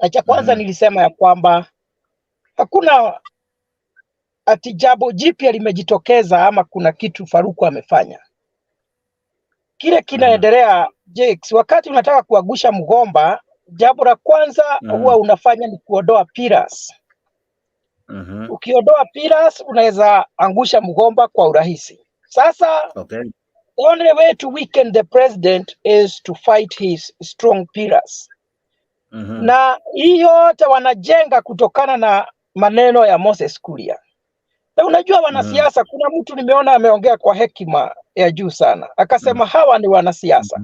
Na cha kwanza nilisema ya kwamba hakuna ati jambo jipya limejitokeza ama kuna kitu Faruku amefanya. Kile kinaendelea, Jakes, wakati unataka kuagusha mgomba, jambo la kwanza huwa unafanya ni kuondoa pillars. Ukiondoa pillars unaweza angusha mgomba kwa urahisi. Sasa the only way to weaken the president is to fight his strong pillars. Na hii yote wanajenga kutokana na maneno ya Moses Kuria. Na unajua wanasiasa, kuna mtu nimeona ameongea kwa hekima ya juu sana. Akasema hawa ni wanasiasa.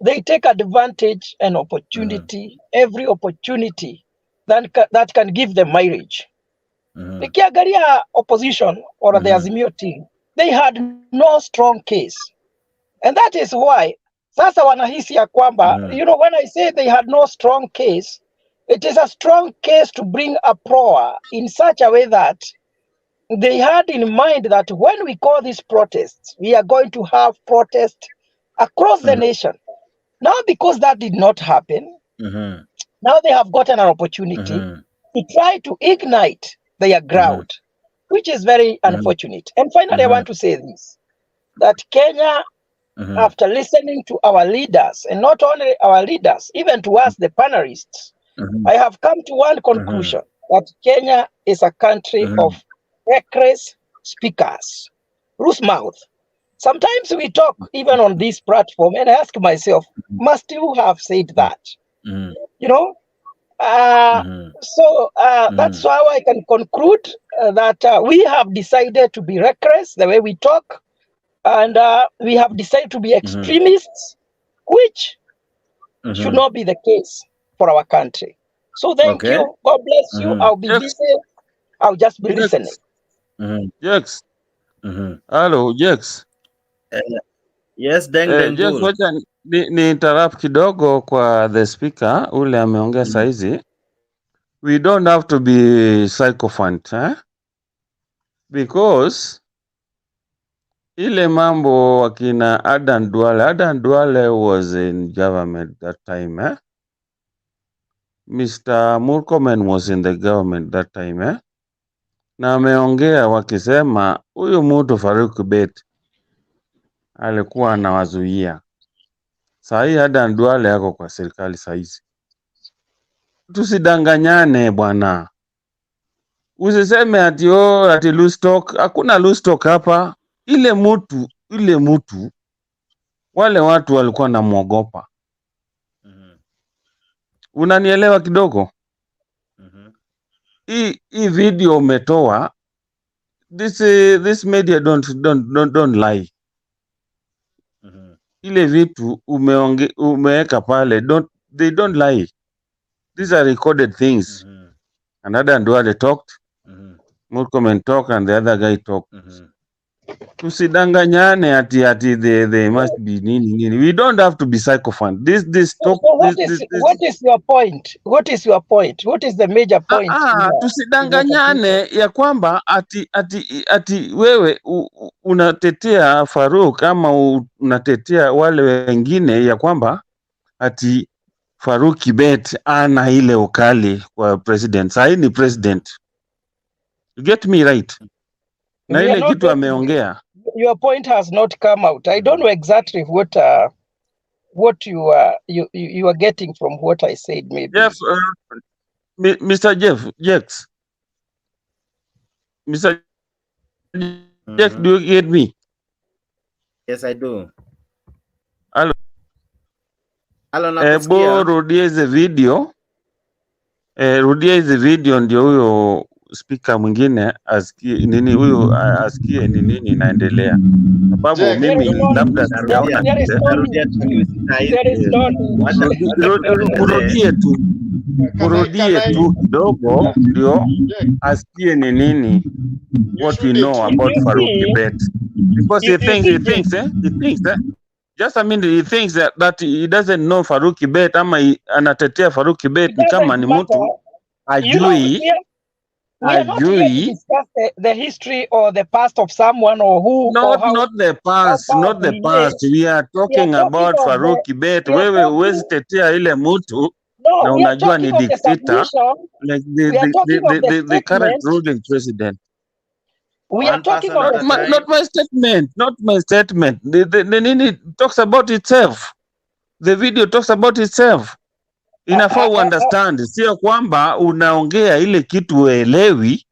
They take advantage and opportunity, every opportunity that can give them mileage. Nikiangalia opposition or the Azimio team, they had no strong case. And that is why sasa wanahisi ya kwamba, you know, when I say they had no strong case, it is a strong case to bring a proa in such a way that they had in mind that when we call these protests, we are going to have protests across the nation. Now, because that did not happen, now they have gotten an opportunity to try to ignite their ground, which is very unfortunate. And finally, I want to say this, that Kenya, after listening to our leaders, and not only our leaders, even to us, the panelists, I have come to one conclusion, that Kenya is a country of reckless speakers, loose mouth. Sometimes we talk even on this platform, and I ask myself, must you have said that? You know? So that's how I can conclude that we have decided to be reckless the way we talk, and we have decided to be extremists, which should not be the case for our country. So thank you. God bless you. I'll be busy. I'll just be listening. Jax. Hello, Jax. Yes, Jax, wacha ni interrupt kidogo kwa the speaker ule ameongea saizi. We don't have to be sycophant, because ile mambo wakina Adan Duale was in government that time, Mr. Murkomen was in the government that time, na ameongea wakisema huyu mtu Farouk Bet alikuwa anawazuia. Sahi Adan Duale yako kwa serikali saizi. Tusidanganyane bwana. Usiseme ati loose talk. Hakuna loose talk hapa. Ile mtu wale watu walikuwa na muogopa. Unanielewa kidogo? Hii video umetoa, this media don't lie. Ile vitu umeweka pale, they don't lie. These are recorded things. Another Nduale talked, Murkomen talked, and the other guy talked. Tusidanganyane ati they must be nini. We don't have to be sycophant. This talk. So what is your point? What is your point? What is the major point? Tusidanganyane ya kwamba ati wewe unatetea Farouk ama unatetea wale wengine ya kwamba ati Farouk Bet ana ile ukali kwa president. Sahi ni president. You get me right? Na ile kitu ameongea. your point has not come out. I don't know exactly what you are getting from what I said. Maybe Jeff, Mr. Jeff, Mr. Jeff, do you get me? Yes, I do. Hello. Nakusikia. Bo rudia hizi video. Rudia hizi video ndio huyo speaker mwingine asikie nini huyo asikie ni nini inaendelea. Sababu mimi labda sijaona murudie tu kidogo ndio asikie ni nini what we know about Farouk Kibet, because he thinks just a minute, he thinks that he doesn't know Farouk Kibet ama anatetea Farouk Kibet ni kama ni mtu ajui we are not here to discuss the history or the past of someone or who not the past, not the past. We are talking about Farouk Kibet. Wewe huwezi tetea ile mtu na unajua ni dictator like the current ruling president. We are talking of not my statement. The nini talks about itself. The video talks about itself. Inafaa understand, sio kwamba unaongea ile kitu uelewi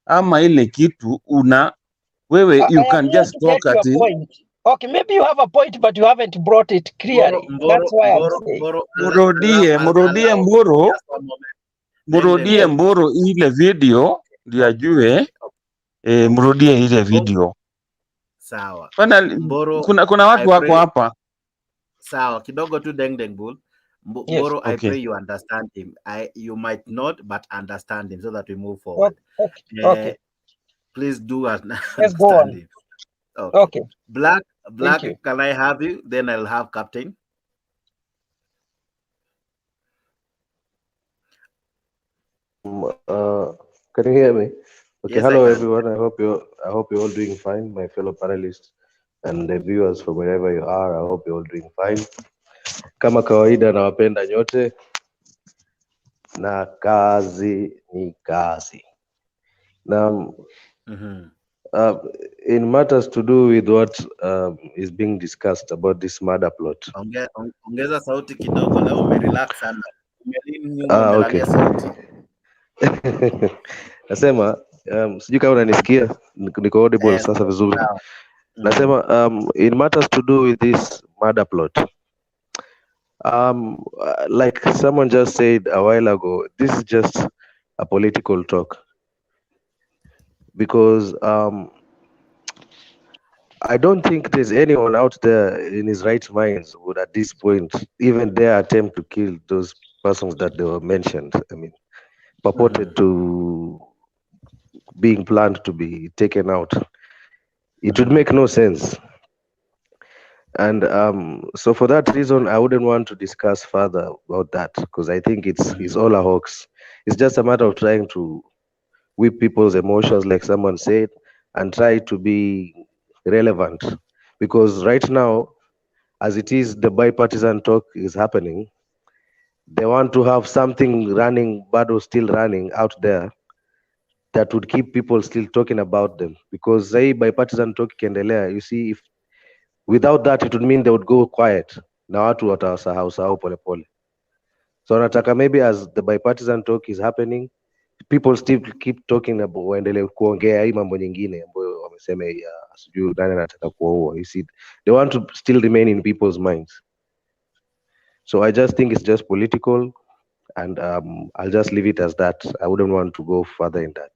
ama ile kitu wewe you can just talk at it. Okay, maybe you have a point but you haven't brought it clearly. That's why I'm saying. Murudie Mburu ile video ndio ajue. Mrudie ile video. Sawa. Kuna watu wako hapa. Sawa, kidogo tu Deng Bull. Mboro, yes, okay. I pray you understand him. You might not, but understand him so that we move forward. Okay. Please do understand him. Okay. Black, can I have you? Then I'll have Captain. Can you hear me? Okay. Yes, hello everyone. I hope you're all doing fine, my fellow panelists and the viewers from wherever you are. I hope you're all doing fine. Kama kawaida nawapenda nyote na kazi ni kazi. Now, in matters to do with what is being discussed about this murder plot. Ongeza sauti kidogo leo umerelax sana. Okay. Nasema sijui kama unanisikia, niko audible sasa vizuri. Nasema in matters to do with this murder plot. Like someone just said a while ago, this is just a political talk, because I don't think there's anyone out there in his right minds would at this point even dare attempt to kill those persons that they were mentioned. I mean, purported to being planned to be taken out. It would make no sense. And so for that reason, I wouldn't want to discuss further about that, because I think it's all a hoax. It's just a matter of trying to whip people's emotions, like someone said, and try to be relevant. Because right now, as it is, the bipartisan talk is happening. They want to have something running, battle still running out there that would keep people still talking about them. Because say bipartisan talk ikiendelea, you see, if without that, it would mean they would go quiet. Na watu watawasahau pole pole. So nataka maybe as the bipartisan talk is happening, people still keep talking about waendelee kuongea hii mambo nyingine ambayo wamesema ya sijui nani anataka kuua. You see, they want to still remain in people's minds. So I just think it's just political, and I'll just leave it as that. I wouldn't want to go further in that.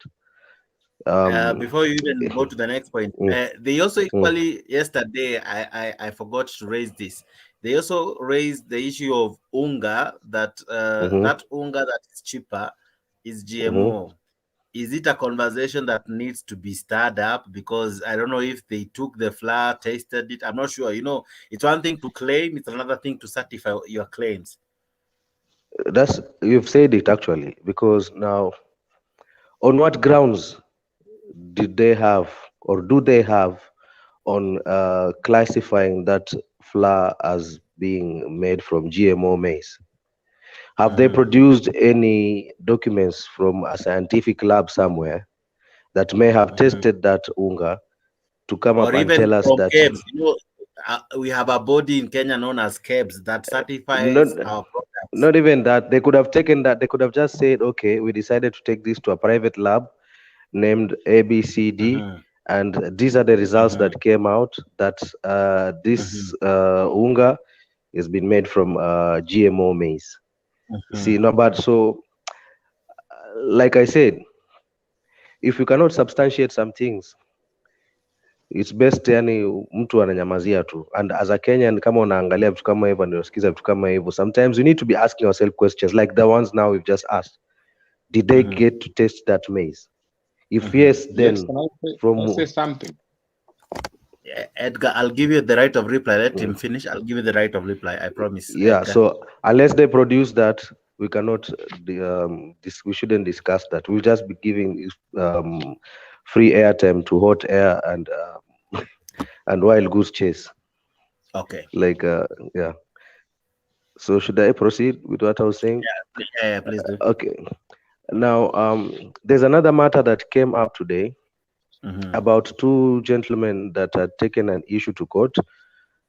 Before you even go to the next point, they also equally yesterday, I forgot to raise this. They also raised the issue of unga, that that unga that is cheaper is GMO. Is it a conversation that needs to be stirred up? Because I don't know if they took the flour, tasted it. I'm not sure. You know, it's one thing to claim, it's another thing to certify your claims. You've said it actually, because now, on what grounds did they have, or do they have, on classifying that flour as being made from GMO maize? Have they produced any documents from a scientific lab somewhere that may have tested that unga to come up or and even tell us from that KEBS. We have a body in Kenya known as KEBS that certifies our products. Not even that. They could have taken that. They could have just said, okay, we decided to take this to a private lab named ABCD, and these are the results that came out, that this unga has been made from GMO maize. See, no, but so, like I said, if you cannot substantiate some things, it's best yani mtu ananyamazia tu. And as a Kenyan, kama unaangalia vitu kama hivyo, unasikiza vitu kama hivyo, sometimes we need to be asking ourselves questions like the ones now we've just asked. Did they get to taste that maize? If yes, then Yes, from can I say something? Edgar, I'll give you the right of reply. Let him finish. I'll give you the right of reply. I promise. Yeah. Edgar. So unless they produce that, we cannot. We shouldn't discuss that. We'll just be giving free airtime to hot air and wild goose chase. Okay. Like yeah. So should I proceed with what I was saying? Yeah, please do. Okay. Now there's another matter that came up today about two gentlemen that had taken an issue to court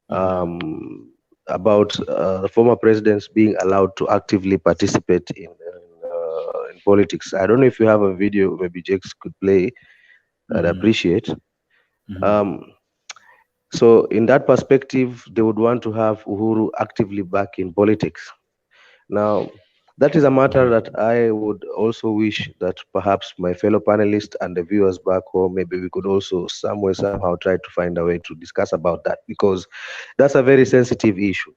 about the former presidents being allowed to actively participate in politics. I don't know if you have a video, maybe Jakes could play. I'd appreciate. So in that perspective, they would want to have Uhuru actively back in politics. Now, that is a matter that I would also wish that perhaps my fellow panelists and the viewers back home, maybe we could also somewhere, somehow try to find a way to discuss about that, because that's a very sensitive issue.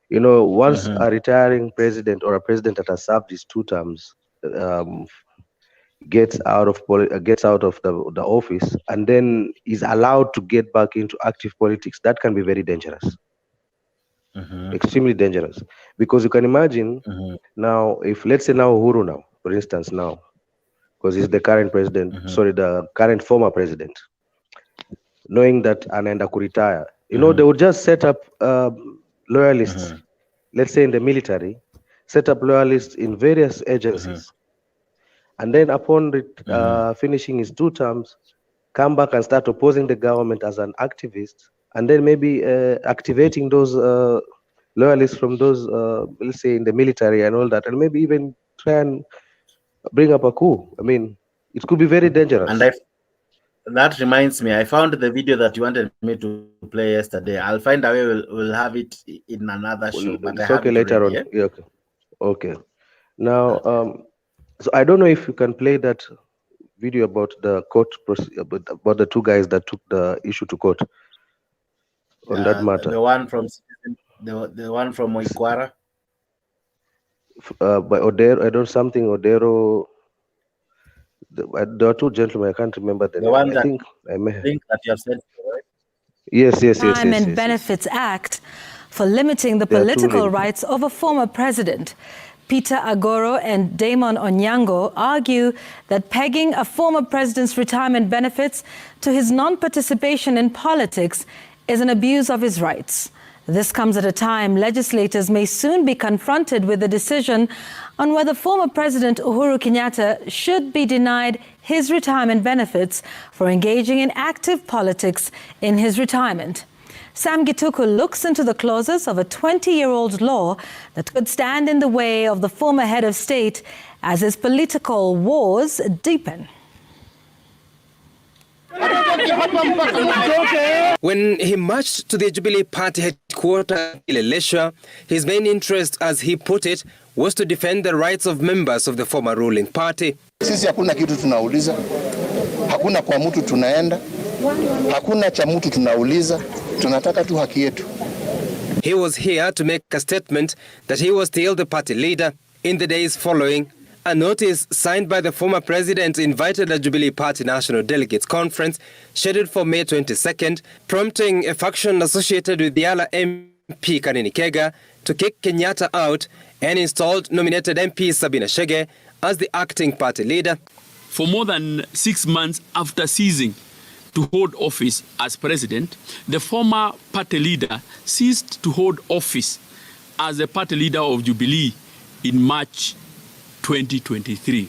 You know, once a retiring president or a president that has served his 2 terms gets out of the office and then is allowed to get back into active politics, that can be very dangerous. Extremely dangerous, because you can imagine now, if let's say now Uhuru now, for instance now, because he's the current president, the current former president, knowing that anaenda kuretire, you know, they would just set up loyalists, let's say in the military, set up loyalists in various agencies, and then upon finishing his 2 terms, come back and start opposing the government as an activist, and then maybe activating those loyalists from those, let's say in the military and all that, and maybe even try and bring up a coup. I mean, it could be very dangerous. And that reminds me, I found the video that you wanted me to play yesterday. I'll find a way. We'll have it in another show. But It's okay later on. Yeah? Okay. Now, so I don't know if you can play that video about the court about the 2 guys that took the issue to court on that matter. The one from Moikwara. By Odero, I don't something Odero. There are 2 gentlemen. I can't remember the name. One I think that you have said. Right? Yes. Time and Benefits Act for limiting the political rights of a former president. Peter Agoro and Damon Onyango argue that pegging a former president's retirement benefits to his non-participation in politics is an abuse of his rights. This comes at a time legislators may soon be confronted with a decision on whether former President Uhuru Kenyatta should be denied his retirement benefits for engaging in active politics in his retirement. Sam Gituku looks into the clauses of a 20-year-old law that could stand in the way of the former head of state as his political wars deepen. When he marched to the Jubilee Party headquarters in Elisha, his main interest, as he put it, was to defend the rights of members of the former ruling party. Sisi hakuna kitu tunauliza, hakuna kwa mtu tunaenda, hakuna cha mtu tunauliza, tunataka tu haki yetu. He was here to make a statement that he was still the party leader. In the days following, a notice signed by the former president invited a Jubilee Party National Delegates Conference scheduled for May 22nd, prompting a faction associated with the Ala MP Kanini Kega to kick Kenyatta out and installed nominated MP Sabina Chege as the acting party leader. For more than 6 months after ceasing to hold office as president, the former party leader ceased to hold office as the party leader of Jubilee in March 2023.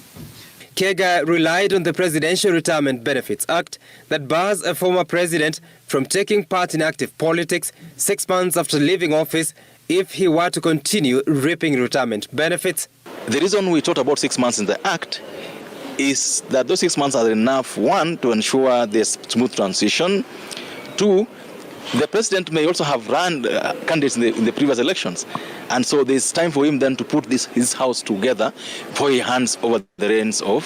Kega relied on the Presidential Retirement Benefits Act that bars a former president from taking part in active politics 6 months after leaving office if he were to continue reaping retirement benefits. The reason we talked about 6 months in the Act is that those 6 months are enough, one, to ensure there's smooth transition, two, the president may also have run candidates in the previous elections, and so there's time for him then to put his house together before he hands over the reins of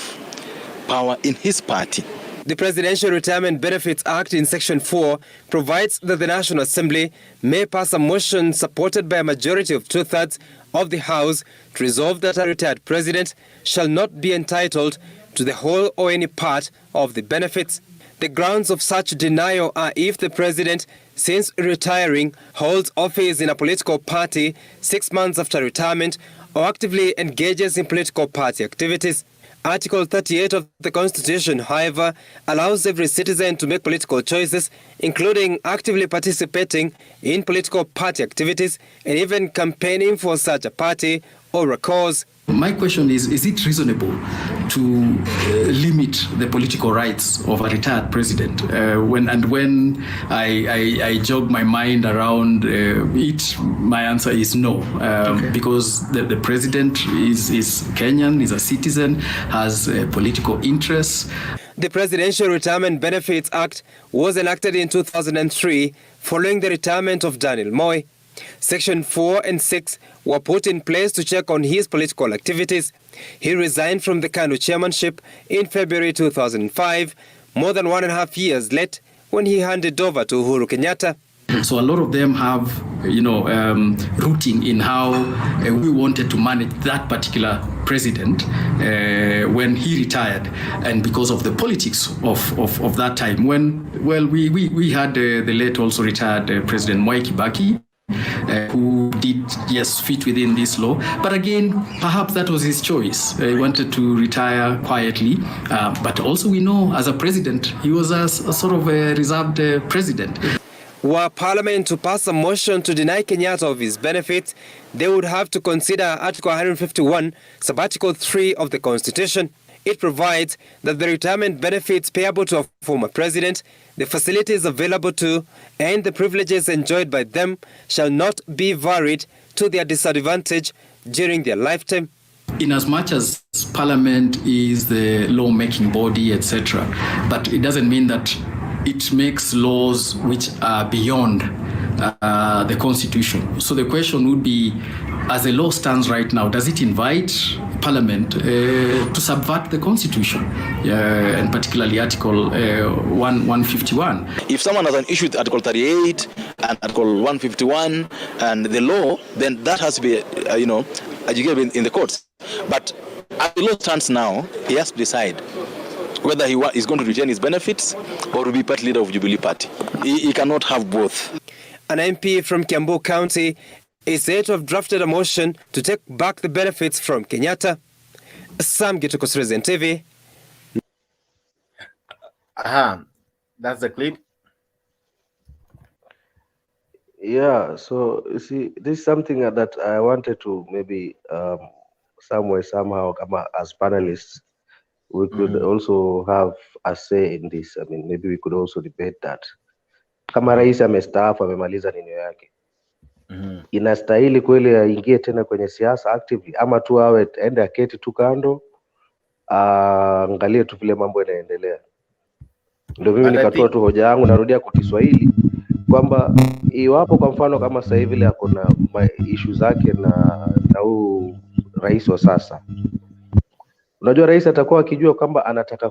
power in his party. The Presidential Retirement Benefits Act in Section 4 provides that the National Assembly may pass a motion supported by a majority of 2/3 of the House to resolve that a retired president shall not be entitled to the whole or any part of the benefits. The grounds of such denial are if the president, since retiring, holds office in a political party 6 months after retirement or actively engages in political party activities. Article 38 of the Constitution, however, allows every citizen to make political choices, including actively participating in political party activities and even campaigning for such a party or a cause. My question is it reasonable to limit the political rights of a retired president? When I jog my mind around it, my answer is no, because the president is Kenyan, is a citizen, has political interests. The Presidential Retirement Benefits Act was enacted in 2003 following the retirement of Daniel Moi. Section 4 and 6 were put in place to check on his political activities. He resigned from the KANU chairmanship in February 2005, more than 1.5 years late, when he handed over to Uhuru Kenyatta. So a lot of them have, rooting in how we wanted to manage that particular president when he retired, and because of the politics of that time. We had the late also retired President Mwai Kibaki, who did, yes, fit within this law. But again, perhaps that was his choice. He wanted to retire quietly. But also we know, as a president, he was a sort of a reserved president. Were Parliament to pass a motion to deny Kenyatta of his benefits, they would have to consider Article 151, Sub-Article 3 of the Constitution. It provides that the retirement benefits payable to a former president, the facilities available to, and the privileges enjoyed by them shall not be varied to their disadvantage during their lifetime. In as much as Parliament is the law-making body, etc., but it doesn't mean that it makes laws which are beyond the Constitution. So the question would be, as the law stands right now, does it invite Parliament to subvert the Constitution, and particularly Article 151? If someone has an issue with Article 38 and Article 151 and the law, then that has to be, adjudicated in the courts. But as the law stands now, he has to decide whether he is going to retain his benefits or to be party leader of Jubilee Party. He cannot have both. An MP from Kiambu County is said to have drafted a motion to take back the benefits from Kenyatta. Sam Gituko, Citizen TV. That's the clip. Yeah, so you see, this is something that I wanted to maybe somehow, as panelists, we could also have a say in this. I mean, maybe we could also debate that. Kama rais amestaafu, amemaliza nini yake, inastahili kweli aingie tena kwenye siasa actively, ama tu awe ende aketi tu kando angalie tu vile mambo yanaendelea? Ndio mimi nikatoa tu hoja yangu, narudia kwa Kiswahili kwamba iwapo kwa mfano kama sasa hivi ile akona issue zake na huu rais wa sasa, unajua rais atakuwa akijua kwamba anataka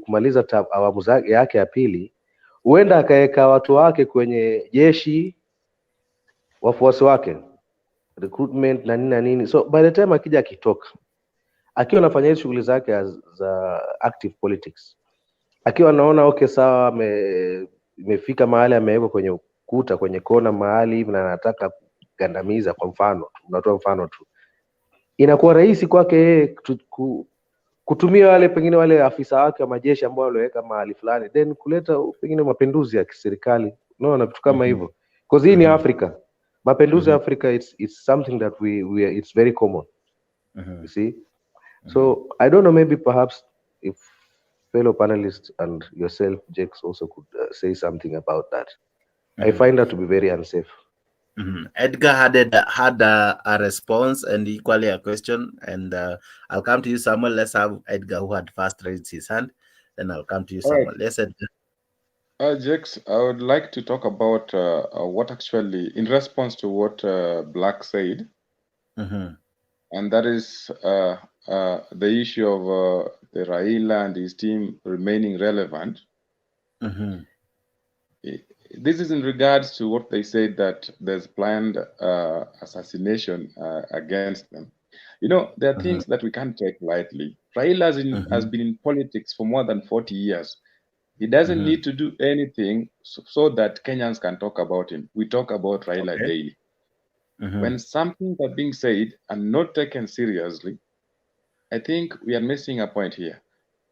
kumaliza awamu yake ya pili, huenda akaweka watu wake kwenye jeshi, wafuasi wake, recruitment na nini. So by the time akija akitoka, akiwa anafanya hizo shughuli zake za active politics, akiwa anaona okay sawa, imefika mahali amewekwa kwenye ukuta, kwenye kona mahali hivi na anataka kugandamiza, kwa mfano tunatoa mfano tu, inakuwa rahisi kwake yeye kutumia wale pengine wale afisa wake wa majeshi ambao waliweka mahali fulani, then kuleta pengine mapinduzi ya kiserikali, unaona vitu kama hivyo. Because hii ni Africa, mapinduzi ya Africa, it's something that it's very common. You see, So I don't know, maybe perhaps if fellow panelists and yourself, Jakes, also could say something about that. I find that to be very unsafe. Edgar had a response and equally a question, and I'll come to you, Samuel. Let's have Edgar, who had first raised his hand. Then I'll come to you, Samuel. Right. Yes, Edgar. Jakes, I would like to talk about what actually, in response to what Black said, and that is the issue of the Raila and his team remaining relevant. This is in regards to what they said, that there's planned assassination against them. You know, there are things that we can't take lightly. Raila has been in politics for more than 40 years. He doesn't need to do anything so that Kenyans can talk about him. We talk about Raila daily. When something are being said and not taken seriously, I think we are missing a point here.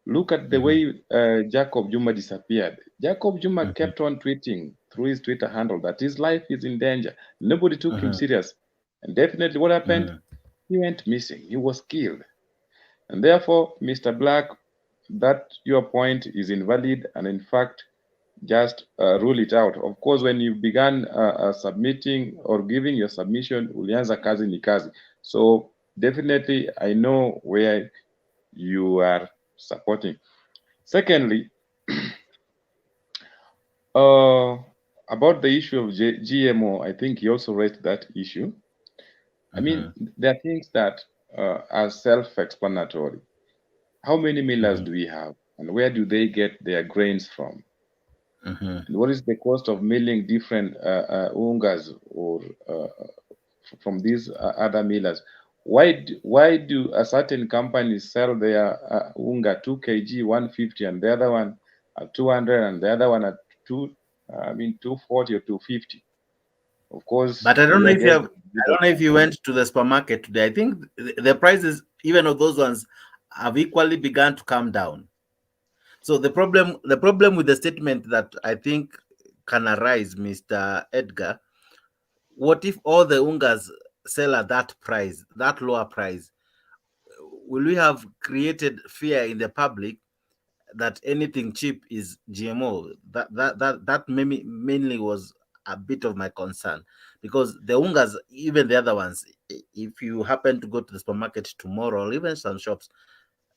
Look at the way Jacob Juma disappeared. Jacob Juma kept on tweeting through his Twitter handle that his life is in danger. Nobody took him serious. And definitely what happened? He went missing. He was killed. And therefore, Mr. Black, that your point is invalid, and in fact, just rule it out. Of course, when you began submitting or giving your submission, ulianza kazi ni kazi. So definitely, I know where you are supporting. Secondly, about the issue of GMO, I think he also raised that issue. I mean, there are things that are self-explanatory. How many millers do we have, and where do they get their grains from? And what is the cost of milling different ungas or from these other millers? Why do a certain companies sell their unga 2 kg 150 and the other one at 200 and the other one at 240 or 250? Of course, but I don't know if you went to the supermarket today. I think the prices, even of those ones, have equally begun to come down. So the problem with the statement that I think can arise, Mr. Edgar, what if all the ungas sell at that price, that lower price? Will we have created fear in the public that anything cheap is GMO? That mainly was a bit of my concern, because the ungas, even the other ones, if you happen to go to the supermarket tomorrow or even some shops,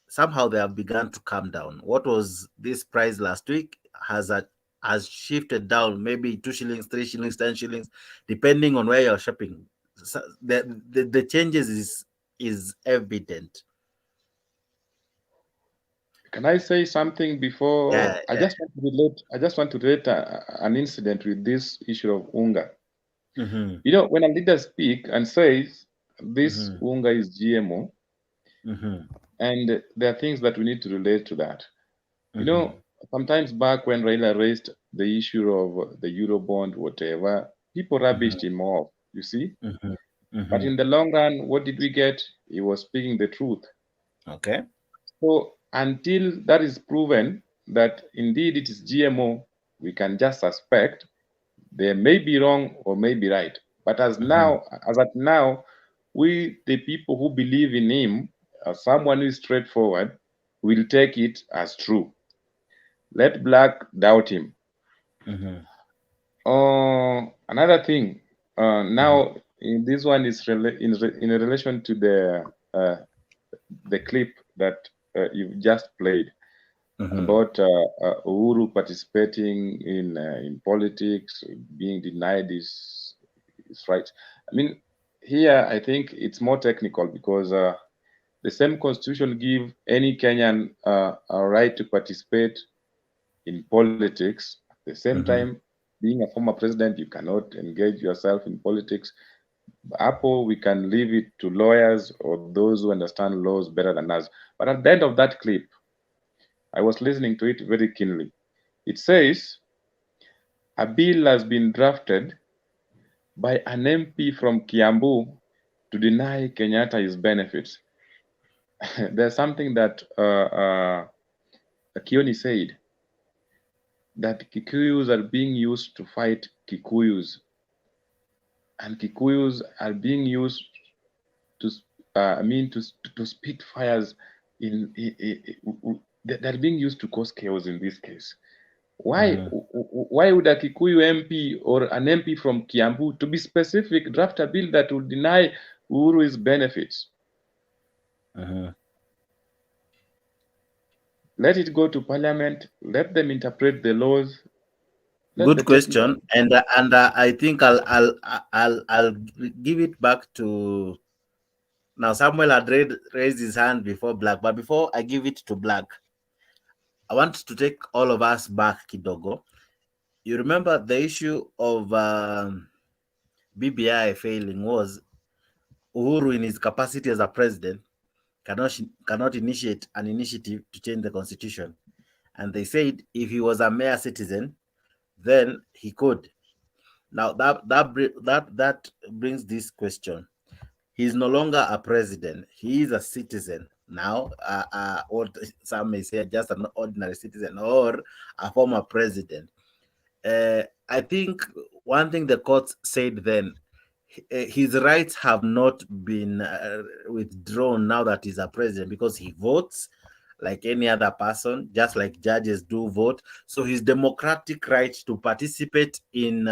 somehow they have begun to come down. What was this price last week has shifted down, maybe 2 shillings, 3 shillings, 10 shillings, depending on where you're shopping. So the changes is evident. Can I say something before? Yeah. I just want to relate an incident with this issue of unga. You know, when a leader speaks and says this unga is GMO, and there are things that we need to relate to that. You know, sometimes back when Raila raised the issue of the Eurobond, whatever, people rubbished him off, you see? But in the long run, what did we get? He was speaking the truth. Okay. So until that is proven that indeed it is GMO, we can just suspect they may be wrong or may be right. But as at now, we, the people who believe in him, as someone who is straightforward, will take it as true. Let Black doubt him. Another thing, now this one is in relation to the clip that you've just played about Uhuru participating in politics, being denied his rights. I mean, here I think it's more technical, because the same constitution give any Kenyan a right to participate in politics. At the same time, being a former president, you cannot engage yourself in politics. Apple, we can leave it to lawyers or those who understand laws better than us. But at the end of that clip, I was listening to it very keenly. It says, a bill has been drafted by an MP from Kiambu to deny Kenyatta his benefits. There's something that Kioni said, that Kikuyus are being used to fight Kikuyus, and Kikuyus are being used to spit fires that are being used to cause chaos in this case. Why would a Kikuyu MP or an MP from Kiambu, to be specific, draft a bill that will deny Uhuru his benefits? Let it go to Parliament. Let them interpret the laws. Good question, and I think I'll give it back to. Now Samuel had raised his hand before Black, but before I give it to Black, I want to take all of us back, kidogo. You remember the issue of BBI failing was Uhuru, in his capacity as a president, cannot initiate an initiative to change the constitution, and they said if he was a mere citizen, then he could. Now that brings this question: he's no longer a president; he is a citizen now, or some may say just an ordinary citizen or a former president. I think one thing the courts said then, his rights have not been withdrawn now that he's a president, because he votes like any other person, just like judges do vote. So his democratic right to participate in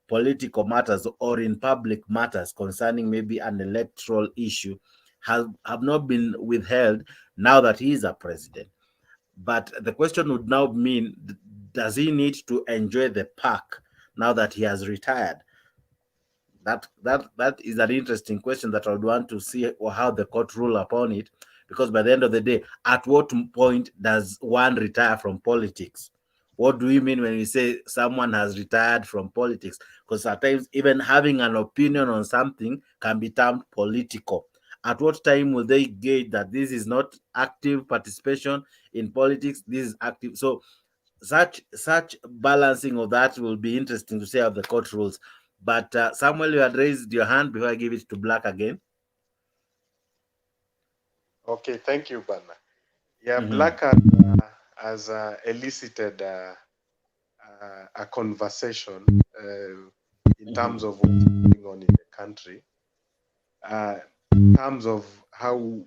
political matters or in public matters concerning maybe an electoral issue have not been withheld now that he is a president. But the question would now mean, does he need to enjoy the park now that he has retired? That is an interesting question that I would want to see how the court rule upon it, because by the end of the day, at what point does one retire from politics? What do we mean when we say someone has retired from politics? Because sometimes even having an opinion on something can be termed political. At what time will they gauge that this is not active participation in politics, this is active? So such balancing of that will be interesting to see how the court rules. But Samuel, you had raised your hand before I give it to Black again. Okay, thank you, Bana. Yeah, Black has elicited a conversation in terms of what's going on in the country, in terms of how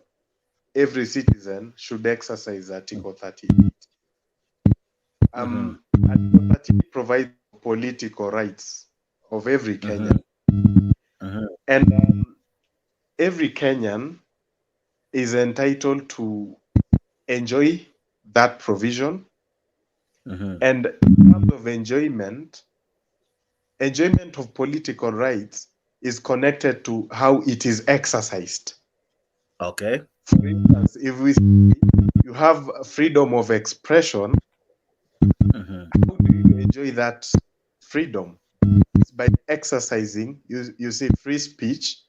every citizen should exercise Article 38. Article 38 provides political rights of every Kenyan. And every Kenyan is entitled to enjoy that provision. And in terms of enjoyment of political rights is connected to how it is exercised. Okay. For instance, if we say you have freedom of expression, how do you enjoy that freedom? It's by exercising, you say, free speech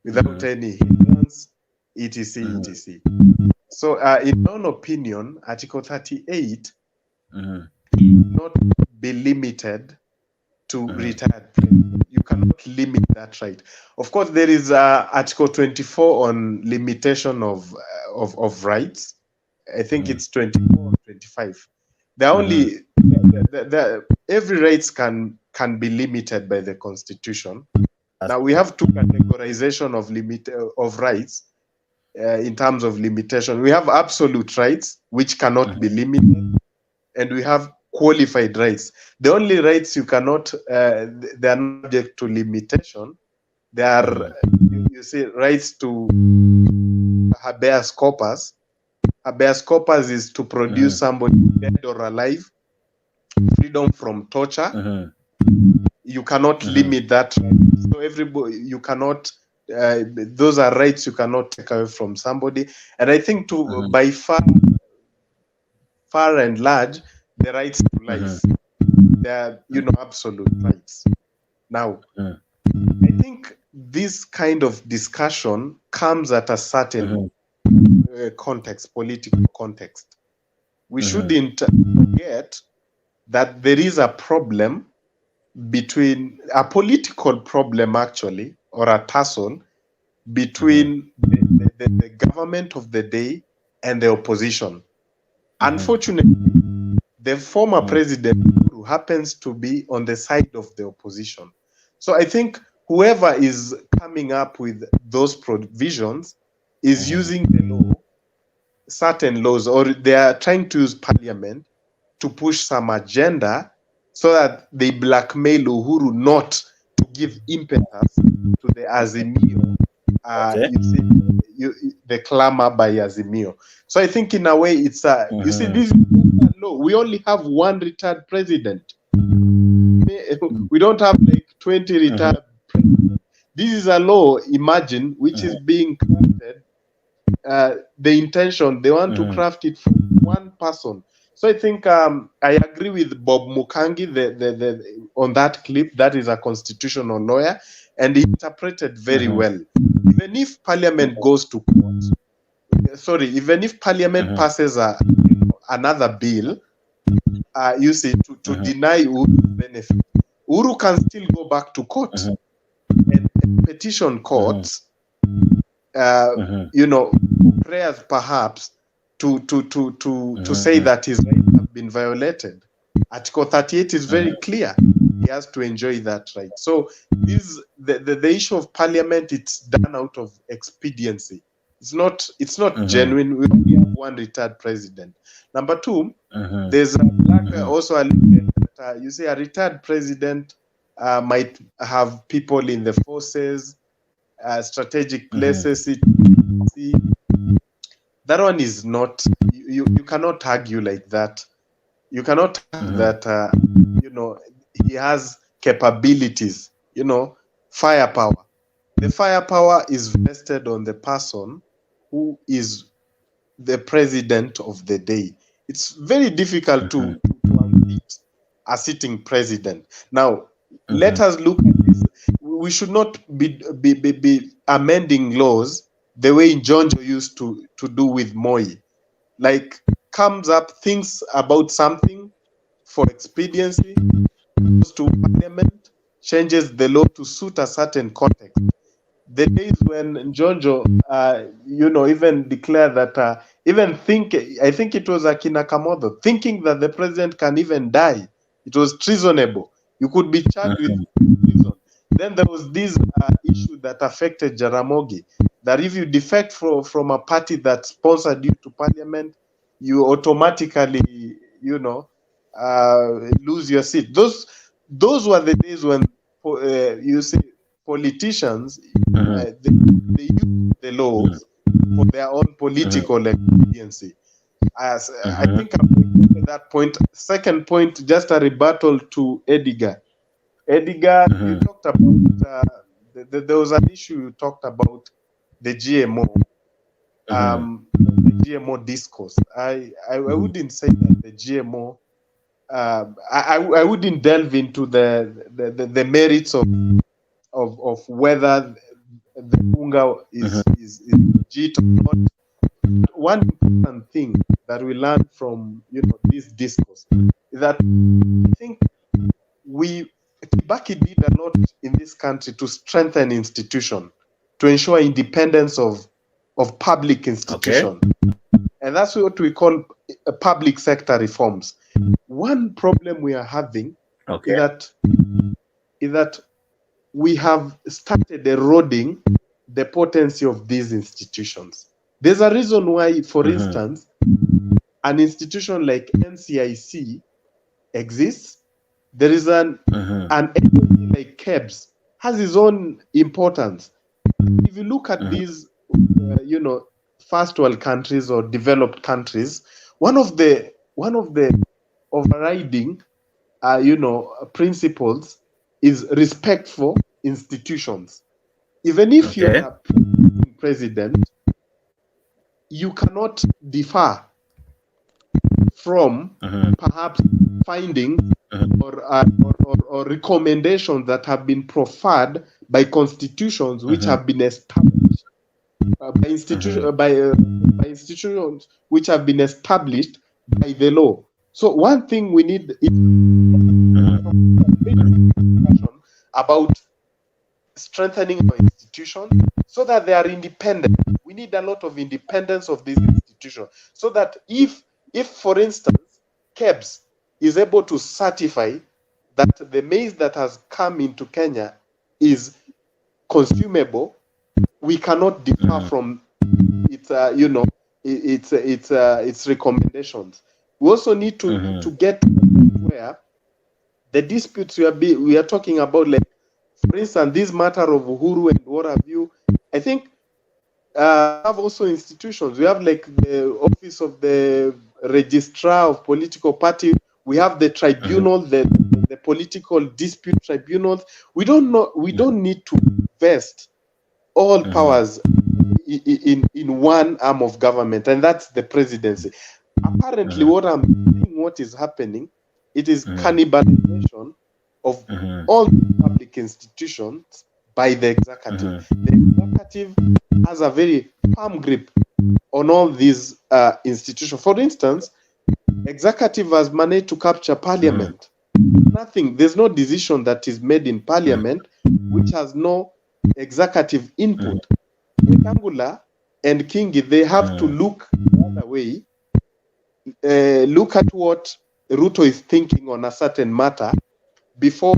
without any hindrance, etc., etc. So, in my own opinion, Article 38 not be limited to retired president. You cannot limit that right. Of course, there is Article 24 on limitation of rights. I think it's 24 or 25. They're only every rights can be limited by the Constitution. Now we have two categorization of rights in terms of limitation. We have absolute rights, which cannot be limited, and we have qualified rights. The only rights you cannot, they are not subject to limitation. They are, you see, rights to habeas corpus. Habeas corpus is to produce somebody dead or alive. Freedom from torture. You cannot limit that. So everybody, you cannot. Those are rights you cannot take away from somebody. And I think by far and large, the rights to life, they are, absolute rights. Now, I think this kind of discussion comes at a certain context, political context. We shouldn't forget that there is a problem between a political problem, actually, or a tussle between the government of the day and the opposition. Unfortunately, the former president who happens to be on the side of the opposition. So I think whoever is coming up with those provisions is using the law, certain laws, or they are trying to use parliament to push some agenda so that they blackmail Uhuru not to give impetus to the Azimio, the clamor by Azimio. So I think in a way it's a, you see, this is a law. We only have one retired president. We don't have like 20 retired presidents. This is a law, imagine, which is being crafted. The intention, they want to craft it for one person. So I think I agree with Bob Mukangi on that clip. That is a constitutional lawyer, and he interpreted very well. Even if Parliament goes to court, even if Parliament passes another bill, you see, to deny Uhuru benefit, Uhuru can still go back to court and petition courts, you know, prayers perhaps to say that his rights have been violated. Article 38 is very clear. He has to enjoy that right. So this the issue of parliament, it's done out of expediency. It's not genuine. We only have one retired president. Number two, there's also a you say a retired president might have people in the forces, strategic places. That one is not, you cannot argue like that. You cannot argue that, you know, he has capabilities, you know, firepower. The firepower is vested on the person who is the president of the day. It's very difficult to unseat a sitting president. Now, let us look at this. We should not be amending laws the way Njonjo used to do with Moi. Like, comes up, thinks about something for expediency, goes to parliament, changes the law to suit a certain context. The days when Njonjo, you know, even declared that, I think it was Akina Kamodo, thinking that the president can even die. It was treasonable. You could be charged with treason. Then there was this issue that affected Jaramogi, that if you defect from a party that sponsored you to parliament, you automatically, you know, lose your seat. Those were the days when you see politicians they use the laws for their own political expediency. As I think I'm at that point. Second point, just a rebuttal to Edgar. Edgar, you talked about there was an issue you talked about the GMO, the GMO discourse. I wouldn't say that the GMO. I wouldn't delve into the merits of whether the bunga is legit or not. One important thing that we learned from, you know, this discourse is that I think Kibaki did a lot in this country to strengthen institutions, to ensure independence of public institutions. And that's what we call public sector reforms. One problem we are having is that we have started eroding the potency of these institutions. There's a reason why, for instance, an institution like NCIC exists. There is an entity like KEBS has its own importance. If you look at these, you know, first world countries or developed countries, one of the overriding, you know, principles is respect for institutions. Even if you're a president, you cannot differ from perhaps findings or recommendations that have been proffered by constitutions which have been established by institutions which have been established by the law. So one thing we need is about strengthening our institutions so that they are independent. We need a lot of independence of these institutions so that if for instance, KEBS is able to certify that the maize that has come into Kenya is consumable, we cannot differ from its recommendations. We also need to get to the point where the disputes we are talking about, like for instance, this matter of Uhuru and what have you. I think we have also institutions. We have like the office of the registrar of political party. We have the tribunal, the political dispute tribunals. We don't need to vest all powers in one arm of government, and that's the presidency. Apparently, what is happening, it is cannibalization of all public institutions by the executive. The executive has a very firm grip on all these institutions. For instance, executive has managed to capture parliament. There's no decision that is made in parliament which has no executive input. Wetangula and Kingi, they have to look the other way, look at what Ruto is thinking on a certain matter before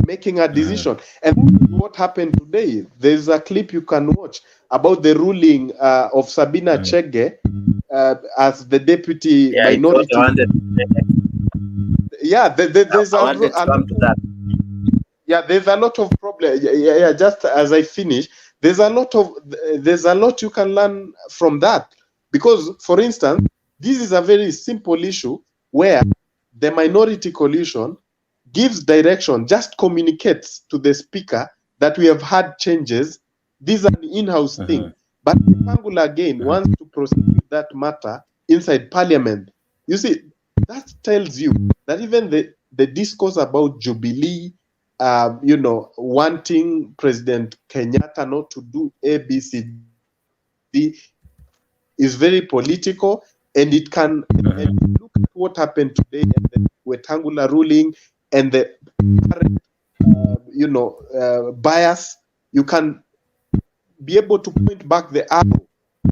making a decision. And that's what happened today. There's a clip you can watch about the ruling of Sabina Chege as the deputy minority. There's a lot of problems. Just as I finish, there's a lot you can learn from that. Because, for instance, this is a very simple issue where the minority coalition gives direction, just communicates to the speaker that we have had changes. This is an in-house thing. But Mpango again wants to proceed with that matter inside parliament. You see, that tells you that even the discourse about Jubilee, wanting President Kenyatta not to do ABCD is very political, and it can and look at what happened today and the Wetangula ruling and the current, bias. You can be able to point back the arrow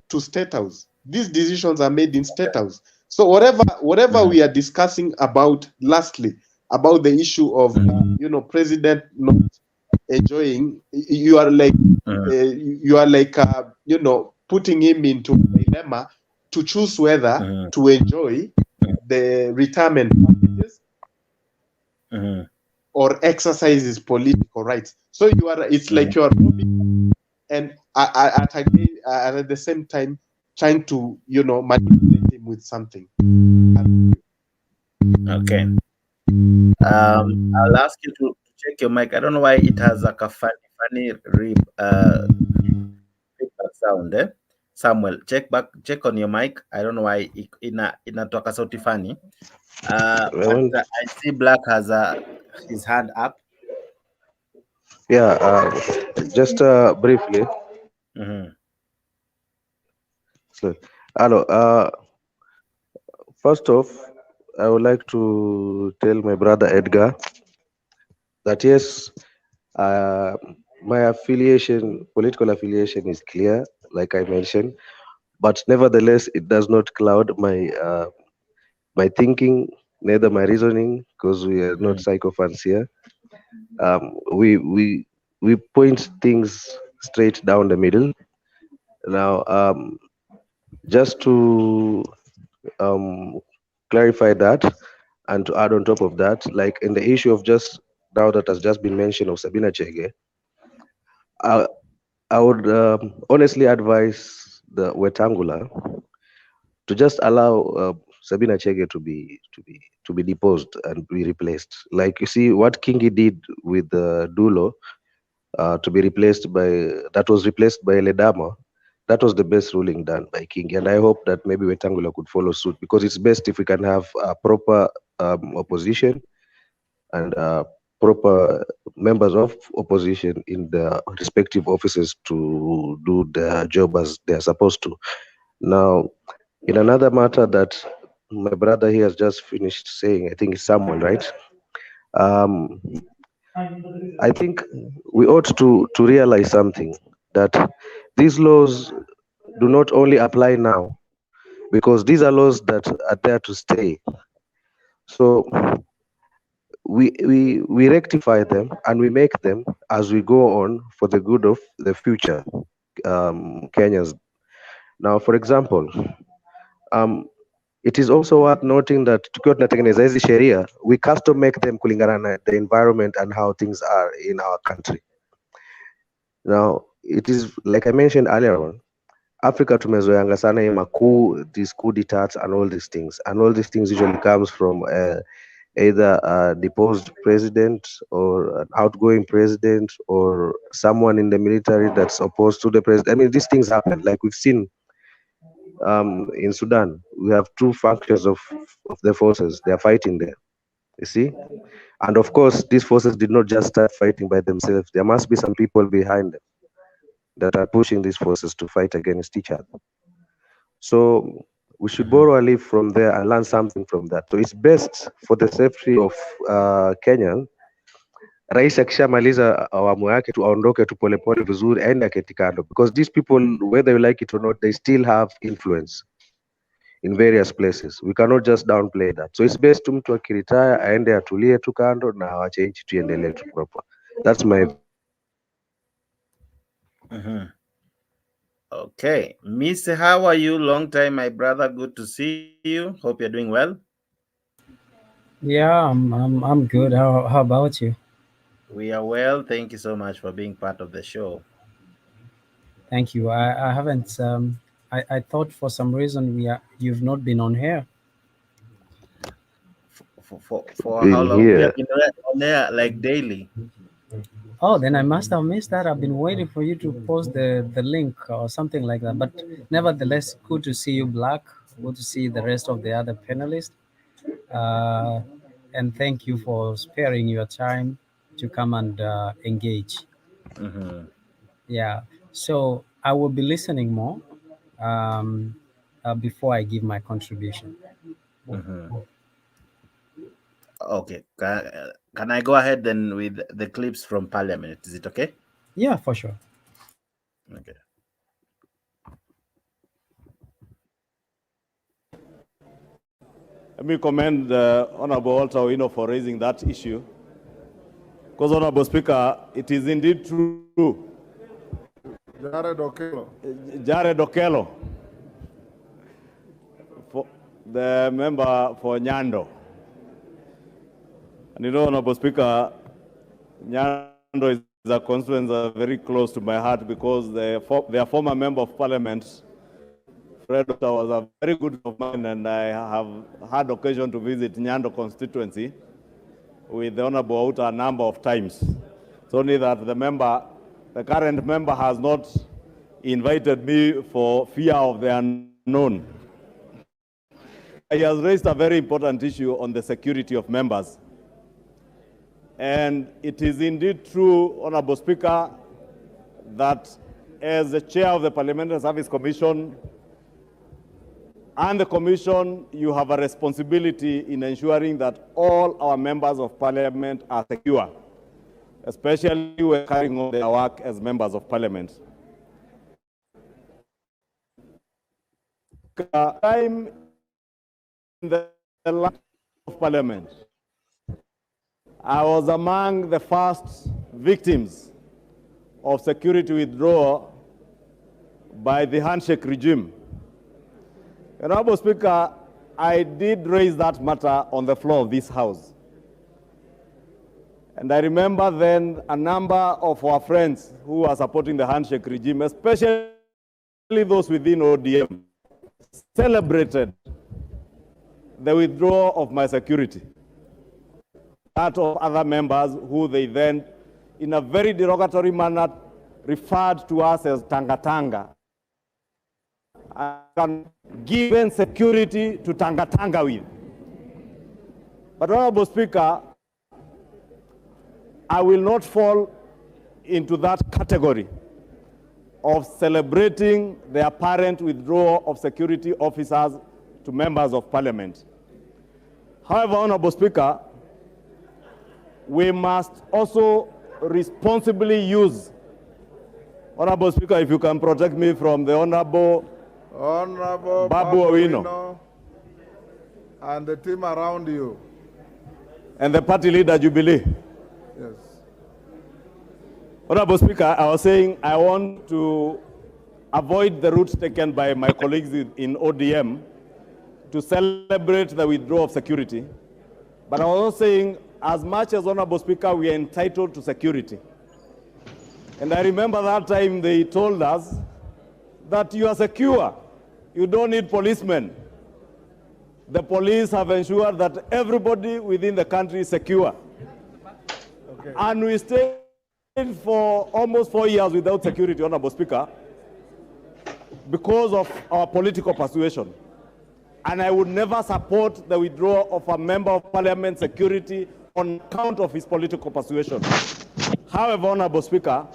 to State House. These decisions are made in State House. So whatever we are discussing about, lastly, about the issue of president not enjoying, you are like putting him into a dilemma to choose whether to enjoy the retirement packages or exercise his political rights. So it's like you are robbing, and at the same time trying to manipulate him with something. Okay. I'll ask you to check your mic. I don't know why it has like a funny sound. Samuel, check on your mic. I don't know why inatoka sauti funny. But I see Black has his hand up. Yeah, just briefly. So, hello. First off, I would like to tell my brother Edgar that yes, my political affiliation is clear, like I mentioned, but nevertheless, it does not cloud my my thinking, neither my reasoning, because we are not sycophants here. We point things straight down the middle. Now, just to clarify that, and to add on top of that, like in the issue of just now that has just been mentioned of Sabina Chege, I would honestly advise the Wetangula to just allow Sabina Chege to be deposed and be replaced. Like you see what Kingi did with Dulo to be replaced by, that was replaced by Ledama. That was the best ruling done by Kingi, and I hope that maybe Wetangula could follow suit, because it's best if we can have a proper opposition and proper members of opposition in the respective offices to do their job as they are supposed to. Now, in another matter that my brother here has just finished saying, I think it's Samuel, right? I think we ought to realize something, that these laws do not only apply now, because these are laws that are there to stay. So we rectify them and we make them as we go on for the good of the future Kenyans. Now, for example, it is also worth noting that tukiwa tunatengeneza hizi sheria, we custom make them kulingana na the environment and how things are in our country. Now, it is like I mentioned earlier on, Africa tumezoeanga sana hii makuu, these coup d'etats and all these things. And all these things usually comes from either a deposed president or an outgoing president or someone in the military that's opposed to the president. I mean, these things happen. Like we've seen in Sudan, we have two factions of the forces. They are fighting there, you see? And of course, these forces did not just start fighting by themselves. There must be some people behind them that are pushing these forces to fight against each other. So we should borrow a leaf from there and learn something from that. So it's best for the safety of Kenyan, rais akishamaliza awamu yake tu aondoke tu polepole vizuri, aende aketi kando, because these people, whether you like it or not, they still have influence in various places. We cannot just downplay that. So it's best mtu akiretire aende atulie tu kando na awache nchi tuendelee tu proper. That's my Okay, Miss, how are you? Long time, my brother. Good to see you. Hope you're doing well. Yeah, I'm good. How about you? We are well. Thank you so much for being part of the show. Thank you. I haven't. I thought for some reason you've not been on here. For how long? We have been on air like daily. Oh, then I must have missed that. I've been waiting for you to post the link or something like that. But nevertheless, good to see you, Black. Good to see the rest of the other panelists. And thank you for sparing your time to come and engage. Yeah. So I will be listening more before I give my contribution. Okay. Can I go ahead then with the clips from Parliament? Is it okay? Yeah, for sure. Okay. Let me commend Honorable Walter Owino for raising that issue. Because, Honorable Speaker, it is indeed true. Jared Okello. Jared Okello, the member for Nyando. And you know, Honorable Speaker, Nyando is a constituency very close to my heart because their former member of Parliament, Fred was a very good friend of mine, and I have had occasion to visit Nyando constituency with the Honorable Outa a number of times. It's only that the current member has not invited me for fear of the unknown. He has raised a very important issue on the security of members. And it is indeed true, Honorable Speaker, that as the chair of the Parliamentary Service Commission and the Commission, you have a responsibility in ensuring that all our members of Parliament are secure, especially when carrying on their work as members of Parliament. Time in the life of Parliament, I was among the first victims of security withdrawal by the handshake regime. Honorable Speaker, I did raise that matter on the floor of this House. And I remember then a number of our friends who were supporting the handshake regime, especially those within ODM, celebrated the withdrawal of my security. That of other members who they then, in a very derogatory manner, referred to us as Tanga-Tanga. And given security to Tanga-Tanga with. But Honorable Speaker, I will not fall into that category of celebrating the apparent withdrawal of security officers to members of Parliament. However, Honorable Speaker, we must also responsibly use, Honorable Speaker, if you can protect me from the Honorable Babu Owino and the team around you. And the party leader, Jubilee. Yes. Honorable Speaker, I was saying I want to avoid the route taken by my colleagues in ODM to celebrate the withdrawal of security. But I was also saying, as much as Honorable Speaker, we are entitled to security. And I remember that time they told us that you are secure. You don't need policemen. The police have ensured that everybody within the country is secure. Okay. And we stayed for almost 4 years without security, Honorable Speaker, because of our political persuasion. And I would never support the withdrawal of a member of parliament security on account of his political persuasion. However, Honorable Speaker,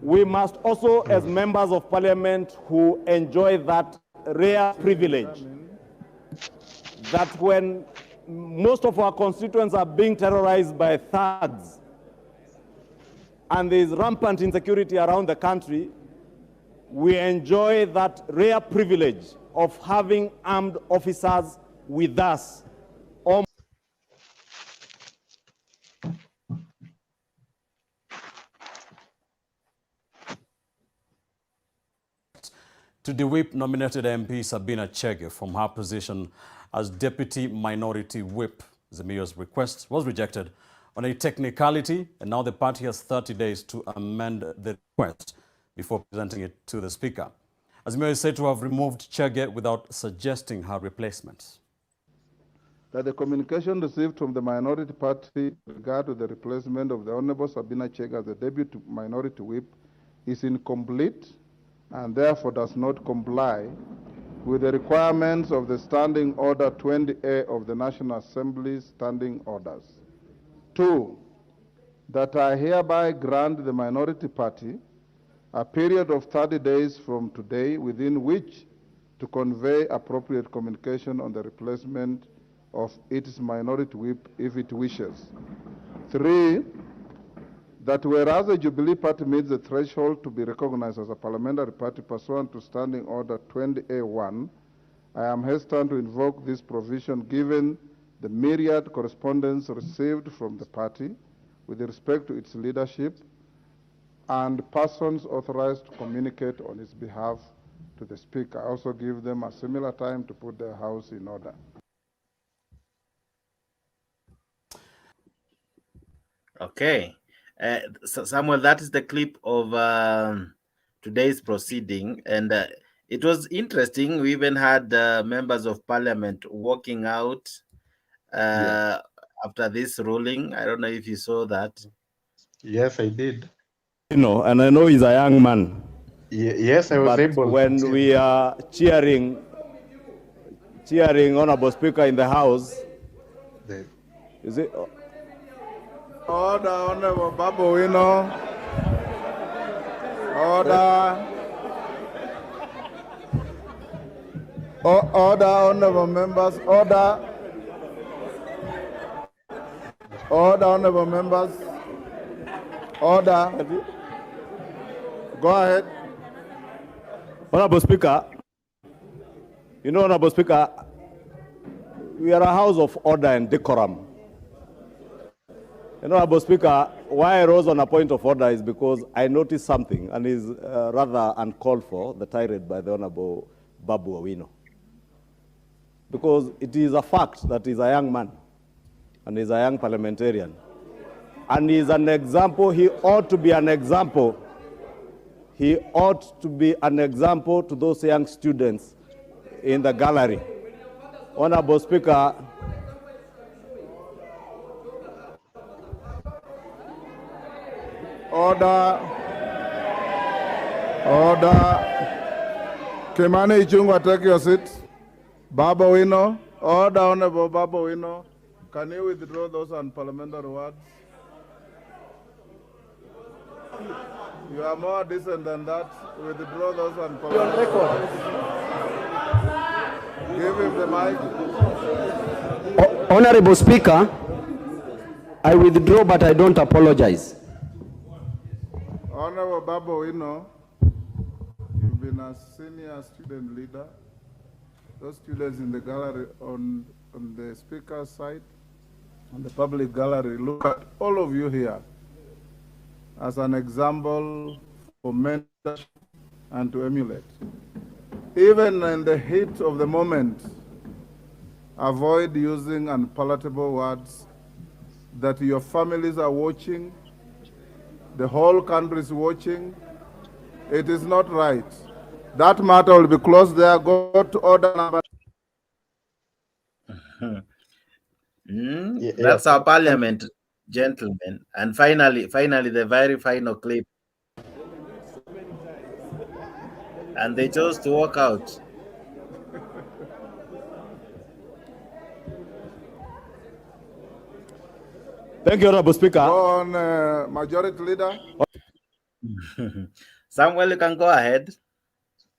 we must also, as members of parliament who enjoy that rare privilege, that when most of our constituents are being terrorized by thugs and there is rampant insecurity around the country, we enjoy that rare privilege of having armed officers with us. To the whip nominated MP Sabina Chege from her position as Deputy Minority Whip. The mayor's request was rejected on a technicality, and now the party has 30 days to amend the request before presenting it to the Speaker. Azimio is said to have removed Chege without suggesting her replacement. That the communication received from the minority party with regard to the replacement of the Honorable Sabina Chege as the Deputy Minority Whip is incomplete and therefore does not comply with the requirements of the Standing Order 20A of the National Assembly's Standing Orders. 2, that I hereby grant the minority party a period of 30 days from today within which to convey appropriate communication on the replacement of its minority whip if it wishes. 3, that whereas the Jubilee Party meets the threshold to be recognized as a parliamentary party pursuant to Standing Order 20A1, I am hesitant to invoke this provision given the myriad correspondence received from the party with respect to its leadership and persons authorized to communicate on its behalf to the Speaker. I also give them a similar time to put their house in order. Okay. So Samuel, that is the clip of today's proceeding, and it was interesting. We even had members of parliament walking out after this ruling. I don't know if you saw that. Yes, I did. You know, and I know he's a young man. Yes, I was able. When we are cheering Honorable Speaker in the House, is it? Order, Honorable Babuino. Order. Order, Honorable members. Order. Order, Honorable members. Order. Go ahead. Honorable Speaker, you know, Honorable Speaker, we are a house of order and decorum. You know, Honorable Speaker, why I rose on a point of order is because I noticed something, and is rather uncalled for, the tirade by the Honorable Babu Owino. Because it is a fact that he's a young man, and he's a young parliamentarian. And he's an example, he ought to be an example. He ought to be an example to those young students in the gallery. Honorable Speaker, order. Order. Kimani Ichung'wah, take your seat. Baba Owino. Order, Honorable Baba Owino. Can you withdraw those unparliamentary words? You are more decent than that. Withdraw those unparliamentary words. Give him the mic. Honorable Speaker, I withdraw, but I don't apologize. Honorable Baba Owino, you've been a senior student leader. Those students in the gallery on the speaker's side, on the public gallery, look at all of you here as an example for mentorship and to emulate. Even in the heat of the moment, avoid using unpalatable words that your families are watching, the whole country is watching. It is not right. That matter will be closed there. Go to order number. That's our parliament, gentlemen. And finally, the very final clip. And they chose to walk out. Thank you, Honorable Speaker. Go on, Majority Leader. Samuel, you can go ahead.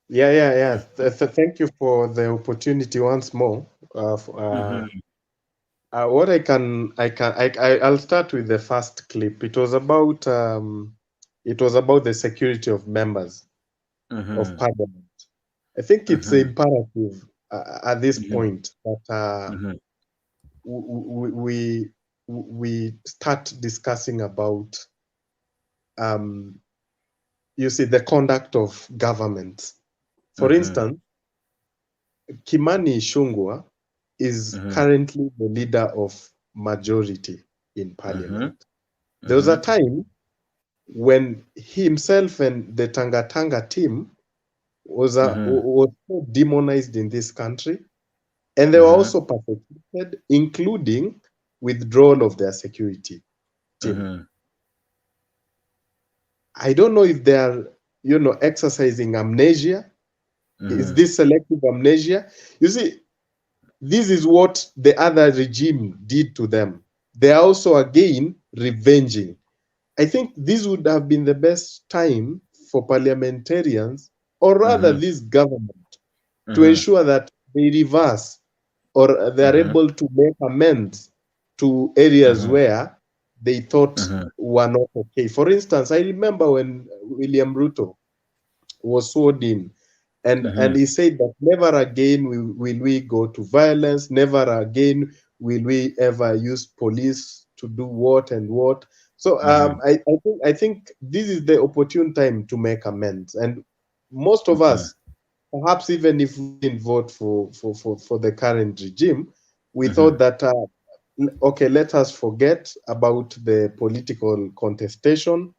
Yeah. Thank you for the opportunity once more. What I'll start with the first clip. It was about the security of members of Parliament. I think it's imperative at this point that we start discussing about the conduct of government. For instance, Kimani Ichung'wah is currently the leader of majority in Parliament. There was a time when he himself and the Tanga Tanga team was so demonized in this country, and they were also persecuted, including withdrawal of their security team. I don't know if they are, exercising amnesia. Is this selective amnesia? You see, this is what the other regime did to them. They are also again revenging. I think this would have been the best time for parliamentarians, or rather this government, to ensure that they reverse or they are able to make amends to areas where they thought were not okay. For instance, I remember when William Ruto was sworn in, and he said that never again will we go to violence, never again will we ever use police to do what and what. So I think this is the opportune time to make amends. And most of us, perhaps even if we didn't vote for the current regime, we thought that okay, let us forget about the political contestation.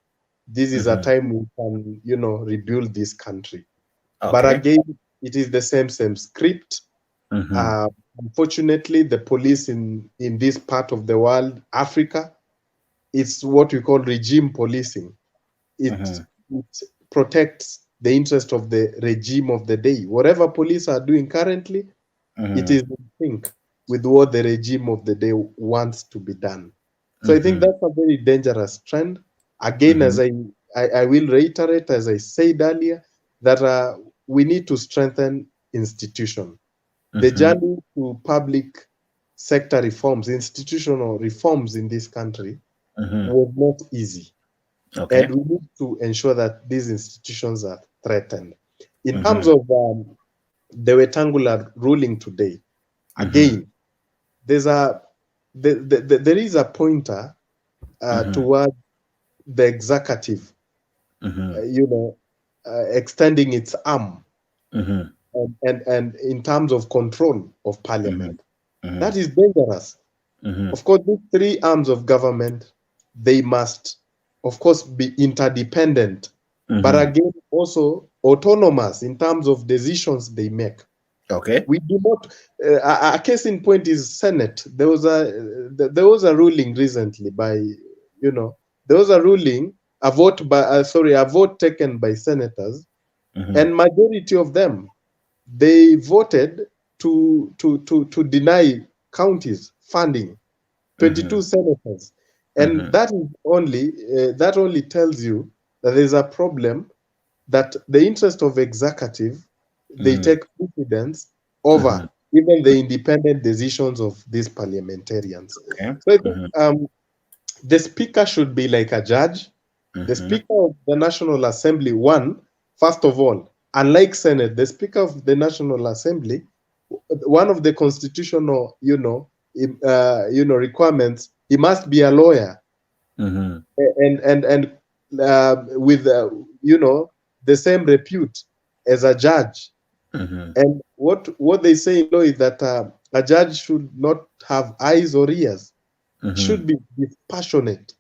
This is a time we can, rebuild this country. But again, it is the same script. Unfortunately, the police in this part of the world, Africa, it's what we call regime policing. It protects the interest of the regime of the day. Whatever police are doing currently, it is in sync with what the regime of the day wants to be done. So I think that's a very dangerous trend. Again, as I will reiterate, as I said earlier, that we need to strengthen institutions. The journey to public sector reforms, institutional reforms in this country was not easy. And we need to ensure that these institutions are threatened. In terms of the Wetangula ruling today, again, there is a pointer toward the executive, extending its arm, and in terms of control of Parliament. That is dangerous. Of course, these three arms of government, they must, of course, be interdependent, but again, also autonomous in terms of decisions they make. We do not. A case in point is Senate. There was a ruling recently by, there was a ruling, a vote taken by senators, and majority of them, they voted to deny counties funding. 22 senators, and that only tells you that there's a problem, that the interest of executive, they take precedence over even the independent decisions of these parliamentarians. So I think the speaker should be like a judge. The speaker of the National Assembly, first of all, unlike Senate, the speaker of the National Assembly, one of the constitutional, requirements, he must be a lawyer, and with the same repute as a judge. And what they say in law is that a judge should not have eyes or ears. Should be dispassionate,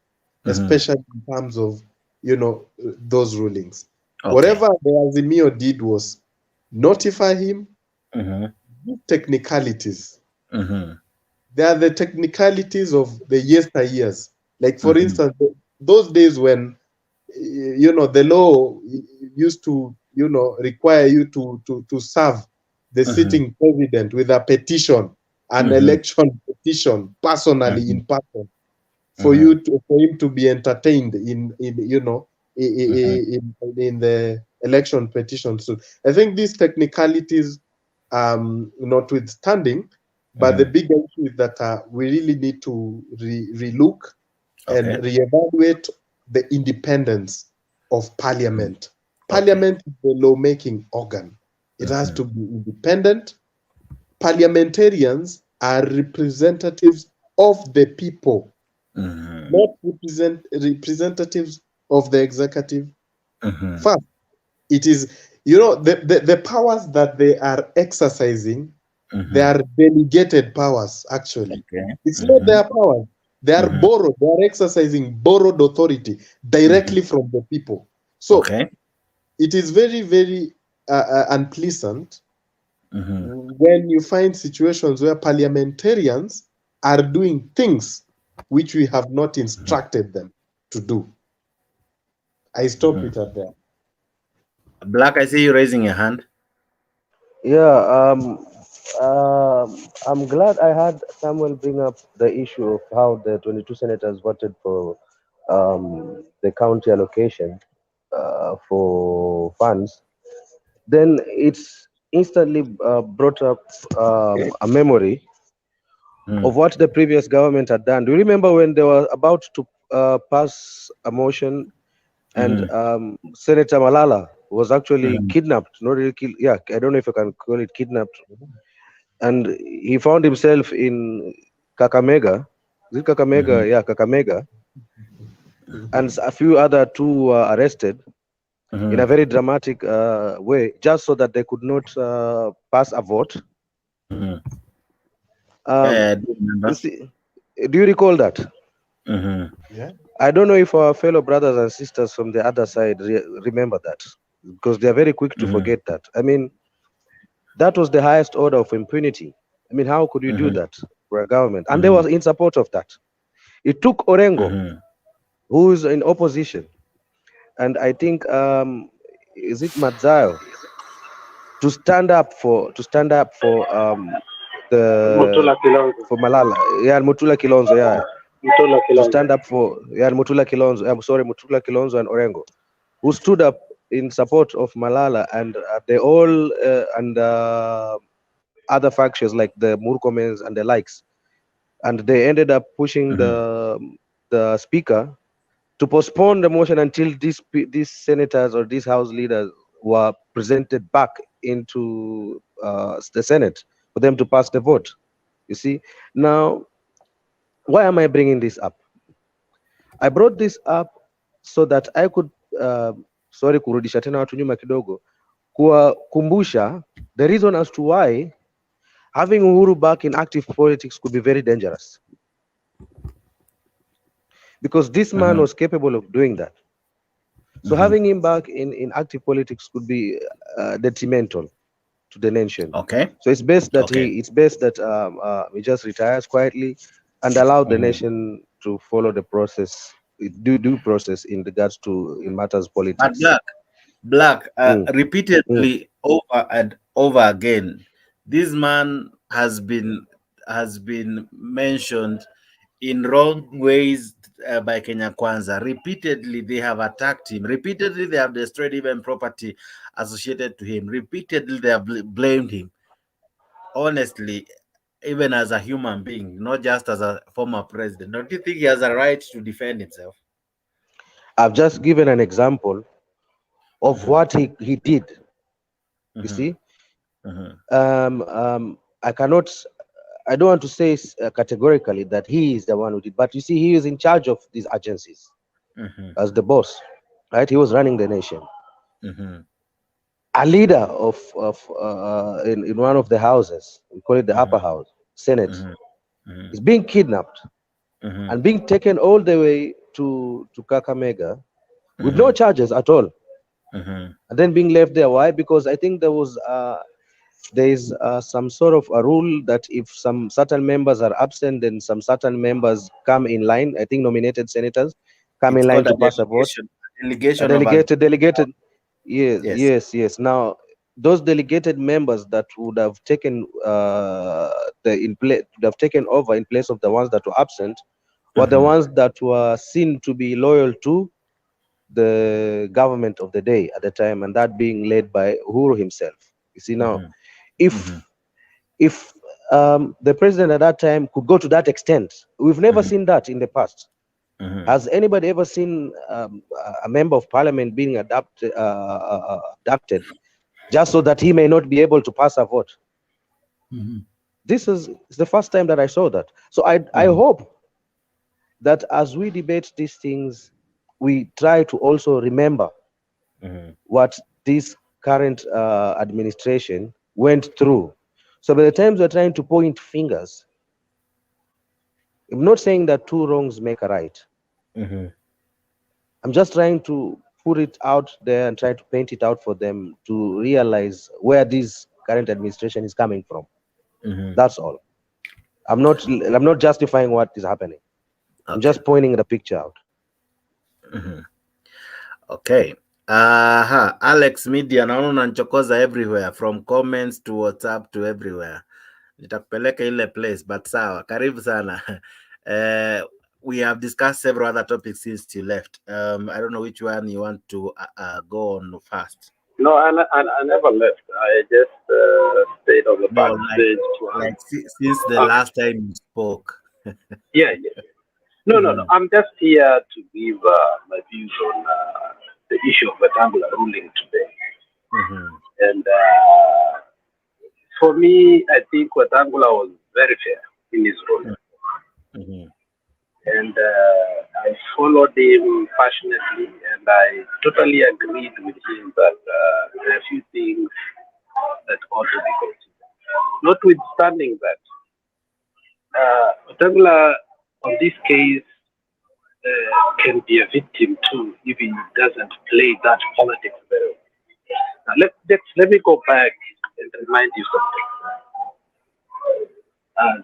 especially in terms of, you know, those rulings. Whatever the Azimio did was notify him, technicalities. They are the technicalities of the yesteryears. Like, for instance, those days when, you know, the law used to, you know, require you to serve the sitting president with a petition, an election petition, personally in person, for you to, for him to be entertained in you know, in the election petition. So I think these technicalities, notwithstanding, but the big issue is that we really need to relook and reevaluate the independence of Parliament. Parliament is the lawmaking organ. It has to be independent. Parliamentarians are representatives of the people, not representatives of the executive. First, it is, you know, the powers that they are exercising, they are delegated powers, actually. It's not their powers. They are borrowed. They are exercising borrowed authority directly from the people. So it is very, very unpleasant when you find situations where parliamentarians are doing things which we have not instructed them to do. I stop it at there. Black, I see you raising your hand. Yeah, I'm glad I had Samuel bring up the issue of how the 22 senators voted for the county allocation for funds. Then it's instantly brought up a memory of what the previous government had done. Do you remember when they were about to pass a motion and Senator Malala was actually kidnapped, not really killed. Yeah, I don't know if I can call it kidnapped. And he found himself in Kakamega. Is it Kakamega? Yeah, Kakamega. And a few other two were arrested in a very dramatic way, just so that they could not pass a vote. I do remember. Do you recall that? Yeah. I don't know if our fellow brothers and sisters from the other side remember that, because they are very quick to forget that. I mean, that was the highest order of impunity. I mean, how could you do that for a government? And they were in support of that. It took Orengo, who is in opposition, and I think is it Madzayo, to stand up for for Malala. Yeah, Mutula Kilonzo. Yeah. To stand up for Mutula Kilonzo. I'm sorry, Mutula Kilonzo and Orengo, who stood up in support of Malala, and they all and other factions like the Murkomens and the likes, and they ended up pushing the speaker to postpone the motion until these senators or these house leaders were presented back into the Senate for them to pass the vote. You see, now why am I bringing this up? I brought this up so that I could sorry, kurudisha tena watu nyuma kidogo, kuwakumbusha the reason as to why having Uhuru back in active politics could be very dangerous. Because this man was capable of doing that. So having him back in active politics could be detrimental to the nation. So it's best that he just retires quietly and allow the nation to follow the process, due process in regards to in matters politics. But Black, repeatedly over and over again, this man has been mentioned in wrong ways by Kenya Kwanza. Repeatedly, they have attacked him. Repeatedly, they have destroyed even property associated to him. Repeatedly, they have blamed him. Honestly, even as a human being, not just as a former president, don't you think he has a right to defend himself? I've just given an example of what he did. You see, I don't want to say categorically that he is the one who did, but you see, he is in charge of these agencies as the boss, right? He was running the nation. a leader of in one of the houses, we call it the upper house, Senate, is being kidnapped and being taken all the way to Kakamega with no charges at all, and then being left there. Why? Because I think there is some sort of a rule that if some certain members are absent, then some certain members come in line. I think nominated senators come in line to pass a vote. Delegated. Yes. Now, those delegated members that would have taken over in place of the ones that were absent were the ones that were seen to be loyal to the government of the day at the time, and that being led by Uhuru himself. You see now, if the president at that time could go to that extent, we've never seen that in the past. Has anybody ever seen a member of parliament being abducted just so that he may not be able to pass a vote? This is the first time that I saw that. So I hope that as we debate these things, we try to also remember what this current administration went through. So by the time we're trying to point fingers, I'm not saying that two wrongs make a right. I'm just trying to put it out there and try to paint it out for them to realize where this current administration is coming from. That's all. I'm not justifying what is happening. I'm just pointing the picture out. Okay. Alex Media, naona unanichokoza everywhere, from comments to WhatsApp to everywhere. Nitakupeleka ile place, but sawa. Karibu sana. We have discussed several other topics since you left. I don't know which one you want to go on first. No, I never left. I just stayed on the backstage. Like since the last time you spoke. Yeah. No. I'm just here to give my views on the issue of Wajakoya ruling today. And for me, I think Wajakoya was very fair in his ruling. And I followed him passionately, and I totally agreed with him that there are a few things that ought to be considered. Notwithstanding that, Wajakoya on this case can be a victim too if he doesn't play that politics very well. Now let me go back and remind you something.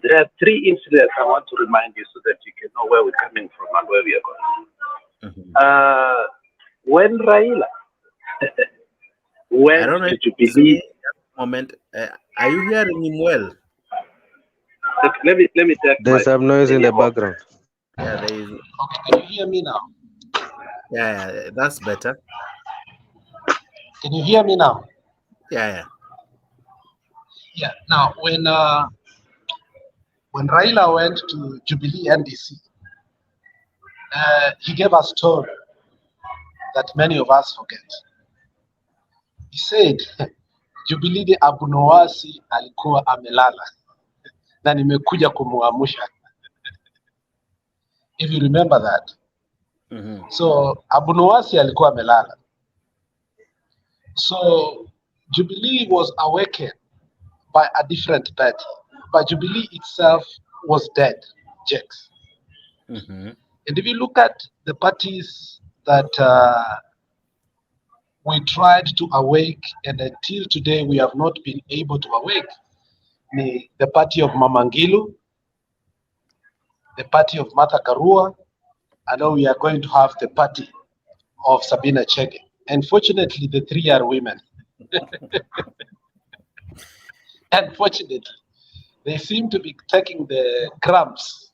There are three incidents I want to remind you so that you can know where we're coming from and where we are going. When Raila went to Jubilee, moment, are you hearing him well? Let me check. There's some noise in the background. Yeah, there is. Okay, can you hear me now? Yeah, that's better. Can you hear me now? Yeah. Now, when Raila went to Jubilee NDC, he gave a story that many of us forget. He said, Jubilee Abunowasi alikuwa amelala na nimekuja kumuamsha. If you remember that. So Abunowasi alikuwa amelala. So Jubilee was awakened by a different party, but Jubilee itself was dead, Jex. And if you look at the parties that we tried to awake, and until today we have not been able to awake, the party of Mamangilu, the party of Martha Karua, and now we are going to have the party of Sabina Chege. Unfortunately, the three are women. Unfortunately, they seem to be taking the crumbs.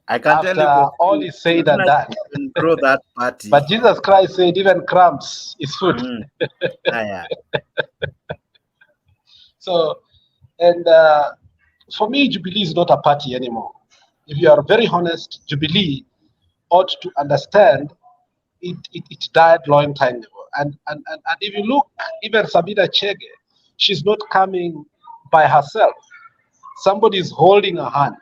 I can tell you all is said and done. Grow that party. But Jesus Christ said even crumbs is food. Yeah. So, and for me, Jubilee is not a party anymore. If you are very honest, Jubilee ought to understand it died long time ago. And if you look, even Sabina Chege, she's not coming by herself. Somebody is holding her hand.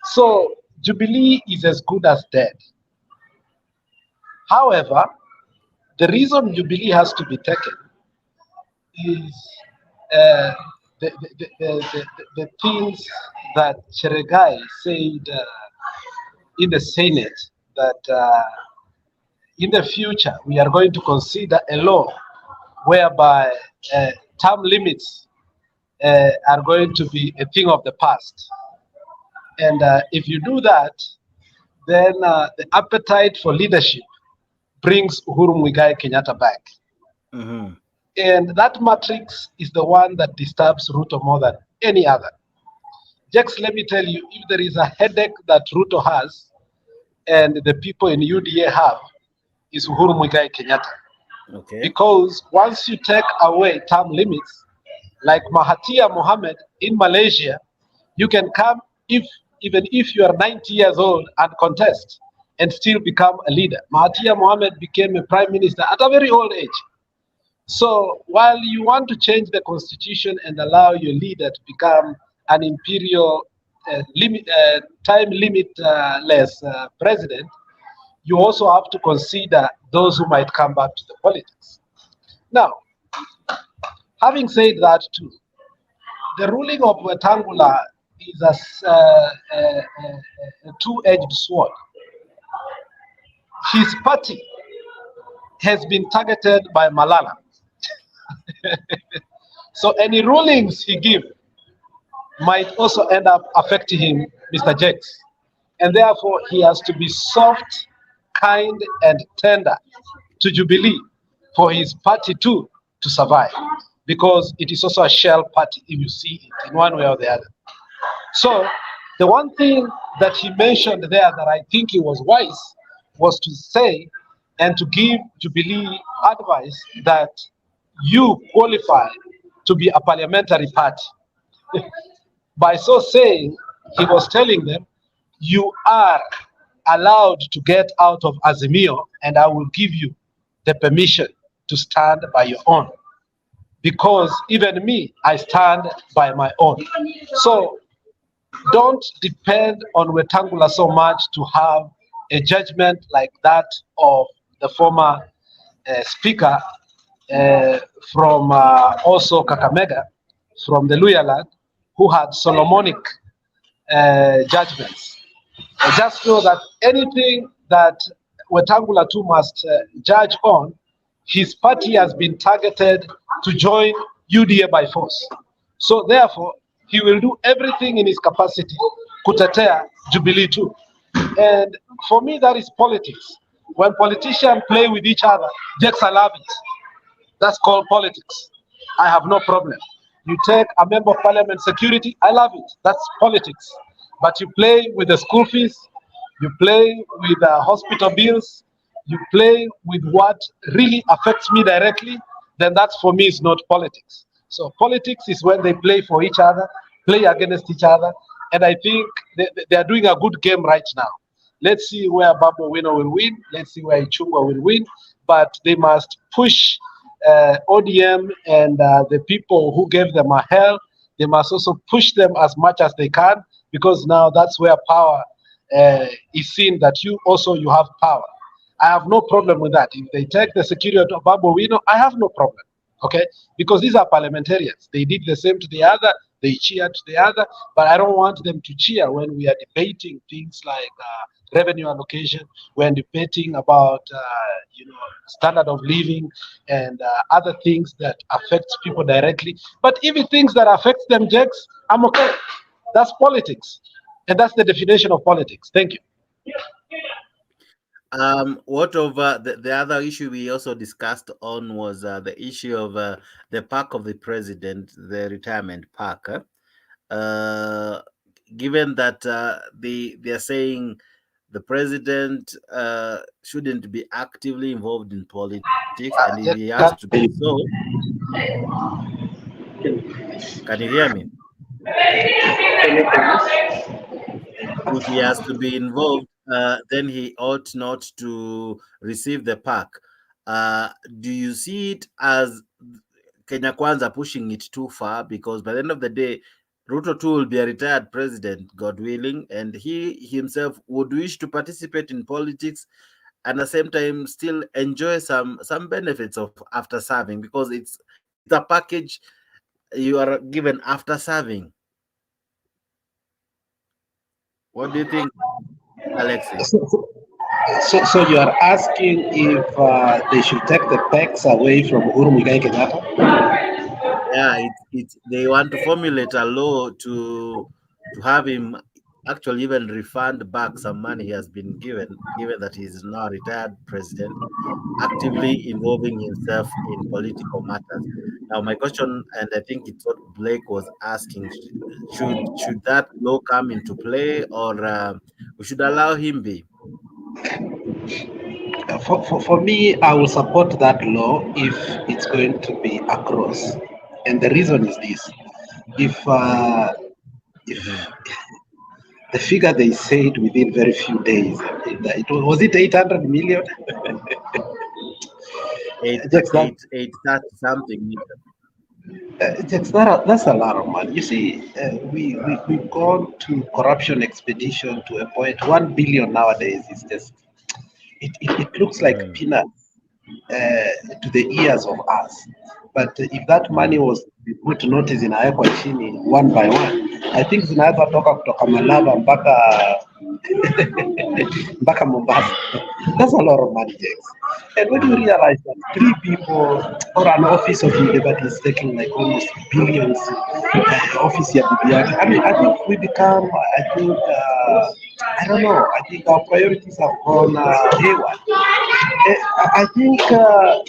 So Jubilee is as good as dead. However, the reason Jubilee has to be taken is the things that Cheregai said in the Senate, that in the future we are going to consider a law whereby term limits are going to be a thing of the past. And if you do that, then the appetite for leadership brings Uhuru Muigai Kenyatta back. And that matrix is the one that disturbs Ruto more than any other. Jax, let me tell you, if there is a headache that Ruto has and the people in UDA have, is Uhuru Muigai Kenyatta. Okay. Because once you take away term limits, like Mahathir Mohamad in Malaysia, you can come even if you are 90 years old and contest and still become a leader. Mahathir Mohamad became a prime minister at a very old age. So while you want to change the constitution and allow your leader to become an imperial time limitless president, you also have to consider those who might come back to the politics. Now, having said that too, the ruling of Wetangula is a two-edged sword. His party has been targeted by Malala. So any rulings he gives might also end up affecting him, Mr. Jakes. And therefore, he has to be soft, kind, and tender to Jubilee for his party too to survive, because it is also a shell party if you see it in one way or the other. So the one thing that he mentioned there that I think it was wise was to say and to give Jubilee advice that you qualify to be a parliamentary party. By so saying, he was telling them, you are allowed to get out of Azimio, and I will give you the permission to stand by your own. Because even me, I stand by my own. So don't depend on Wetangula so much to have a judgment like that of the former speaker from also Kakamega, from the Luya land, who had Solomonic judgments. I just know that anything that Wetangula too must judge on, his party has been targeted to join UDA by force. So therefore, he will do everything in his capacity kutetea Jubilee too. And for me, that is politics. When politicians play with each other, Jakes, I love it. That's called politics. I have no problem. You take a member of parliament security, I love it. That's politics. But you play with the school fees, you play with the hospital bills, you play with what really affects me directly, then that for me is not politics. So politics is when they play for each other, play against each other, and I think they are doing a good game right now. Let's see where Babu Wino will win, let's see where Ichungwa will win, but they must push ODM and the people who gave them a hell. They must also push them as much as they can, because now that's where power is seen, that you have power. I have no problem with that. If they take the security of Babu Wino, I have no problem. Okay, because these are parliamentarians. They did the same to the other. They cheered to the other, but I don't want them to cheer when we are debating things like revenue allocation, when debating about standard of living and other things that affects people directly. But even things that affects them, Jakes, I'm okay. That's politics, and that's the definition of politics. Thank you. What of the other issue we also discussed on was the issue of the park of the president, the retirement park. Given that they are saying the president shouldn't be actively involved in politics, and if he has to be so, can you hear me? If he has to be involved, then he ought not to receive the park. Do you see it as Kenya Kwanza pushing it too far? Because by the end of the day, Ruto too will be a retired president, God willing, and he himself would wish to participate in politics at the same time still enjoy some benefits of after serving, because it's a package you are given after serving. What do you think, Alexis? So you are asking if they should take the tax away from Uhuru Muigai Kenyatta? Yeah, it's they want to formulate a law to have him actually even refund back some money he has been given that he is now a retired president, actively involving himself in political matters. Now, my question, and I think it's what Blake was asking, should that law come into play, or we should allow him be? For me, I will support that law if it's going to be across. And the reason is this. If the figure they said within very few days, was it 800 million? 830 something. That's a lot of money. You see, we've gone to corruption expedition to a point. 1 billion nowadays is just, it looks like peanuts to the ears of us. But if that money was put to notice inawekwa chini one by one, I think zinaweza toka kutoka Malaba mpaka Mombasa. That's a lot of money, James. And when you realize that 3 people or an office of liberty is taking like almost billions, office ya bibi yake, I mean, I think we become, I don't know, I think our priorities have gone haywire. I think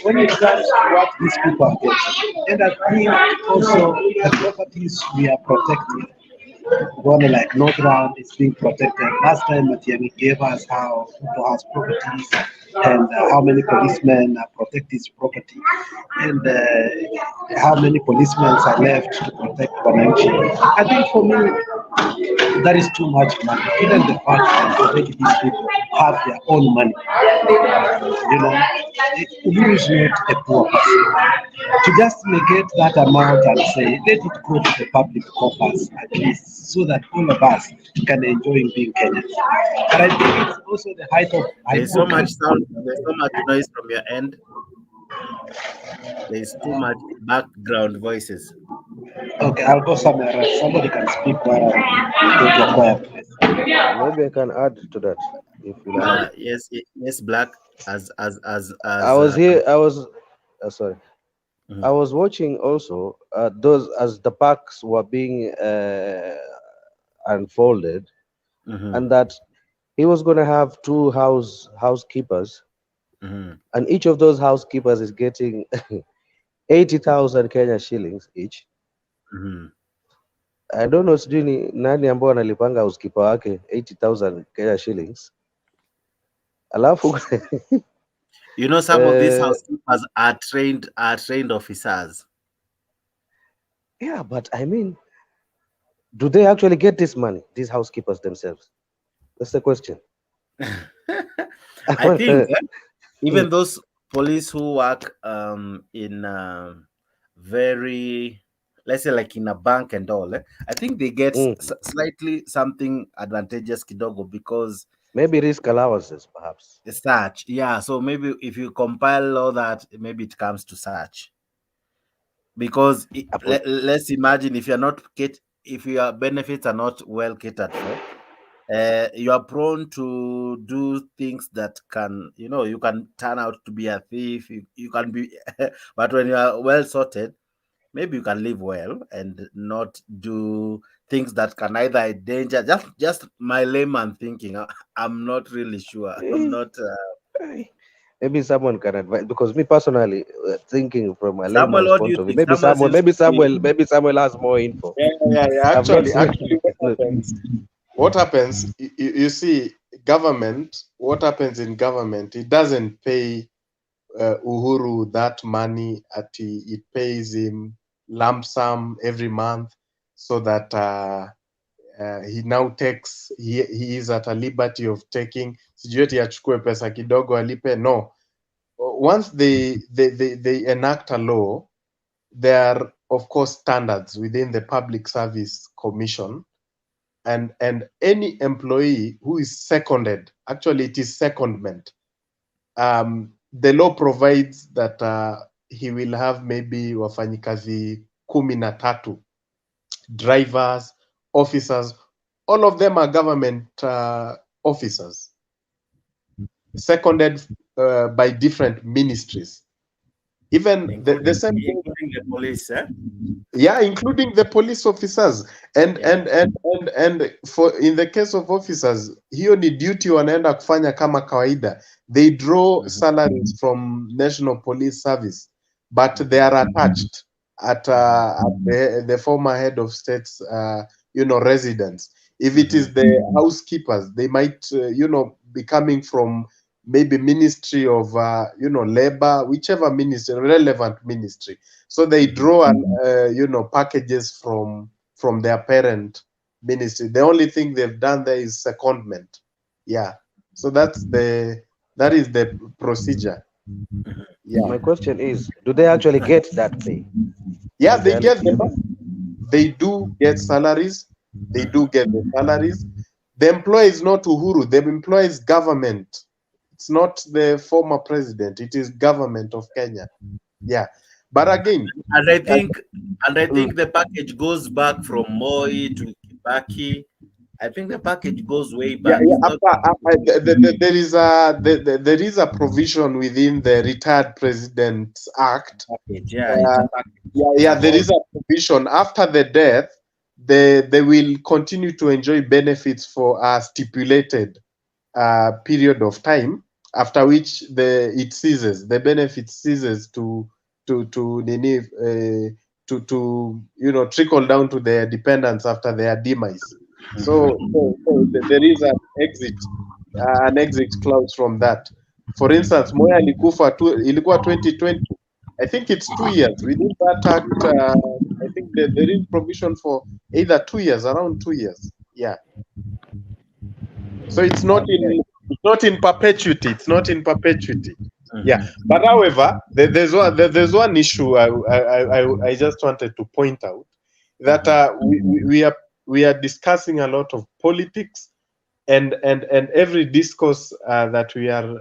when it comes to what these people are getting, and I think also the properties we are protecting, one like Northbound is being protected. Last time Matiang'i gave us how people has properties and how many policemen protect this property, and how many policemen are left to protect Wananchi. I think for me, that is too much money, given the fact that already these people have their own money. You know, Uhuru is not a poor person. To just negate that amount and say, let it go to the public coffers at least, so that all of us can enjoy being Kenyans. But I think it's also the height of There's so much sound, there's so much noise from your end. There's too much background voices. Okay, I'll go somewhere else. Somebody can speak while I take a quiet place. Maybe I can add to that. If you like. Yes, Black. As I was here. I was sorry. I was watching also those as the packs were being unfolded, and that he was going to have 2 housekeepers, and each of those housekeepers is getting 80,000 Kenya shillings each. I don't know sijui ni nani ambao analipanga housekeeper wake 80,000 Kenya shillings. Alafu you know, some of these housekeepers are trained officers. Yeah, but I mean, do they actually get this money, these housekeepers themselves? That's the question. I think even those police who work in very, let's say like in a bank and all, I think they get slightly something advantageous kidogo, because maybe risk allowances, perhaps. Such, yeah. So maybe if you compile all that, maybe it comes to such. Because let's imagine if if your benefits are not well catered for, you are prone to do things that can, you can turn out to be a thief. You can be, but when you are well sorted, maybe you can live well and not do things that can either endanger. Just my layman thinking. I'm not really sure. I'm not. Maybe someone can advise, because me personally, thinking from a layman's point of view, maybe Samuel has more info. Yeah. Actually, what happens? You see, government. What happens in government? It doesn't pay Uhuru that money. It pays him lump sum every month, so that he now takes. He is at a liberty of taking. Sijui eti achukue pesa kidogo alipe. No. Once they enact a law, there are of course standards within the Public Service Commission, and any employee who is seconded, actually it is secondment, the law provides that he will have maybe wafanyikazi 13, drivers, officers, all of them are government officers, seconded by different ministries. Even the same, including the police, eh? Yeah, including the police officers, and for in the case of officers, hiyo ni duty wanaenda kufanya kama kawaida. They draw salaries from National Police Service, but they are attached at the former head of state's residence. If it is the housekeepers, they might be coming from maybe Ministry of Labor, whichever ministry, relevant ministry. So they draw packages from their parent ministry. The only thing they've done there is secondment. Yeah. So that is the procedure. Yeah. My question is, do they actually get that pay? Yeah, they get them. They do get salaries. They do get the salaries. The employer is not Uhuru. The employer is government. It's not the former president. It is government of Kenya. Yeah. But again, and I think the package goes back from Moi to Kibaki. I think the package goes way back. There is a provision within the Retired President's Act. There is a provision after the death. They will continue to enjoy benefits for a stipulated period of time, after which it ceases. The benefit ceases to trickle down to their dependents after their demise. So there is an exit clause from that. For instance, Moi alikufa ilikuwa 2020. I think it's 2 years. Within that act, I think there is provision for either 2 years, around 2 years. Yeah. So it's not in perpetuity. It's not in perpetuity. Yeah, but however, there's one issue I just wanted to point out, that we are discussing a lot of politics, and every discourse that we are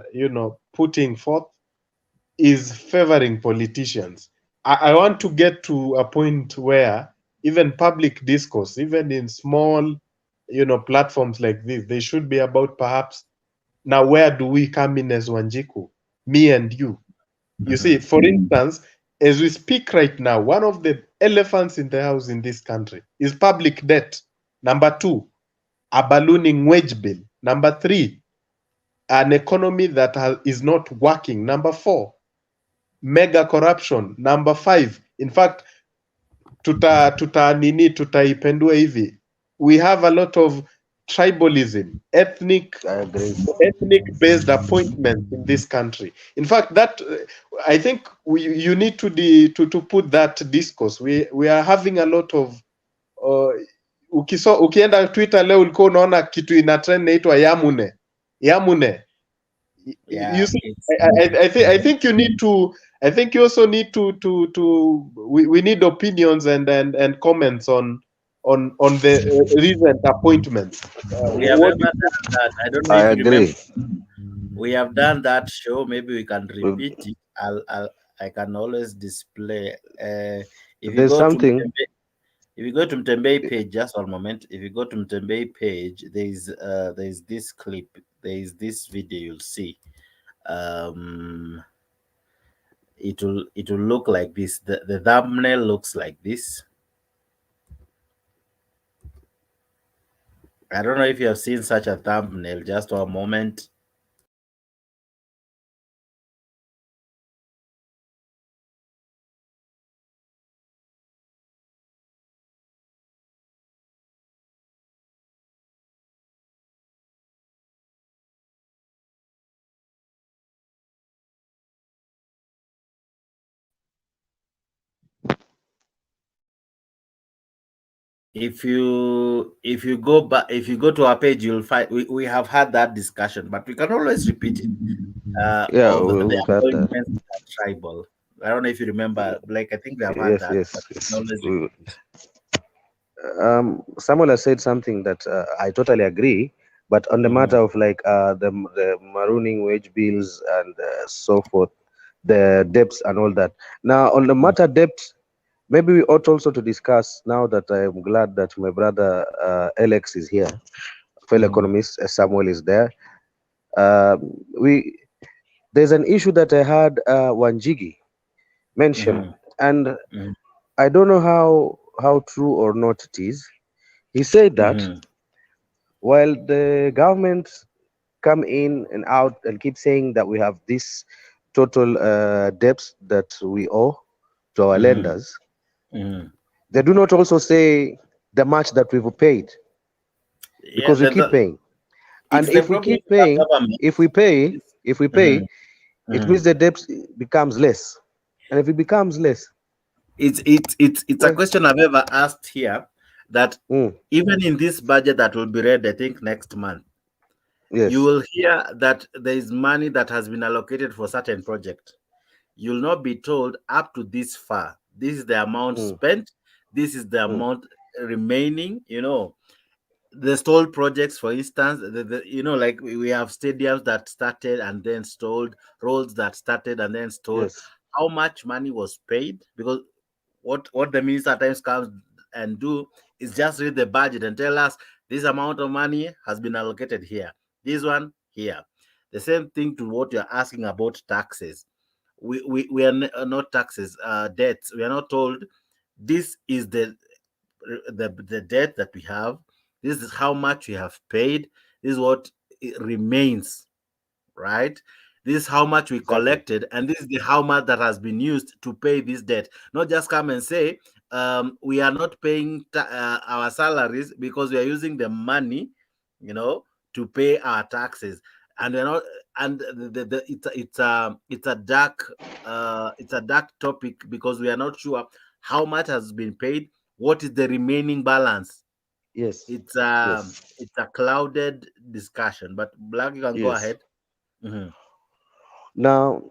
putting forth is favoring politicians. I want to get to a point where even public discourse, even in small platforms like this, they should be about perhaps, now where do we come in as Wanjiku? Me and you. You see, for instance, as we speak right now, one of the elephants in the house in this country is public debt. Number 2, a ballooning wage bill. Number 3, an economy that is not working. Number 4, mega corruption. Number 5, in fact, tutaipendua hivi. We have a lot of tribalism, ethnic-based appointments in this country. In fact, that I think you need to put that discourse. We are having a lot of ukienda Twitter leo ulikuwa unaona kitu ina trend inaitwa Yamune. Yeah, you see, I think you need to. I think you also need to we need opinions and comments on the recent appointments. We have ever done that. I don't know if you remember. We have done that show. Maybe we can repeat it. I can always display. If you go to Mtembei page, just one moment. If you go to Mtembei page, there is this clip. There is this video. You'll see. It will look like this. The thumbnail looks like this. I don't know if you have seen such a thumbnail. Just one moment. If you go back, if you go to our page, you'll find we have had that discussion, but we can always repeat it. We've had that. Tribal. I don't know if you remember, Blake. I think we have had that. Yes. Samuel has said something that I totally agree. But on the matter of like the marooning wage bills and so forth, the debts and all that. Now on the matter debt, maybe we ought also to discuss, now that I am glad that my brother Alex is here, fellow economist Samuel is there. There's an issue that I heard Wanjigi mention, and I don't know how true or not it is. He said that while the government come in and out and keep saying that we have this total debts that we owe to our lenders, they do not also say the much that we've paid, because we keep paying. And if we keep paying, if we pay, it means the debt becomes less. And if it becomes less, it's a question I've ever asked here, that even in this budget that will be read, I think next month, you will hear that there is money that has been allocated for certain project. You'll not be told up to this far, this is the amount spent, this is the amount remaining. The stalled projects, for instance, like we have stadiums that started and then stalled, roads that started and then stalled. How much money was paid? Because what the minister at times comes and do is just read the budget and tell us this amount of money has been allocated here, this one here. The same thing to what you're asking about taxes. We are not taxes, debts. We are not told this is the debt that we have. This is how much we have paid. This is what remains, right? This is how much we collected, and this is the how much that has been used to pay this debt. Not just come and say we are not paying our salaries because we are using the money, to pay our taxes, and they're not. And it's a dark topic, because we are not sure how much has been paid. What is the remaining balance? It's a clouded discussion. But Black, you can go ahead. Now,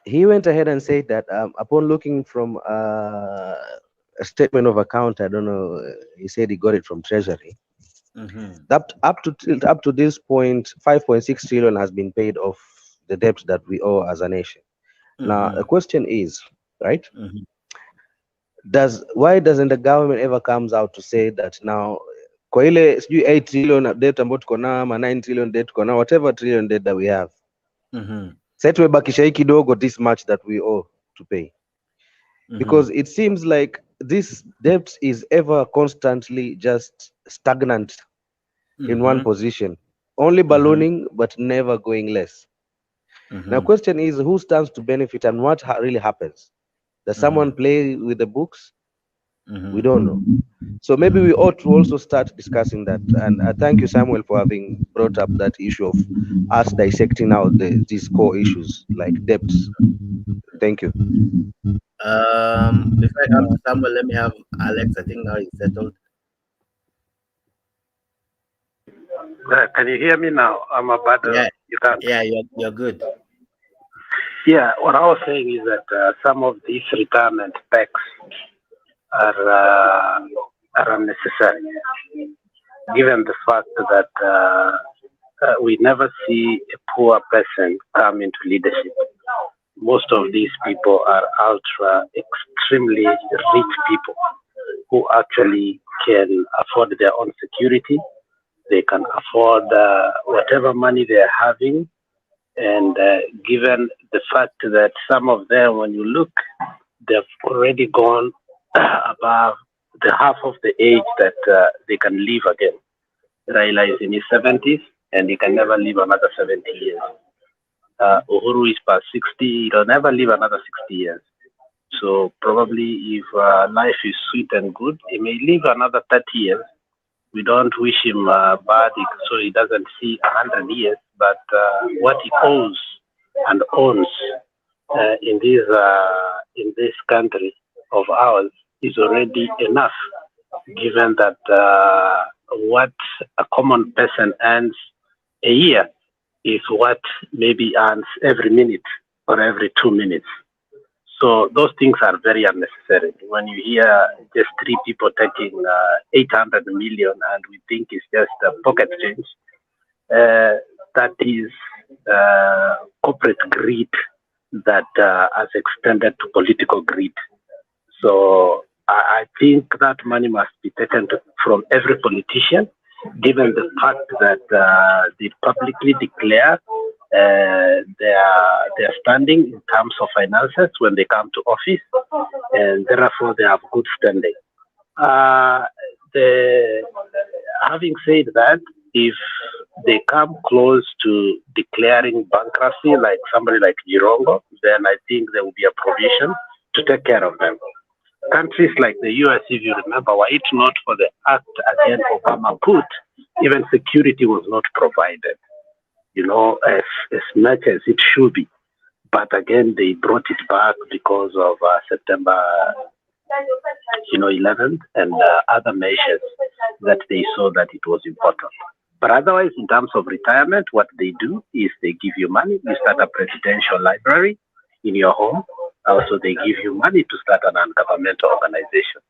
he went ahead and said that upon looking from a statement of account, I don't know, he said he got it from Treasury. Up to this point, 5.6 trillion has been paid off the debt that we owe as a nation. Now, the question is, right? Why doesn't the government ever comes out to say that now, kwa ile 8 trillion debt ambayo tuko nayo, ama 9 trillion debt tuko nayo, whatever trillion debt that we have, sasa tumebakisha hii kidogo, this much that we owe to pay, because it seems like this debt is ever constantly just stagnant in one position, only ballooning but never going less. Now, question is, who stands to benefit and what really happens? Does someone play with the books? We don't know. So maybe we ought to also start discussing that. And thank you, Samuel, for having brought up that issue of us dissecting out these core issues like debts. Thank you. Before I come to Samuel, let me have Alex. I think now he's settled. Can you hear me now? I'm about you can't. Yeah, you're good. Yeah, what I was saying is that some of these retirement packs are unnecessary, given the fact that we never see a poor person come into leadership. Most of these people are extremely rich people who actually can afford their own security. They can afford whatever money they're having. And given the fact that some of them, when you look, they've already gone above the half of the age that they can live again. Raila is in his 70s, and he can never live another 70 years. Uhuru is past 60, he'll never live another 60 years. So probably if life is sweet and good, he may live another 30 years. We don't wish him bad, so he doesn't see 100 years. But what he owes and owns in this country of ours is already enough, given that what a common person earns a year is what maybe earns every minute or every 2 minutes. So those things are very unnecessary. When you hear just 3 people taking 800 million and we think it's just a pocket change, that is corporate greed that has extended to political greed. So I think that money must be taken from every politician, given the fact that they publicly declare their standing in terms of finances when they come to office, and therefore they have good standing. Having said that, if they come close to declaring bankruptcy, like somebody like Jirongo, then I think there will be a provision to take care of them. Countries like the US, if you remember, were it not for the act again Obama put, even security was not provided, as much as it should be. But again, they brought it back because of September 11th and other measures that they saw that it was important. But otherwise, in terms of retirement, what they do is they give you money. You start a presidential library in your home. Also, they give you money to start an non-governmental organization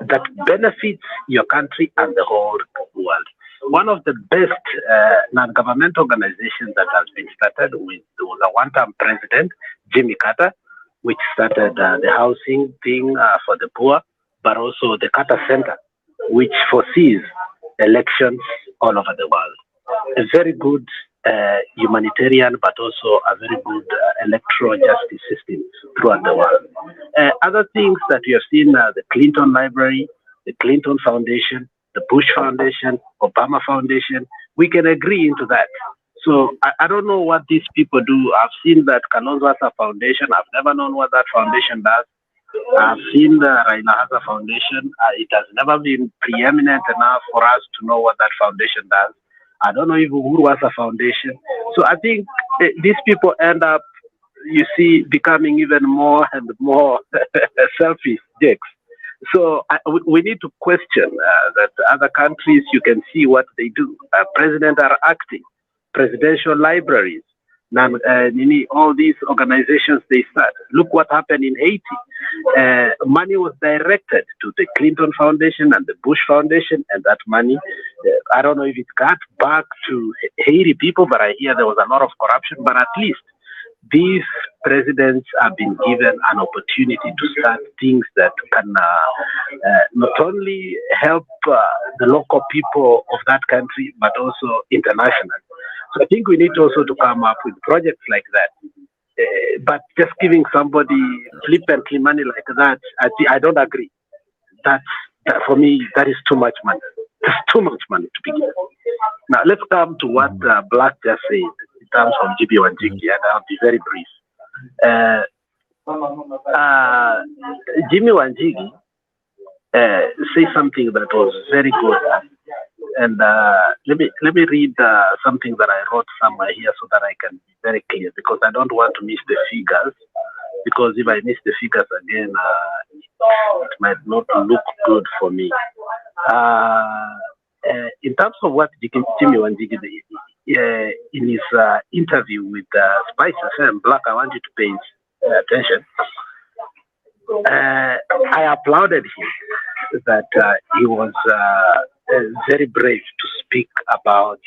that benefits your country and the whole world. One of the best non-governmental organizations that has been started was a one-time president, Jimmy Carter, which started the housing thing for the poor, but also the Carter Center, which foresees elections all over the world. A very good humanitarian, but also a very good electoral justice system throughout the world. Other things that we have seen, the Clinton Library, the Clinton Foundation, the Bush Foundation, Obama Foundation, we can agree into that. So I don't know what these people do. I've seen that Kalonzo has a foundation. I've never known what that foundation does. I've seen the Raila has a foundation. It has never been preeminent enough for us to know what that foundation does. I don't know if Uhuru has a foundation. So I think these people end up, you see, becoming even more and more selfish dicks. So we need to question that other countries, you can see what they do. Presidents are acting, presidential libraries, all these organizations they start. Look what happened in Haiti. Money was directed to the Clinton Foundation and the Bush Foundation, and that money, I don't know if it got back to Haiti people, but I hear there was a lot of corruption. But at least these presidents have been given an opportunity to start things that can not only help the local people of that country, but also internationally. So I think we need also to come up with projects like that. But just giving somebody flippantly money like that, I don't agree. That for me, that is too much money. That's too much money to be given. Now let's come to what Black just said in terms of GB Wanjigi, and I'll be very brief. Jimmy Wanjigi say something that was very good, and let me read something that I wrote somewhere here so that I can be very clear, because I don't want to miss the figures, because if I miss the figures again, it might not look good for me. In terms of what Jimmy Wanjigi in his interview with Spice FM, Black, I want you to pay attention. I applauded him that he was very brave to speak about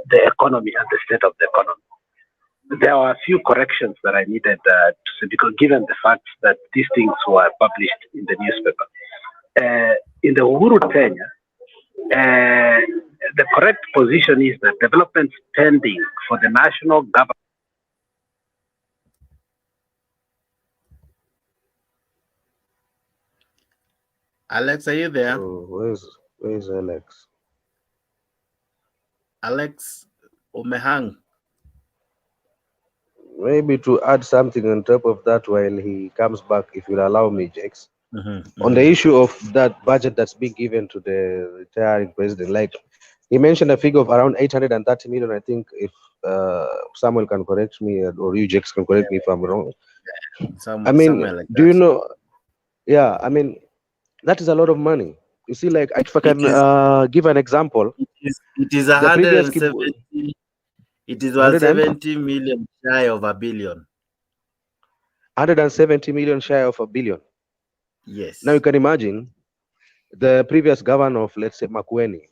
the economy and the state of the economy. There are a few corrections that I needed to say, because given the fact that these things were published in the newspaper. In the Uhuru tenure, the correct position is that development spending for the national government. Alex, are you there? Oh, where's Alex? Alex Omehang. Maybe to add something on top of that while he comes back, if you'll allow me, Jakes. On the issue of that budget that's being given to the retiring president, like he mentioned a figure of around 830 million. I think if Samuel can correct me, or you, Jakes, can correct me if I'm wrong. I mean, like do you know? Yeah, I mean, that is a lot of money. You see, like if I can give an example, it is 170. It is 170 million shy of a billion. 170 million shy of a billion. Yes. Now you can imagine the previous governor of, let's say, Makueni.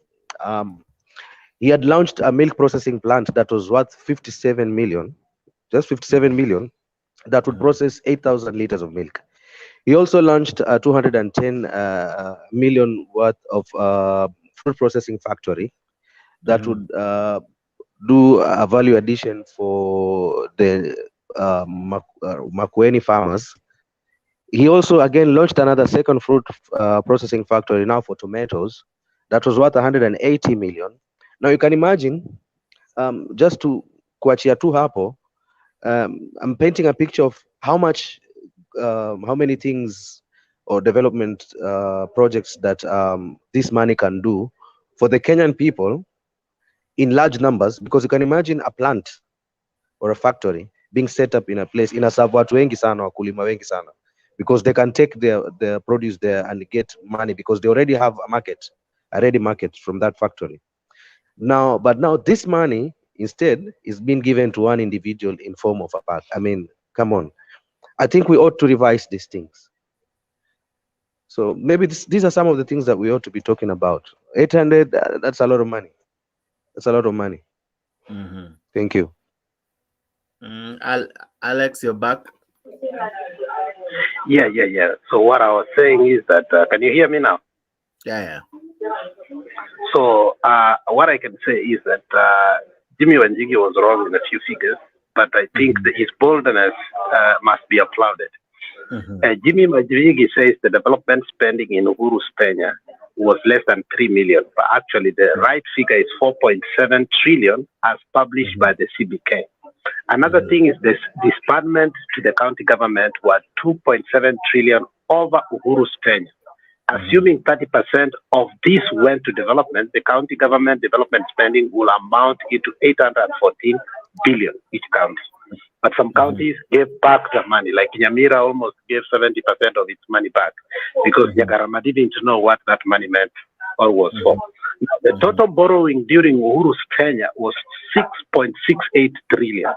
he had launched a milk processing plant that was worth 57 million, just 57 million, that would process 8,000 liters of milk. He also launched a 210 million worth of fruit processing factory that would do a value addition for the Makueni farmers. He also again launched another second fruit processing factory now for tomatoes that was worth 180 million. Now you can imagine, just to kuachia tu hapo, I'm painting a picture of how many things or development projects that this money can do for the Kenyan people in large numbers, because you can imagine a plant or a factory being set up in a place, inaserve watu wengi sana, wakulima wengi sana, because they can take their produce there and get money because they already have a ready market from that factory. But now this money instead is being given to one individual in form of a pack. I mean, come on. I think we ought to revise these things. So maybe these are some of the things that we ought to be talking about. 800, that's a lot of money. That's a lot of money. Thank you. Alex, you're back. Yeah. So what I was saying is that, can you hear me now? Yeah. So what I can say is that Jimmy Wanjigi was wrong in a few figures, but I think his boldness must be applauded. Jimmy Wanjigi says the development spending in Uhuru's tenure was less than 3 million, but actually the right figure is 4.7 trillion as published by the CBK. Another thing is this disbursement to the county government was 2.7 trillion over Uhuru's tenure. Assuming 30% of this went to development, the county government development spending will amount into 814 billion each county. But some counties gave back the money, like Nyamira almost gave 70% of its money back because Yagarama didn't know what that money meant or was for. The total borrowing during Uhuru's tenure was 6.68 trillion.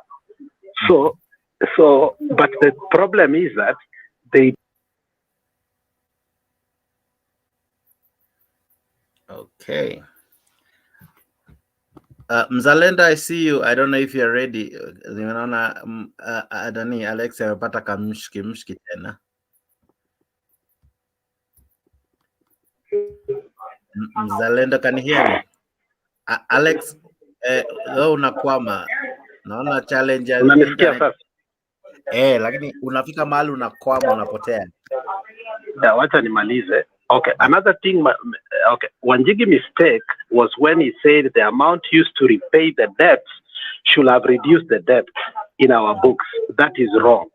So, but the problem is that they. Okay. Mzalenda, I see you. I don't know if you're ready. Nimeona Adani Alex amepata kamshki tena. Mzalenda, can you hear me? Alex, wewe unakwama. Naona challenge ya internet. Lakini unafika mahali unakwama, unapotea. Wacha nimalize. Okay, another thing, Wanjigi mistake was when he said the amount used to repay the debts should have reduced the debt in our books. That is wrong.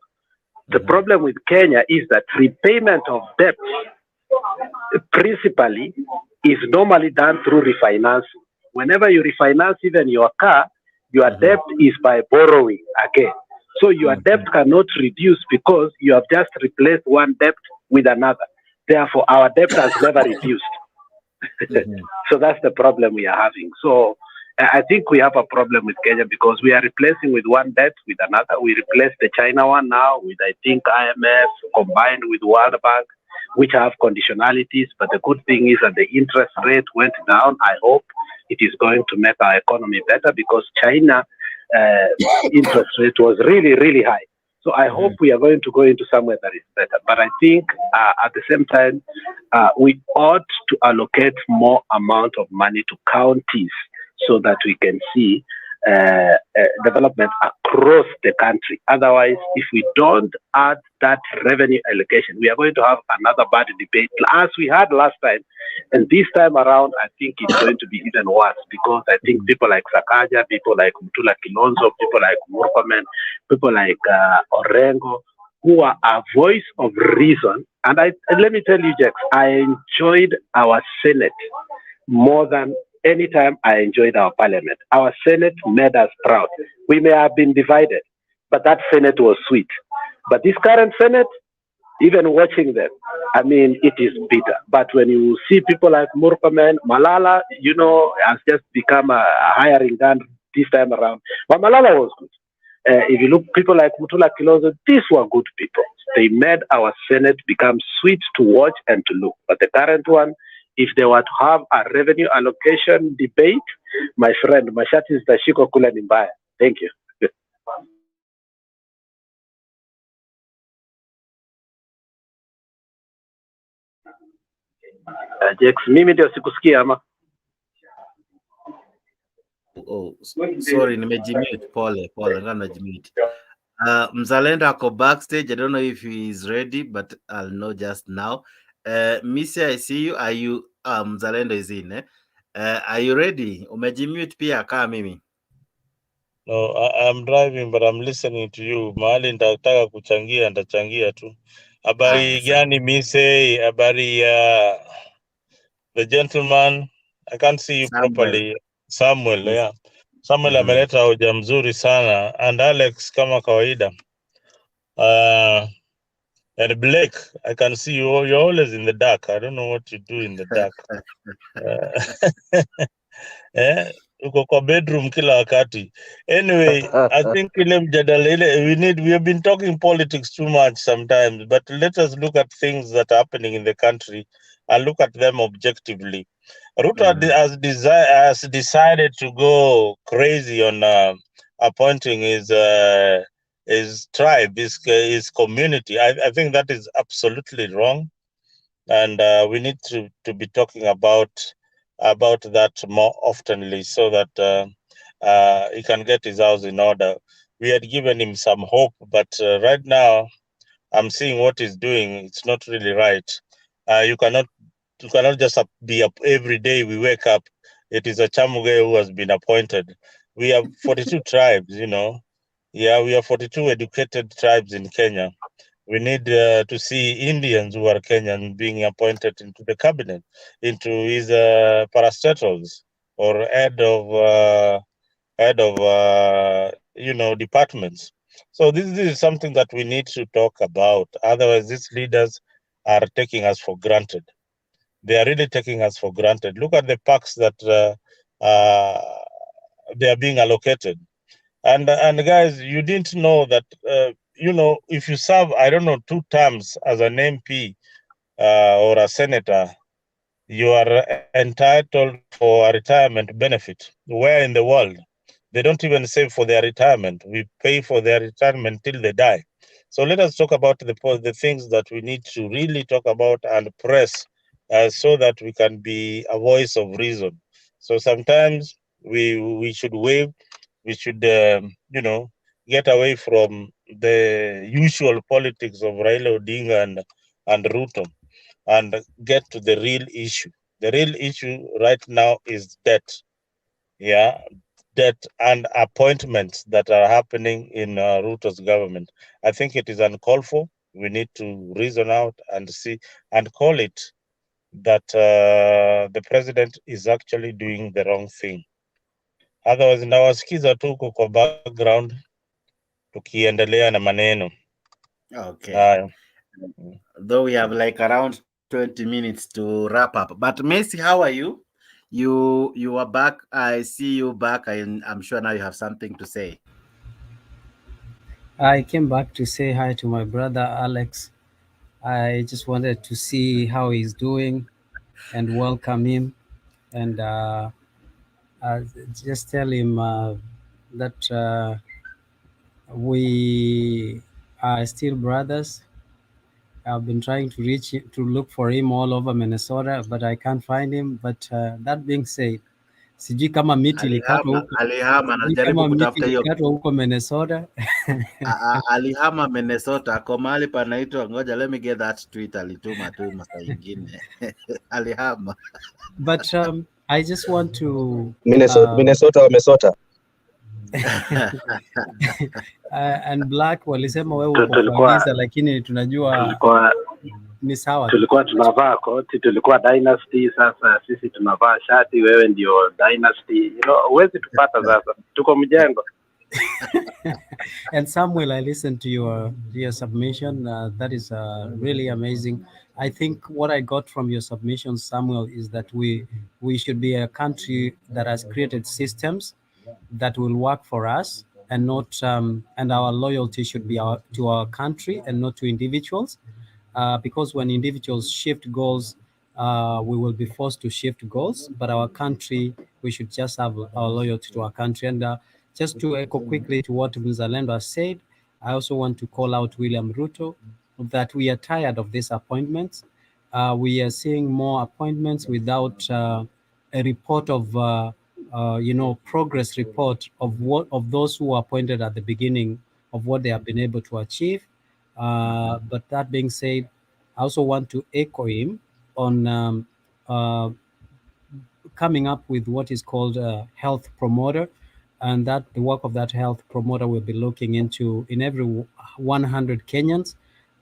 The problem with Kenya is that repayment of debt principally is normally done through refinancing. Whenever you refinance even your car, your debt is by borrowing again. So your debt cannot reduce because you have just replaced one debt with another. Therefore, our debt has never reduced. So that's the problem we are having. So I think we have a problem with Kenya because we are replacing with one debt with another. We replaced the China one now with, I think, IMF combined with World Bank, which have conditionalities. But the good thing is that the interest rate went down. I hope it is going to make our economy better because China interest rate was really, really high. So I hope we are going to go into somewhere that is better. But I think at the same time, we ought to allocate more amount of money to counties so that we can see development across the country. Otherwise, if we don't add that revenue allocation, we are going to have another bad debate as we had last time. And this time around, I think it's going to be even worse because I think people like Sakaja, people like Mutula Kalonzo, people like Murkomen, people like Orengo, who are a voice of reason. And let me tell you, Jax, I enjoyed our Senate more than any time I enjoyed our parliament. Our Senate made us proud. We may have been divided, but that Senate was sweet. But this current Senate, even watching them, I mean, it is bitter. But when you see people like Murkomen, Malala, has just become a hiring gun this time around. But Malala was good. If you look, people like Mutula Kalonzo, these were good people. They made our Senate become sweet to watch and to look. But the current one if they were to have a revenue allocation debate, my friend, mashati zitashikwa kula ni mbaya. Thank you. Jex, mimi ndio sikusikia ama? Oh, sorry, nimejimute. Pole, nimejimute. Mzalendo ako backstage. I don't know if he is ready, but I'll know just now. Missy, I see you. Are you Mzalendo is in, eh? Are you ready? Umejimute pia kama mimi. No, I'm driving but I'm listening to you. Mahali nitataka kuchangia nitachangia tu. Habari gani Mise? Habari ya the gentleman? I can't see you properly. Samuel, yes. Yeah. Samuel ameleta hoja mzuri sana, and Alex kama kawaida. And Blake, I can see you. You're always in the dark. I don't know what you do in the dark. Uko kwa bedroom kila wakati. Anyway, I think ile mjadala ile we have been talking politics too much sometimes, but let us look at things that are happening in the country and look at them objectively. Ruto has decided to go crazy on appointing his tribe, his community. I think that is absolutely wrong, and we need to be talking about that more oftenly so that he can get his house in order. We had given him some hope, but right now I'm seeing what he's doing. It's not really right. You cannot just be up every day we wake up. It is a Chamuge who has been appointed. We have 42 tribes, you know. Yeah, we have 42 educated tribes in Kenya. We need to see Indians who are Kenyan being appointed into the cabinet, into his parastatals or head of departments. So this is something that we need to talk about. Otherwise, these leaders are taking us for granted. They are really taking us for granted. Look at the parks that they are being allocated. And guys, you didn't know that, if you serve, I don't know, 2 terms as an MP or a senator, you are entitled for a retirement benefit. Where in the world? They don't even save for their retirement. We pay for their retirement till they die. So let us talk about the things that we need to really talk about and press so that we can be a voice of reason. So sometimes we should wave. We should, get away from the usual politics of Raila Odinga and Ruto and get to the real issue. The real issue right now is debt. Yeah, debt and appointments that are happening in Ruto's government. I think it is uncalled for. We need to reason out and see and call it that the president is actually doing the wrong thing. Otherwise, nawasikiza tu kwa background tukiendelea na maneno. Okay. Though we have like around 20 minutes to wrap up. But Messi, how are you? You are back. I see you back, and I'm sure now you have something to say. I came back to say hi to my brother Alex. I just wanted to see how he's doing and welcome him, and just tell him that we are still brothers. I've been trying to look for him all over Minnesota, but I can't find him. But that being said, sijui kama miti ilikatwa huko Minnesota. Alihama Minnesota, ako mahali panaitwa, ngoja, let me get that tweet alituma tu masaa ingine. Alihama. But I just want to Minnesota. And Black walisema wewe uko kabisa, lakini tunajua ni sawa. Tulikuwa tunavaa koti, tulikuwa dynasty, sasa sisi tunavaa shati, wewe ndio dynasty. Huwezi tupata sasa. Tuko mjengo. And Samuel, I listened to your submission. That is really amazing. I think what I got from your submission, Samuel, is that we should be a country that has created systems that will work for us, and not and our loyalty should be to our country and not to individuals, because when individuals shift goals we will be forced to shift goals, but our country, we should just have our loyalty to our country. And just to echo quickly to what Mzalendo has said, I also want to call out William Ruto that we are tired of these appointments. We are seeing more appointments without a report of, progress report of those who were appointed at the beginning of what they have been able to achieve. But that being said, I also want to echo him on coming up with what is called a health promoter, and that the work of that health promoter will be looking into in every 100 Kenyans.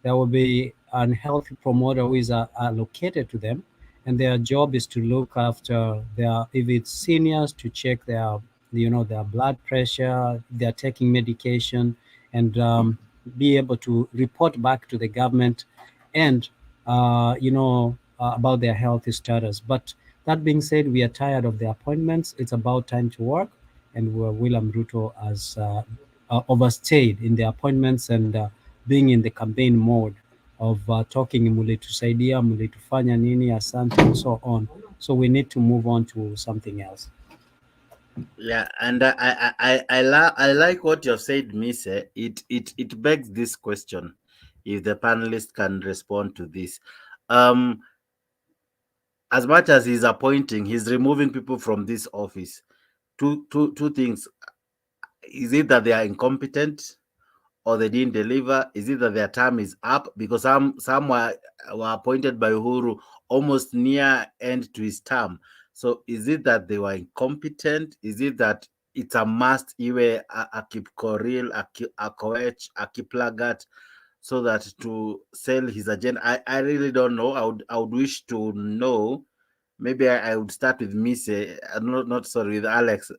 There will be a health promoter who is allocated to them, and their job is to look after their, if it's seniors, to check their, their blood pressure, they're taking medication, and be able to report back to the government and about their health status. But that being said, we are tired of the appointments. It's about time to work, and William Ruto has overstayed in the appointments and being in the campaign mode of talking mlitusaidia, mlitufanya nini, asante, and so on. So we need to move on to something else. Yeah, and I like what you've said, Mise. It begs this question, if the panelist can respond to this. As much as he's appointing, he's removing people from this office. Two things. Is it that they are incompetent or they didn't deliver? Is it that their term is up? Because some were appointed by Uhuru almost near end to his term. So is it that they were incompetent? Is it that it's a must iwe akip koril, akoech, akiplagat, so that to sell his agenda? I really don't know. I would wish to know. Maybe I would start with Mise, with Alex.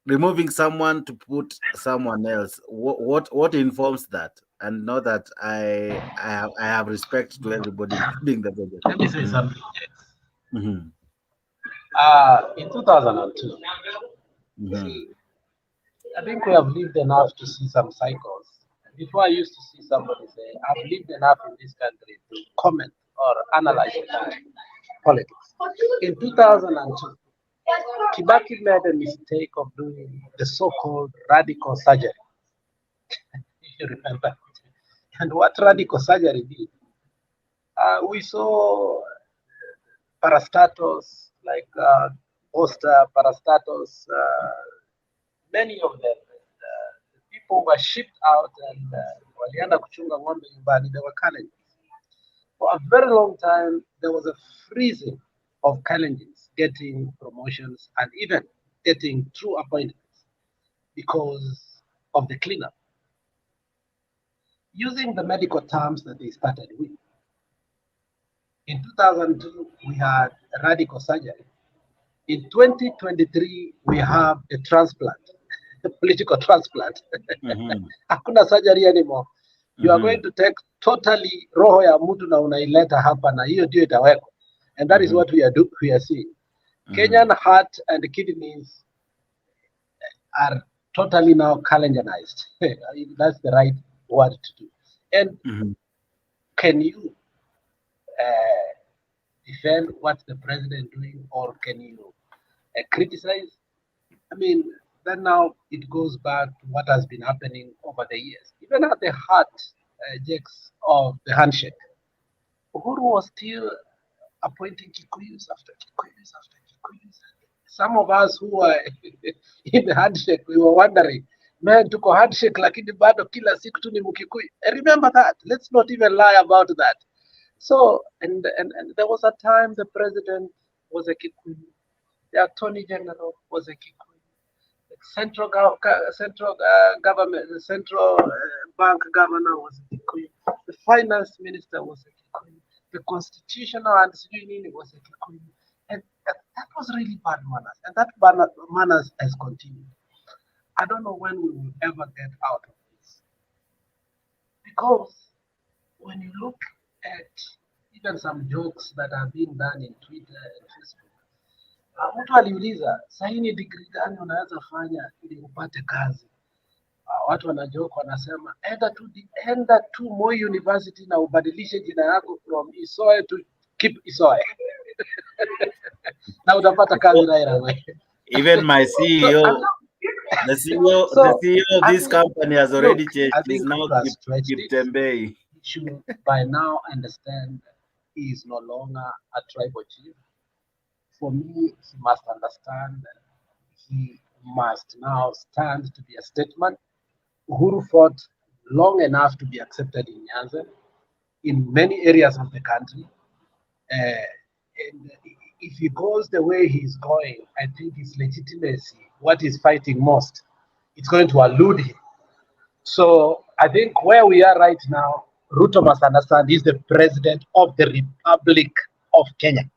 Removing someone to put someone else. What informs that? And know that I have respect to everybody, including the budget. Let me say something. Mm-hmm. In 2002, see, I think we have lived enough to see some cycles. Before I used to see somebody say, I've lived enough in this country to comment or analyze politics. In 2002, Kibaki made a mistake of doing the so-called radical surgery. If you remember. And what radical surgery did, we saw parastatos like parastatos, many of them. People were shipped out and walienda kuchunga ng'ombe nyumbani. They were Kalenjins. For a very long time, there was a freezing of Kalenjins getting promotions and even getting true appointments because of the cleanup. Using the medical terms that they started with. In 2002, we had a radical surgery. In 2023, we have a transplant, a political transplant. Hakuna surgery anymore. You are going to take totally roho ya mtu na unaileta hapa na hiyo ndio itawekwa. And that is what we are seeing. Kenyan heart and kidneys are totally now Kalenjanized. That's the right word to do. And can you defend what the president doing, or can you criticize? I mean, then now it goes back to what has been happening over the years. Even at the heart, Jakes, of the handshake, Uhuru was still appointing Kikuyus after Kikuyus after Kikuyus. Some of us who were in the handshake, we were wondering, man, tuko handshake lakini bado kila siku tu ni Mkikuyu. I remember that. Let's not even lie about that. So, and there was a time the president was a Kikuyu. The attorney general was a Kikuyu. The central government, the central bank governor was a Kikuyu. The finance minister was a Kikuyu. The constitutional and civil was a Kikuyu. And that was really bad manners. And that bad manners has continued. I don't know when we will ever get out of this. Because when you look at even some jokes that are being done in Twitter and Facebook, mtu aliuliza, sahi ni degree gani unaweza fanya ili upate kazi? Watu wanajoke wanasema, enda tu Moi University na ubadilishe jina yako from Isoe to keep Isoe. Na utapata kazi right away. Even my CEO, the CEO of this company has already changed. He's now Kiptembei. He should by now understand he is no longer a tribal chief. For me, he must understand he must now stand to be a statesman. Uhuru fought long enough to be accepted in Nyanza, in many areas of the country. And if he goes the way he's going, I think his legitimacy, what he's fighting most, it's going to elude him. So I think where we are right now, Ruto must understand he's the president of the Republic of Kenya.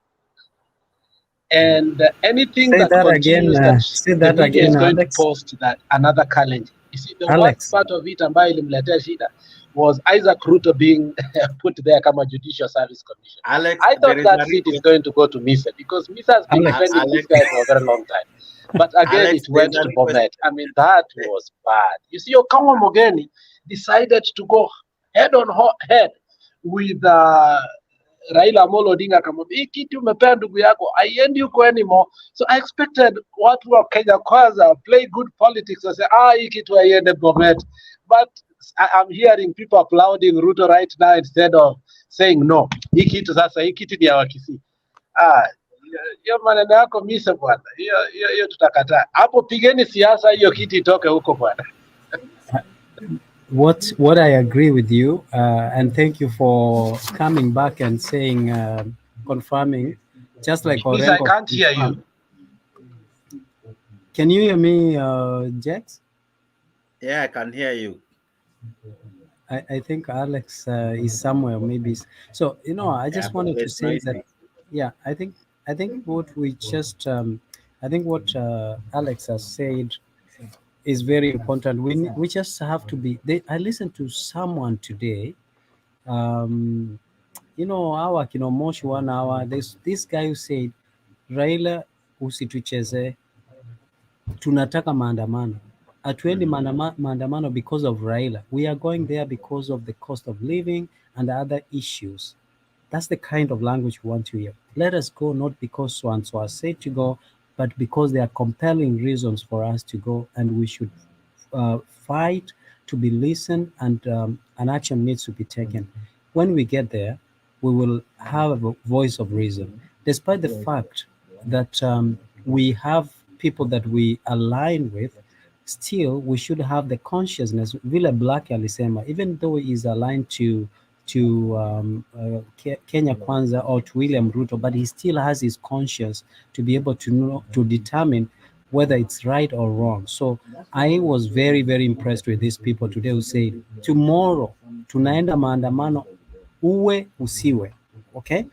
And anything Say that that continues again, say the that media again, is going Alex. to post that another challenge. You see, the Alex. worst part of it ambayo ilimletea shida was Isaac Ruto being put there kama Judicial Service Commission. Alex, I thought that seat is going to go to Misa because Misa has been defending this guy for a very long time. But again, Alex, it went to Bomet. I mean, that was bad. You see, Okamwa Mogeni decided to go head on head with Raila Amolo Odinga akamwambia hii kitu umepea ndugu yako haiendi huko anymore. So I expected watu wa Kenya Kwanza play good politics and say hii kitu haiende Bomet. But I'm hearing people applauding Ruto right now instead of saying no. Hii kitu ni ya Wakisii. Hiyo maneno yako Mise bwana. Hiyo tutakataa. Hapo pigeni siasa hiyo kiti itoke huko bwana. What I agree with you, and thank you for coming back and saying, confirming, just like Mise, I can't hear you. Can you hear me, Jax? Yeah, I can hear you. I think Alex is somewhere, maybe. So I just wanted to say that. Yeah, I think what we just, I think what Alex has said is very important. We just have to be. I listened to someone today. Our Moshi 1 hour. There's this guy who said, Raila usitucheze, tunataka maandamano. Hatuendi maandamano because of Raila. We are going there because of the cost of living and other issues. That's the kind of language we want to hear. Let us go not because so and so are said to go, but because there are compelling reasons for us to go, and we should fight to be listened, and an action needs to be taken. When we get there, we will have a voice of reason, despite the fact that we have people that we align with. Still, we should have the consciousness. Vile Black alisema, even though he is aligned to Kenya Kwanza or to William Ruto, but he still has his conscience to be able to know, to determine whether it's right or wrong. So I was very, very impressed with these people today who say, tomorrow tunaenda maandamano uwe usiwe. Okay?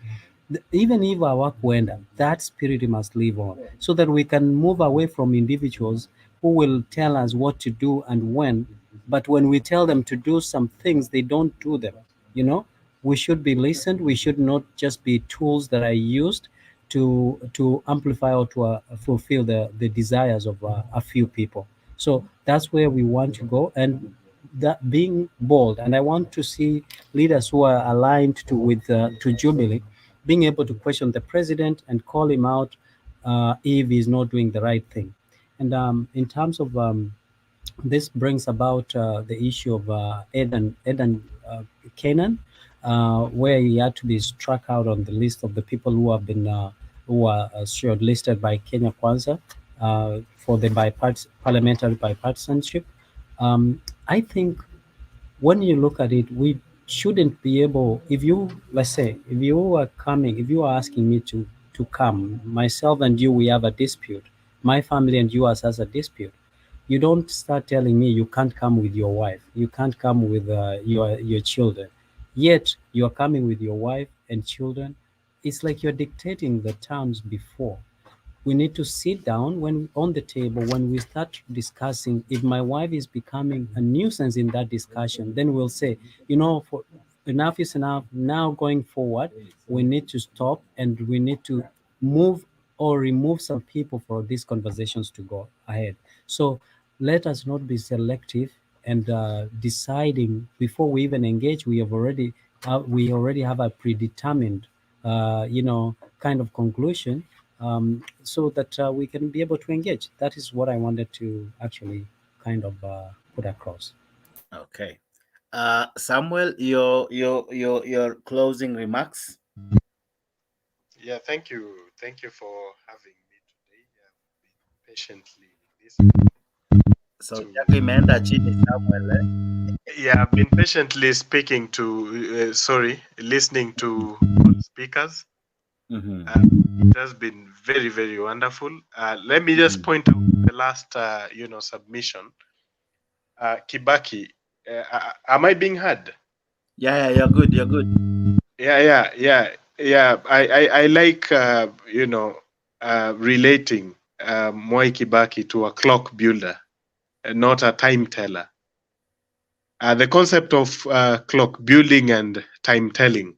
Even if hawakuenda, that spirit must live on, so that we can move away from individuals who will tell us what to do and when, but when we tell them to do some things, they don't do them. We should be listened. We should not just be tools that are used to amplify or to fulfill the desires of a few people. So that's where we want to go, and that being bold. And I want to see leaders who are aligned to Jubilee being able to question the president and call him out if he's not doing the right thing. And in terms of this brings about the issue of Eden Canaan, where he had to be struck out on the list of the people who have been who are shortlisted by Kenya Kwanza for the parliamentary bipartisanship. I think when you look at it, we shouldn't be able. If you, let's say, if you are asking me to come, myself and you, we have a dispute. My family and you has a dispute. You don't start telling me you can't come with your wife, you can't come with your children, yet you're coming with your wife and children. It's like you're dictating the terms before. We need to sit down on the table when we start discussing. If my wife is becoming a nuisance in that discussion, then we'll say, for enough is enough. Now going forward, we need to stop and we need to move or remove some people for these conversations to go ahead. So let us not be selective and deciding before we even engage. We already have a predetermined kind of conclusion, so that we can be able to engage. That is what I wanted to actually kind of put across. Okay. Samuel, your closing remarks. Yeah, thank you for having me today. I've been patiently listening. So Samuel. Yeah, I've been patiently speaking to, listening to speakers. It has been very, very wonderful. Let me just point out the last, submission. Kibaki, am I being heard? Yeah, you're good. You're good. Yeah. I like, relating Mwai Kibaki to a clock builder, not a time teller. The concept of clock building and time telling.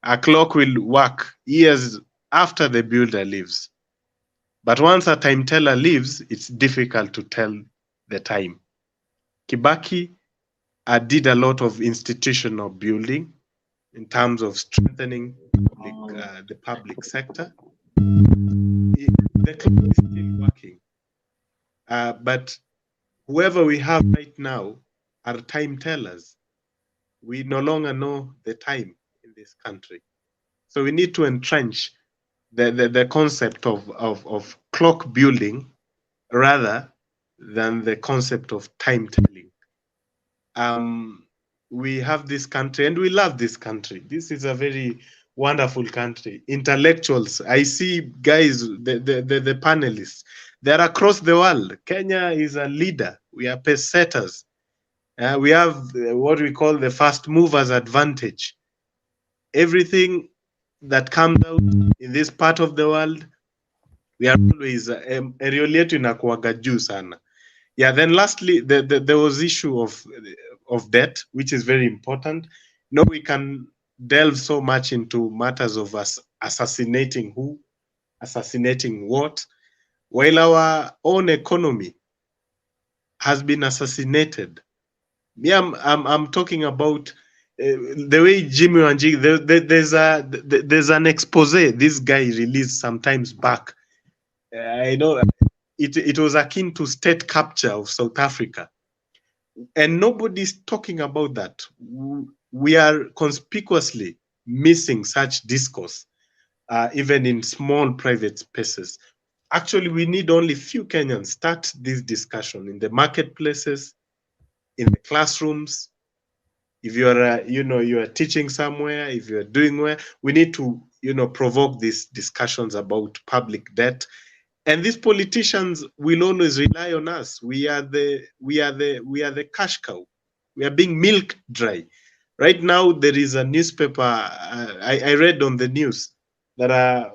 A clock will work years after the builder leaves. But once a time teller leaves, it's difficult to tell the time. Kibaki did a lot of institutional building in terms of strengthening the public sector. The clock is still working. But whoever we have right now are time tellers. We no longer know the time in this country. So we need to entrench the concept of clock building rather than the concept of time telling. We have this country and we love this country. This is a very wonderful country. Intellectuals, I see guys, the panelists, they're across the world. Kenya is a leader. We are pace setters. We have what we call the first movers advantage. Everything that comes out in this part of the world, we are always eneo letu inakuwaga juu sana. Yeah, then lastly, there was issue of debt, which is very important. We can delve so much into matters of us assassinating who, assassinating what, while our own economy has been assassinated. Yeah, I'm talking about the way Jimmy Wanjigi, there's an expose this guy released sometimes back. I know it was akin to state capture of South Africa. And nobody's talking about that. We are conspicuously missing such discourse, even in small private spaces. Actually, we need only few Kenyans start this discussion in the marketplaces, in the classrooms. If you are, you are teaching somewhere, if you are doing well, we need to, provoke these discussions about public debt. And these politicians will always rely on us. We are the cash cow. We are being milked dry. Right now, there is a newspaper I read on the news that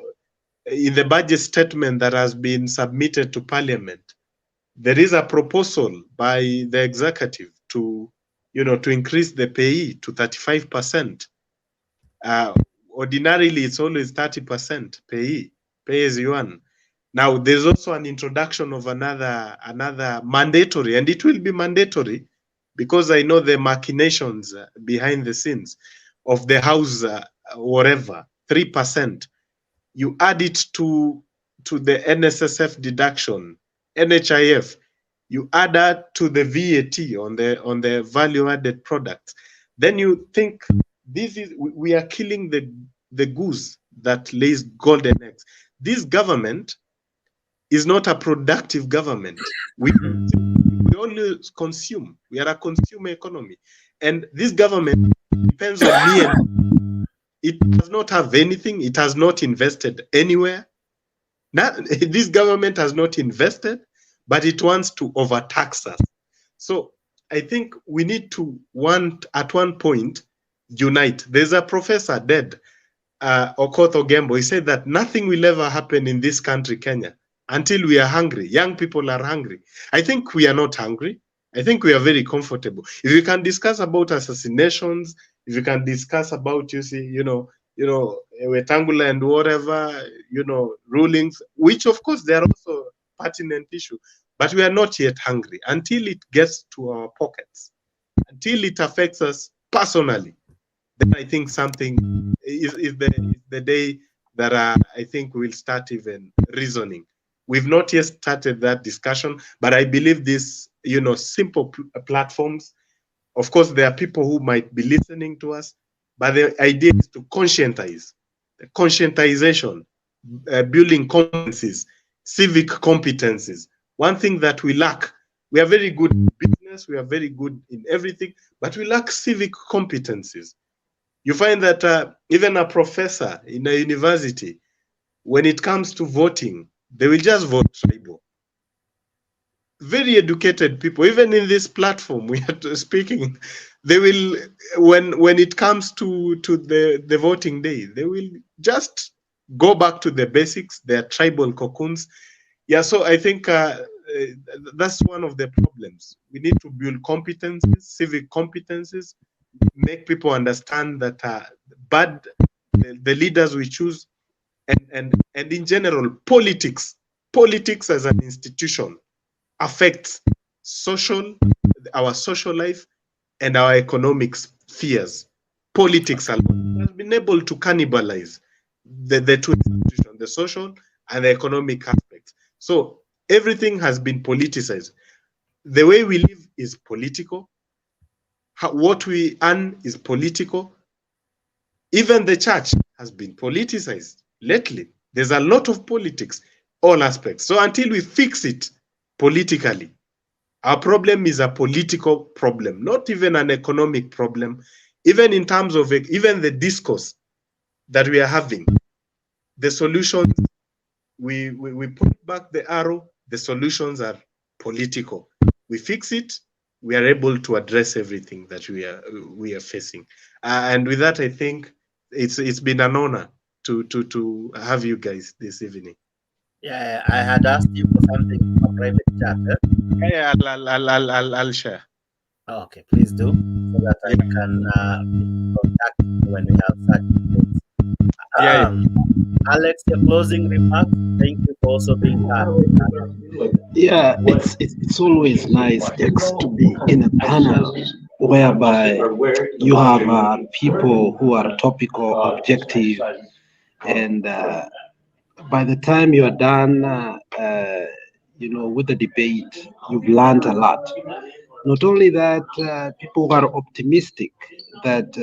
in the budget statement that has been submitted to Parliament, there is a proposal by the executive to increase the pay to 35%. Ordinarily, it's always 30% pay as you earn. Now, there's also an introduction of another mandatory, and it will be mandatory because I know the machinations behind the scenes of the house, whatever, 3%. You add it to the NSSF deduction, NHIF. You add that to the VAT on the value-added products. Then you think we are killing the goose that lays golden eggs. This government is not a productive government. We only consume. We are a consumer economy. And this government depends on me and it does not have anything. It has not invested anywhere. This government has not invested, but it wants to overtax us. So I think we need to at one point unite. There's a professor dead, Okoth Ogembo. He said that nothing will ever happen in this country, Kenya, until we are hungry. Young people are hungry. I think we are not hungry. I think we are very comfortable. If we can discuss about assassinations, if you can discuss about, Wetangula and whatever, rulings, which of course they are also pertinent issue, but we are not yet hungry until it gets to our pockets, until it affects us personally. Then I think something is the day that I think we'll start even reasoning. We've not yet started that discussion, but I believe these, simple platforms. Of course, there are people who might be listening to us, but the idea is to conscientize, conscientization, building competencies, civic competencies. One thing that we lack, we are very good in business, we are very good in everything, but we lack civic competencies. You find that even a professor in a university, when it comes to voting, they will just vote tribal. Very educated people, even in this platform we are speaking, they will, when it comes to the voting day, they will just go back to the basics, their tribal cocoons. Yeah, so I think that's one of the problems. We need to build competencies, civic competencies, make people understand that the leaders we choose, and in general, politics as an institution affects our social life and our economic spheres. Politics alone has been able to cannibalize the two institutions, the social and the economic aspects. So everything has been politicized. The way we live is political. What we earn is political. Even the church has been politicized lately. There's a lot of politics, all aspects. So until we fix it politically, our problem is a political problem, not even an economic problem. Even in terms of even the discourse that we are having, the solutions, we put back the arrow, the solutions are political. We fix it, we are able to address everything that we are facing. And with that, I think it's been an honor to have you guys this evening. Yeah, I had asked you for something for private chat. Yeah, I'll share. Okay, please do, so that I can contact you when we have such things. Alex, your closing remarks. Thank you for also being part. Yeah, it's always nice, Dex, to be in a panel whereby you have people who are topical, objective, and by the time you are done, with the debate, you've learned a lot. Not only that, people are optimistic that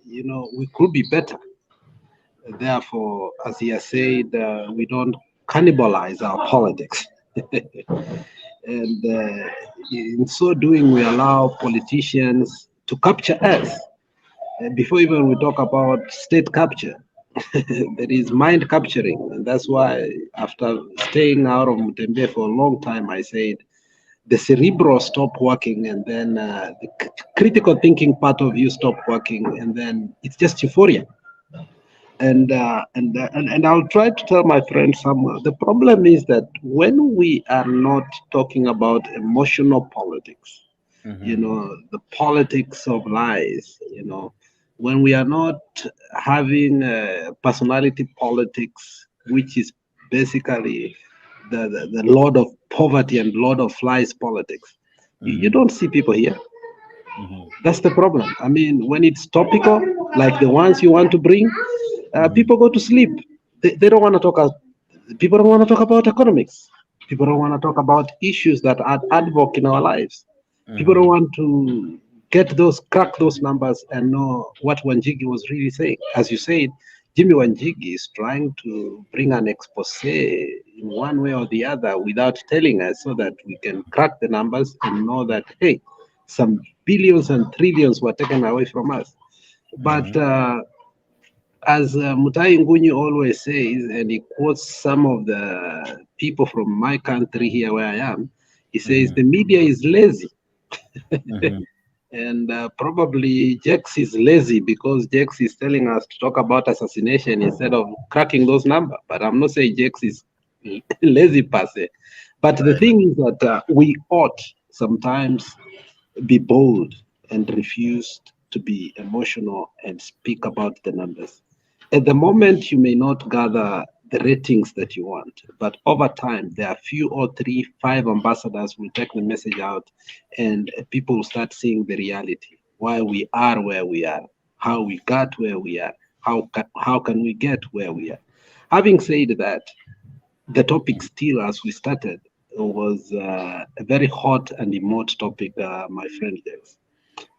we could be better. Therefore, as he has said, we don't cannibalize our politics. And in so doing, we allow politicians to capture us. Before even we talk about state capture, there is mind capturing. And that's why after staying out of Mutembe for a long time, I said, the cerebral stop working, and then the critical thinking part of you stop working, and then it's just euphoria. And I'll try to tell my friend Samuel, the problem is that when we are not talking about emotional politics, the politics of lies, when we are not having personality politics, which is basically the Lord of poverty and Lord of lies politics, you don't see people here. That's the problem. I mean, when it's topical, like the ones you want to bring, people go to sleep. They don't want to talk. People don't want to talk about economics. People don't want to talk about issues that are ad hoc in our lives. People don't want to crack those numbers and know what Wanjigi was really saying. As you said, Jimmy Wanjigi is trying to bring an expose in one way or the other without telling us, so that we can crack the numbers and know that, hey, some billions and trillions were taken away from us. But as Mutai Ngunyu always says, and he quotes some of the people from my country here where I am, he says the media is lazy. And probably Jex is lazy because Jex is telling us to talk about assassination instead of cracking those numbers. But I'm not saying Jex is lazy per se. But the thing is that we ought sometimes be bold and refuse to be emotional and speak about the numbers. At the moment, you may not gather the ratings that you want, but over time, there are few or 3, 5 ambassadors will take the message out, and people will start seeing the reality, why we are where we are, how we got where we are, how can we get where we are? Having said that, the topic still, as we started, was a very hot and remote topic, my friend Dex.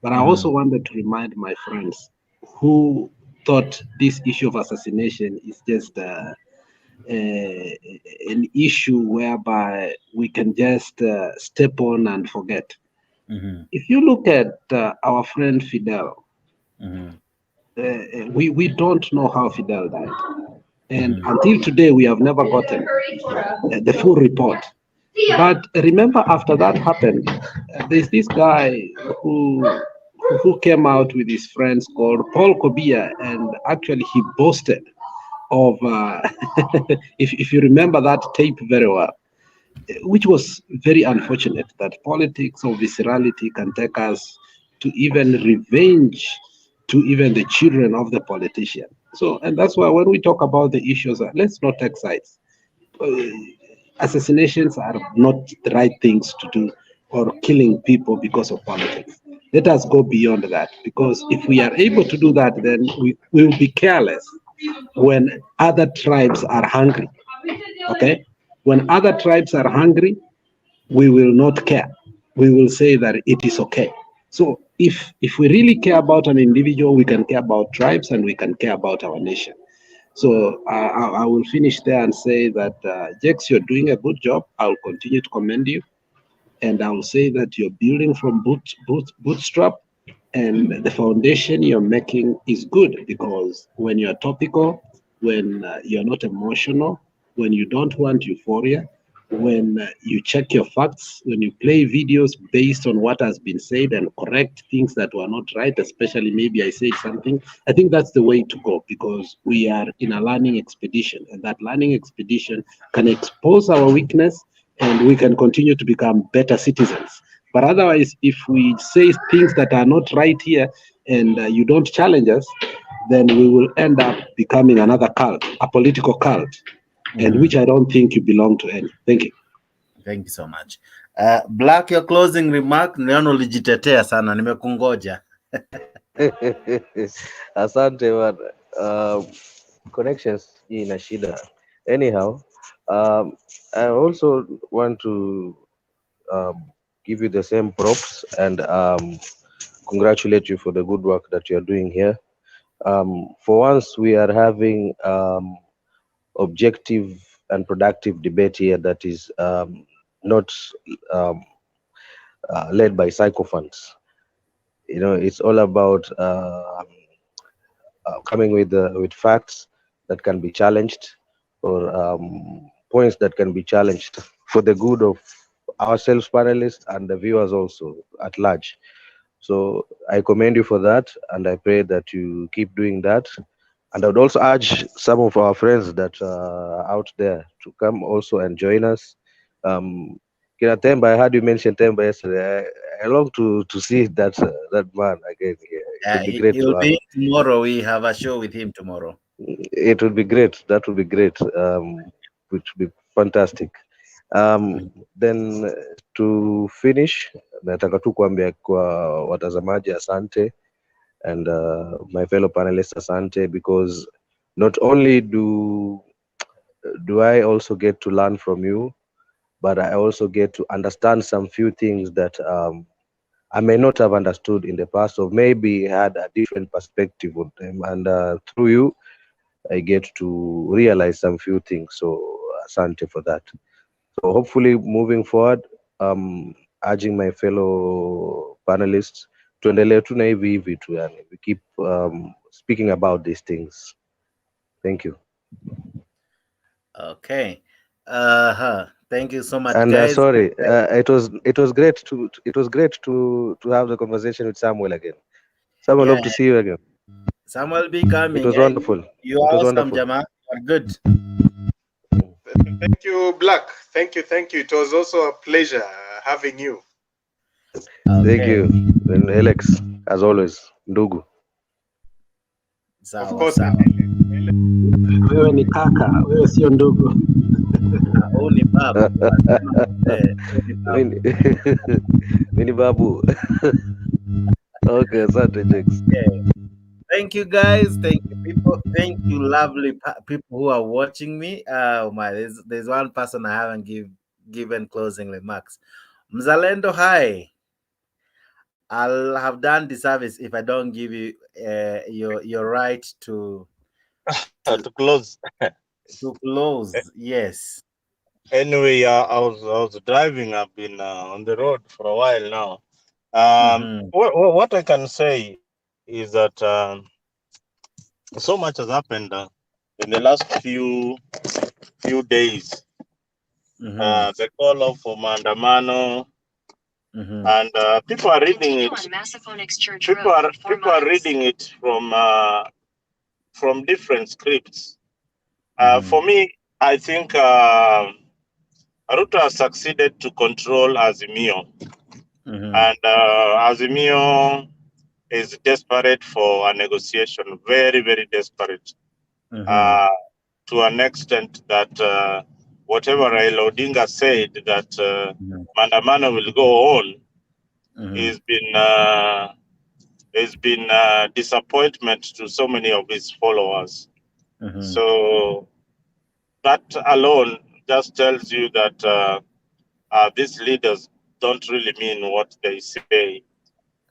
But I also wanted to remind my friends who thought this issue of assassination is just an issue whereby we can just step on and forget. If you look at our friend Fidel, we don't know how Fidel died. And until today, we have never gotten the full report. But remember, after that happened, there's this guy who came out with his friends called Paul Kobia, and actually he boasted of, if you remember that tape very well, which was very unfortunate that politics or viscerality can take us to even revenge to even the children of the politician. So, and that's why when we talk about the issues, let's not take sides. Assassinations are not the right things to do, or killing people because of politics. Let us go beyond that, because if we are able to do that, then we will be careless when other tribes are hungry. Okay? When other tribes are hungry, we will not care. We will say that it is okay. So if we really care about an individual, we can care about tribes and we can care about our nation. So I will finish there and say that, Jex, you're doing a good job. I'll continue to commend you. And I will say that you're building from bootstrap, and the foundation you're making is good, because when you're topical, when you're not emotional, when you don't want euphoria, when you check your facts, when you play videos based on what has been said and correct things that were not right, especially maybe I said something, I think that's the way to go, because we are in a learning expedition, and that learning expedition can expose our weakness and we can continue to become better citizens. But otherwise, if we say things that are not right here and you don't challenge us, then we will end up becoming another cult, a political cult, and which I don't think you belong to any. Thank you. Thank you so much. Black, your closing remark. Niona ulijitetea sana, nimekungoja. Asante bwana. Connections ina shida. Anyhow, I also want to give you the same props and congratulate you for the good work that you are doing here. For once, we are having objective and productive debate here that is not led by sycophants. You know, it's all about coming with facts that can be challenged, or points that can be challenged for the good of ourselves, panelists, and the viewers also at large. So I commend you for that, and I pray that you keep doing that. And I would also urge some of our friends that are out there to come also and join us. Kina Temba, I heard you mention Temba yesterday. I long to see that man again here. It would be great He'll to be tomorrow. We have a show with him tomorrow. It would be great. That would be great. Which would be fantastic. Then to finish, nataka tu kuambia kwa watazamaji asante, and my fellow panelists asante, because not only do I also get to learn from you, but I also get to understand some few things that I may not have understood in the past, or maybe had a different perspective of them, and through you I get to realize some few things. So asante for that. So hopefully moving forward, urging my fellow panelists to endelee tu na hivi tu, yani we keep speaking about these things. Thank you. Okay. Thank you so much, and guys. Sorry, it was great to have the conversation with Samuel again. Samuel, hope to see you again. Samuel be coming. It was wonderful. You are awesome, Jama. You are good. Thank you, Black. Thank you. It was also a pleasure having you. Thank you. And Alex, as always, ndugu. Of course. Wewe ni kaka, wewe sio ndugu. Ni baba. Mini babu. Okay, asante, Jex. Yeah. Thank you, guys. Thank you, people. Thank you, lovely people who are watching me. Oh my, there's one person I haven't given closing remarks. Mzalendo, hi. I'll have done disservice if I don't give you your right to close. To close, yes. Anyway, I was driving. I've been on the road for a while now. What I can say is that so much has happened in the last few days. The call off for Mandamano, and people are reading it. People are reading it from different scripts. For me, I think Ruto has succeeded to control Azimio, and Azimio is desperate for a negotiation, very, very desperate, to an extent that whatever Raila Odinga said that Mandamano will go on has been disappointment to so many of his followers. So that alone just tells you that these leaders don't really mean what they say,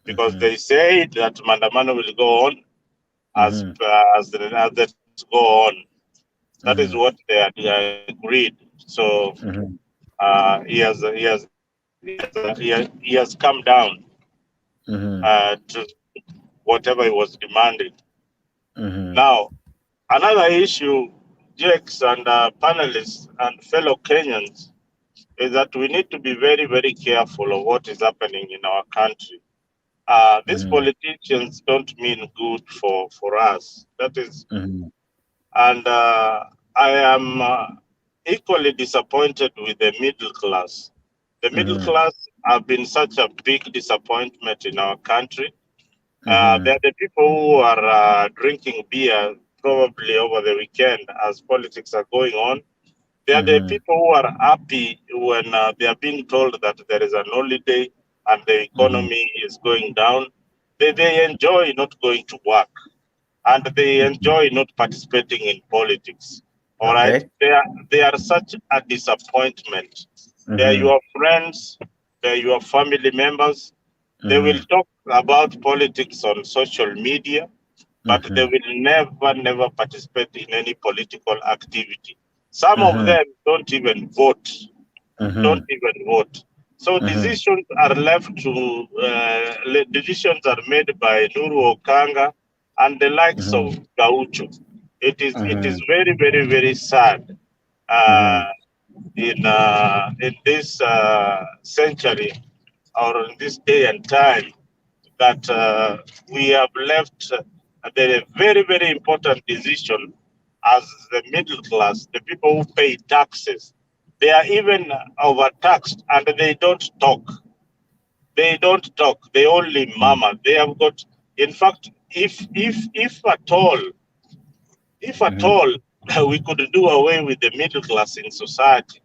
because they say that Mandamano will go on as the go on. That is what they agreed. So he has come down to whatever he was demanding. Now, another issue, Jakes and panelists and fellow Kenyans, is that we need to be very, very careful of what is happening in our country. These politicians don't mean good for us. That is, and I am equally disappointed with the middle class. The middle class have been such a big disappointment in our country. They're the people who are drinking beer probably over the weekend as politics are going on. They are the people who are happy when they are being told that there is an holiday and the economy is going down. They enjoy not going to work, and they enjoy not participating in politics. All right, they are such a disappointment. They are your friends, they are your family members. They will talk about politics on social media, but they will never participate in any political activity. Some of them don't even vote. Don't even vote. So decisions are left to decisions are made by Nuru Okanga and the likes of Gaucho. It is very, very, very sad in this century or in this day and time that we have left the very, very important decision as the middle class, the people who pay taxes. They are even overtaxed and they don't talk. They don't talk. They only murmur. They have got, in fact, if at all, we could do away with the middle class in society,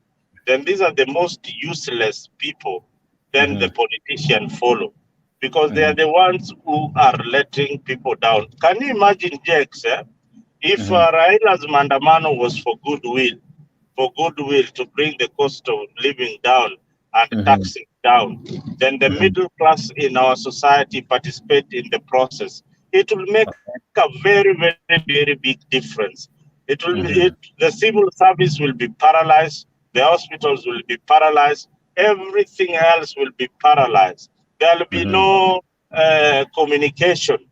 then these are the most useless people. Then the politicians follow, because they are the ones who are letting people down. Can you imagine, Jakes, if Raila's Mandamano was for goodwill to bring the cost of living down and taxing down, then the middle class in our society participate in the process. It will make a very, very, very big difference. It will the civil service will be paralyzed, the hospitals will be paralyzed, everything else will be paralyzed. There will be no communication.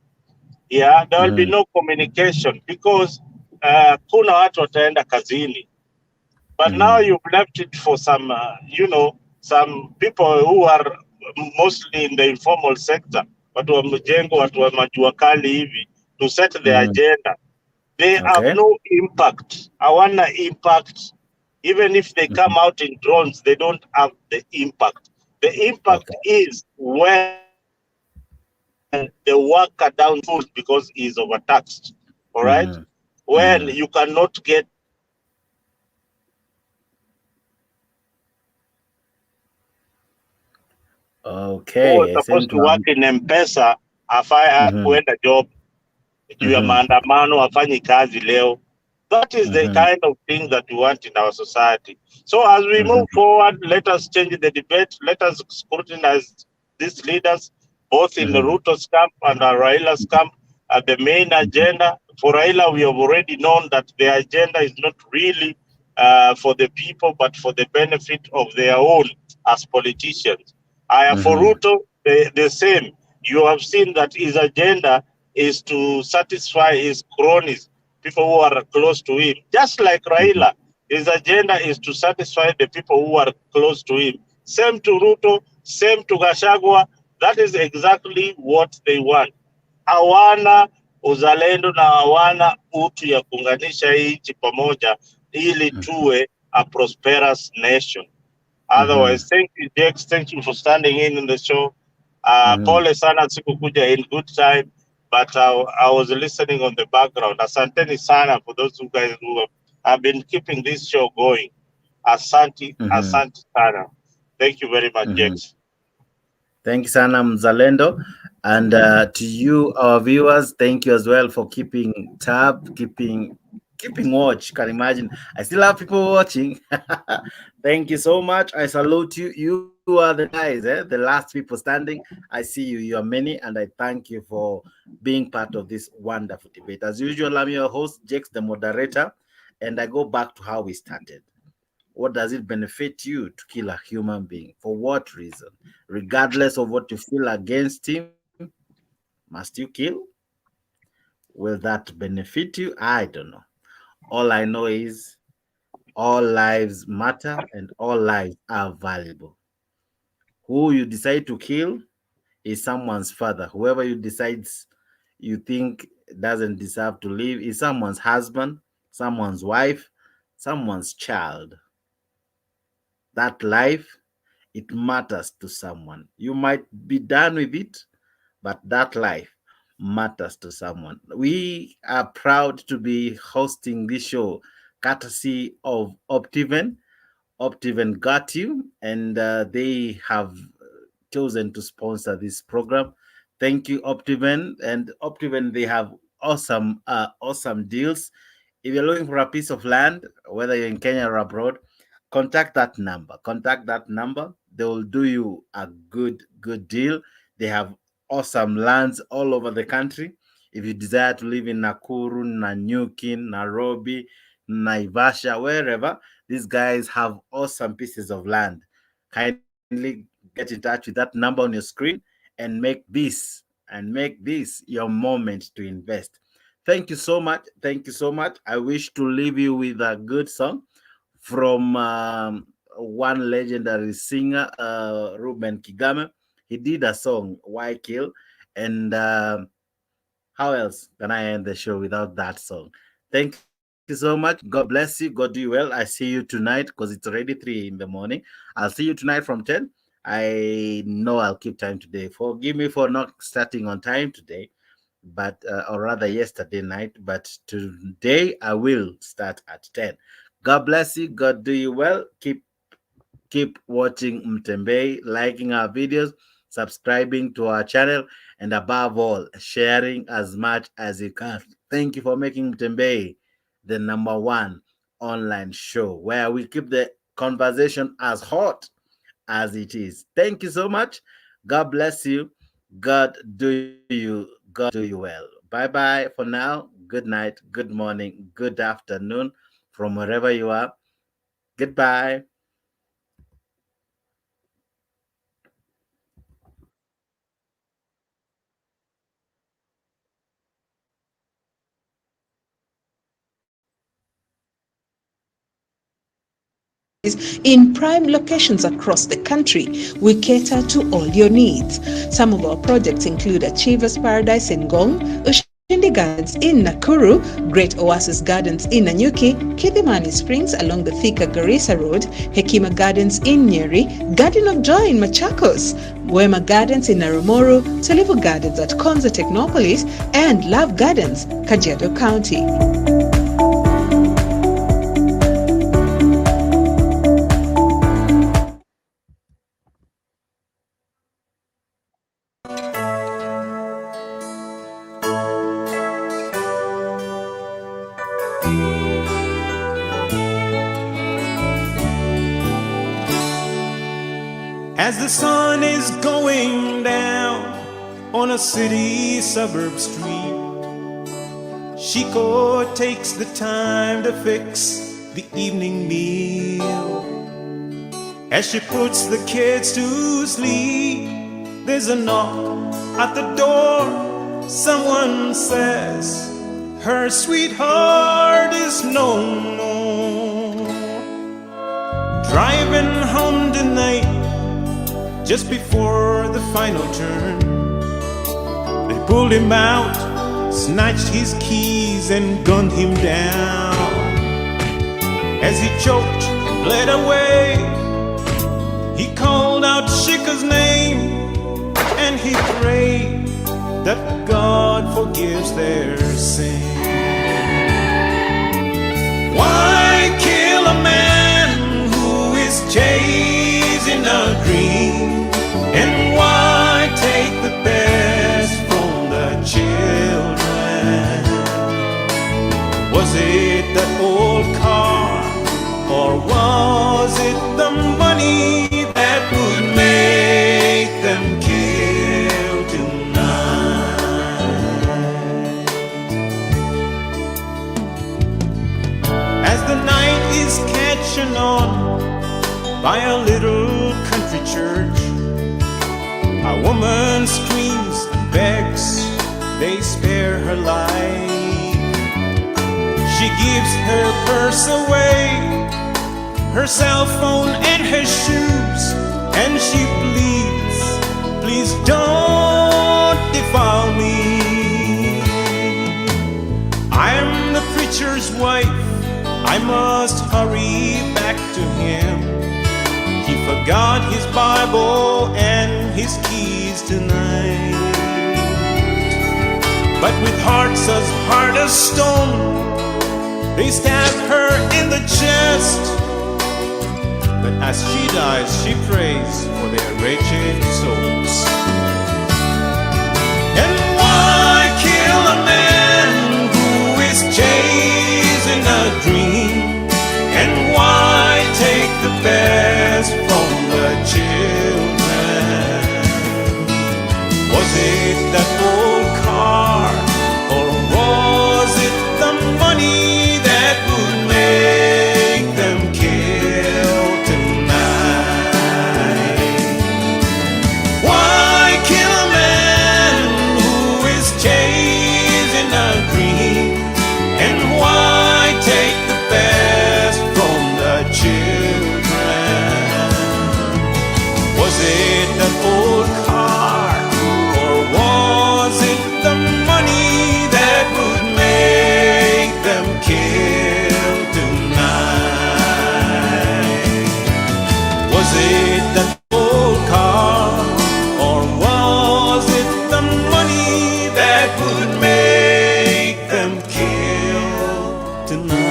Yeah, there will be no communication because kuna watu wataenda kazini. But now you've left it for some, some people who are mostly in the informal sector, watu wa mjengo, watu wa majua kali hivi, to set the agenda. They have no impact. Hawana impact. Even if they come out in drones, they don't have the impact. The impact is when the worker down tools because he's overtaxed. All right? When you cannot get who was supposed to work in M-Pesa, if I had quit a job. juu ya maandamano hafanyi kazi leo. That is the kind of thing that we want in our society. So as we move forward, let us change the debate. Let us scrutinize these leaders, both in the Ruto's camp and Raila's camp. The main agenda for Raila, we have already known that the agenda is not really for the people, but for the benefit of their own as politicians. For Ruto, the same. You have seen that his agenda is to satisfy his cronies, people who are close to him. Just like Raila, his agenda is to satisfy the people who are close to him. Same to Ruto, same to Gachagua. That is exactly what they want. Hawana uzalendo na hawana utu ya kuunganisha hii nchi pamoja ili tuwe a prosperous nation. Otherwise, thank you, Jex. Thank you for standing in the show. Pole sana sikukuja in good time, but I was listening on the background. Asanteni sana for those you guys who have been keeping this show going. Asante sana. Thank you very much, Jex. Thank you, sana Mzalendo. And to you, our viewers, thank you as well for keeping tab, keeping watch. Can imagine. I still have people watching. Thank you so much. I salute you. You are the guys, the last people standing. I see you. You are many, and I thank you for being part of this wonderful debate. As usual, I'm your host, Jex, the moderator, and I go back to how we started. What does it benefit you to kill a human being? For what reason? Regardless of what you feel against him, must you kill? Will that benefit you? I don't know. All I know is all lives matter and all lives are valuable. Who you decide to kill is someone's father. Whoever you decides you think doesn't deserve to live is someone's husband, someone's wife, someone's child. That life, it matters to someone. You might be done with it, but that life matters to someone. We are proud to be hosting this show courtesy of Optiven. Optiven got you, and they have chosen to sponsor this program. Thank you, Optiven. And Optiven, they have awesome deals. If you're looking for a piece of land, whether you're in Kenya or abroad, contact that number. They will do you a good deal. They have awesome lands all over the country. If you desire to live in Nakuru, Nanyuki, Nairobi, Naivasha, wherever, these guys have awesome pieces of land. Kindly get in touch with that number on your screen and make this your moment to invest. Thank you so much. I wish to leave you with a good song from one legendary singer, Ruben Kigame. He did a song, Why Kill? And how else can I end the show without that song? Thank you so much. God bless you. God do you well. I see you tonight because it's already 3 in the morning. I'll see you tonight from 10. I know I'll keep time today. Forgive me for not starting on time today, but or rather yesterday night. But today I will start at 10. God bless you. God do you well. Keep watching Mtembei, liking our videos, subscribing to our channel, and above all, sharing as much as you can. Thank you for making Mtembei the #1 online show where we keep the conversation as hot as it is. Thank you so much. God bless you. God do you well. Bye-bye for now. Good night, good morning, good afternoon from wherever you are. Goodbye. In prime locations across the country, we cater to all your needs. Some of our projects include Achievers Paradise in Ngong, Ushindi Gardens in Nakuru, Great Oasis Gardens in Nanyuki, Kidhimani Springs along the Thika Garissa Road, Hekima Gardens in Nyeri, Garden of Joy in Machakos, Wema Gardens in Narumoru, Tulivu Gardens at Konza Technopolis, and Love Gardens, Kajiado County. As the sun is going down on a city suburb street, Chico takes the time to fix the evening meal. As she puts the kids to sleep, there's a knock at the door. Someone says her sweetheart is no more. Driving home tonight, just before the final turn, they pulled him out, snatched his keys and gunned him down. As he choked and bled away, he called out Chica's name and he prayed that God forgives their sin. Why kill a man who is chasing a dream? And why take the best from the children? Was it that old car, or was it the money that would make them kill tonight? As the night is catching on by a little country church, a woman screams and begs they spare her life. She gives her purse away, her cell phone and her shoes, and she pleads, please don't defile me. I'm the preacher's wife, I must hurry back to him. He forgot his Bible and his keys tonight. But with hearts as hard as stone, they stab her in the chest. But as she dies, she prays for their wretched souls. And why kill a man who is chasing a dream? And why take the best from the children? Was it that old car, or was it the money that would make them kill tonight? Why kill a man who is chasing a dream? And why take the best from the children? Was it that old car, or was it the money that would make them kill tonight? Was it that old car, or was it the money that would make them kill tonight?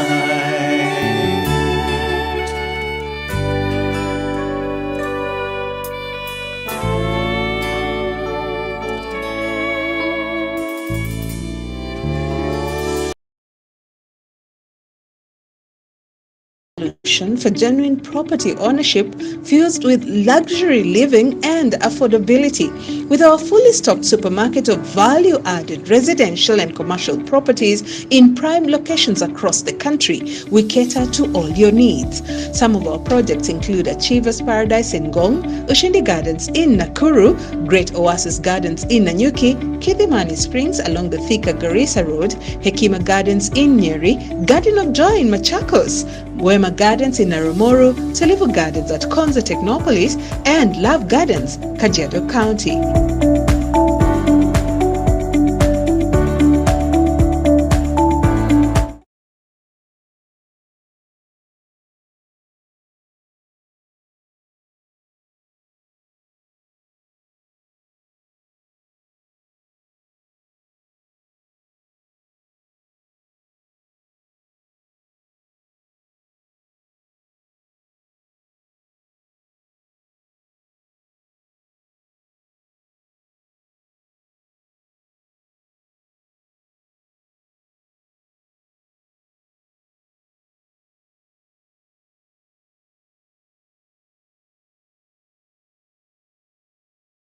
Solution for genuine property ownership fused with luxury living and affordability. With our fully stocked supermarket of value-added residential and commercial properties in prime locations across the country, we cater to all your needs. Some of our projects include Achievers Paradise in Ngong, Ushindi Gardens in Nakuru, Great Oasis Gardens in Nanyuki, Kidhimani Springs along the Thika Garissa Road, Hekima Gardens in Nyeri, Garden of Joy in Machakos, Wema Gardens in Narumoru, Tulivu Gardens at Konza Technopolis, and Love Gardens, Kajiado County.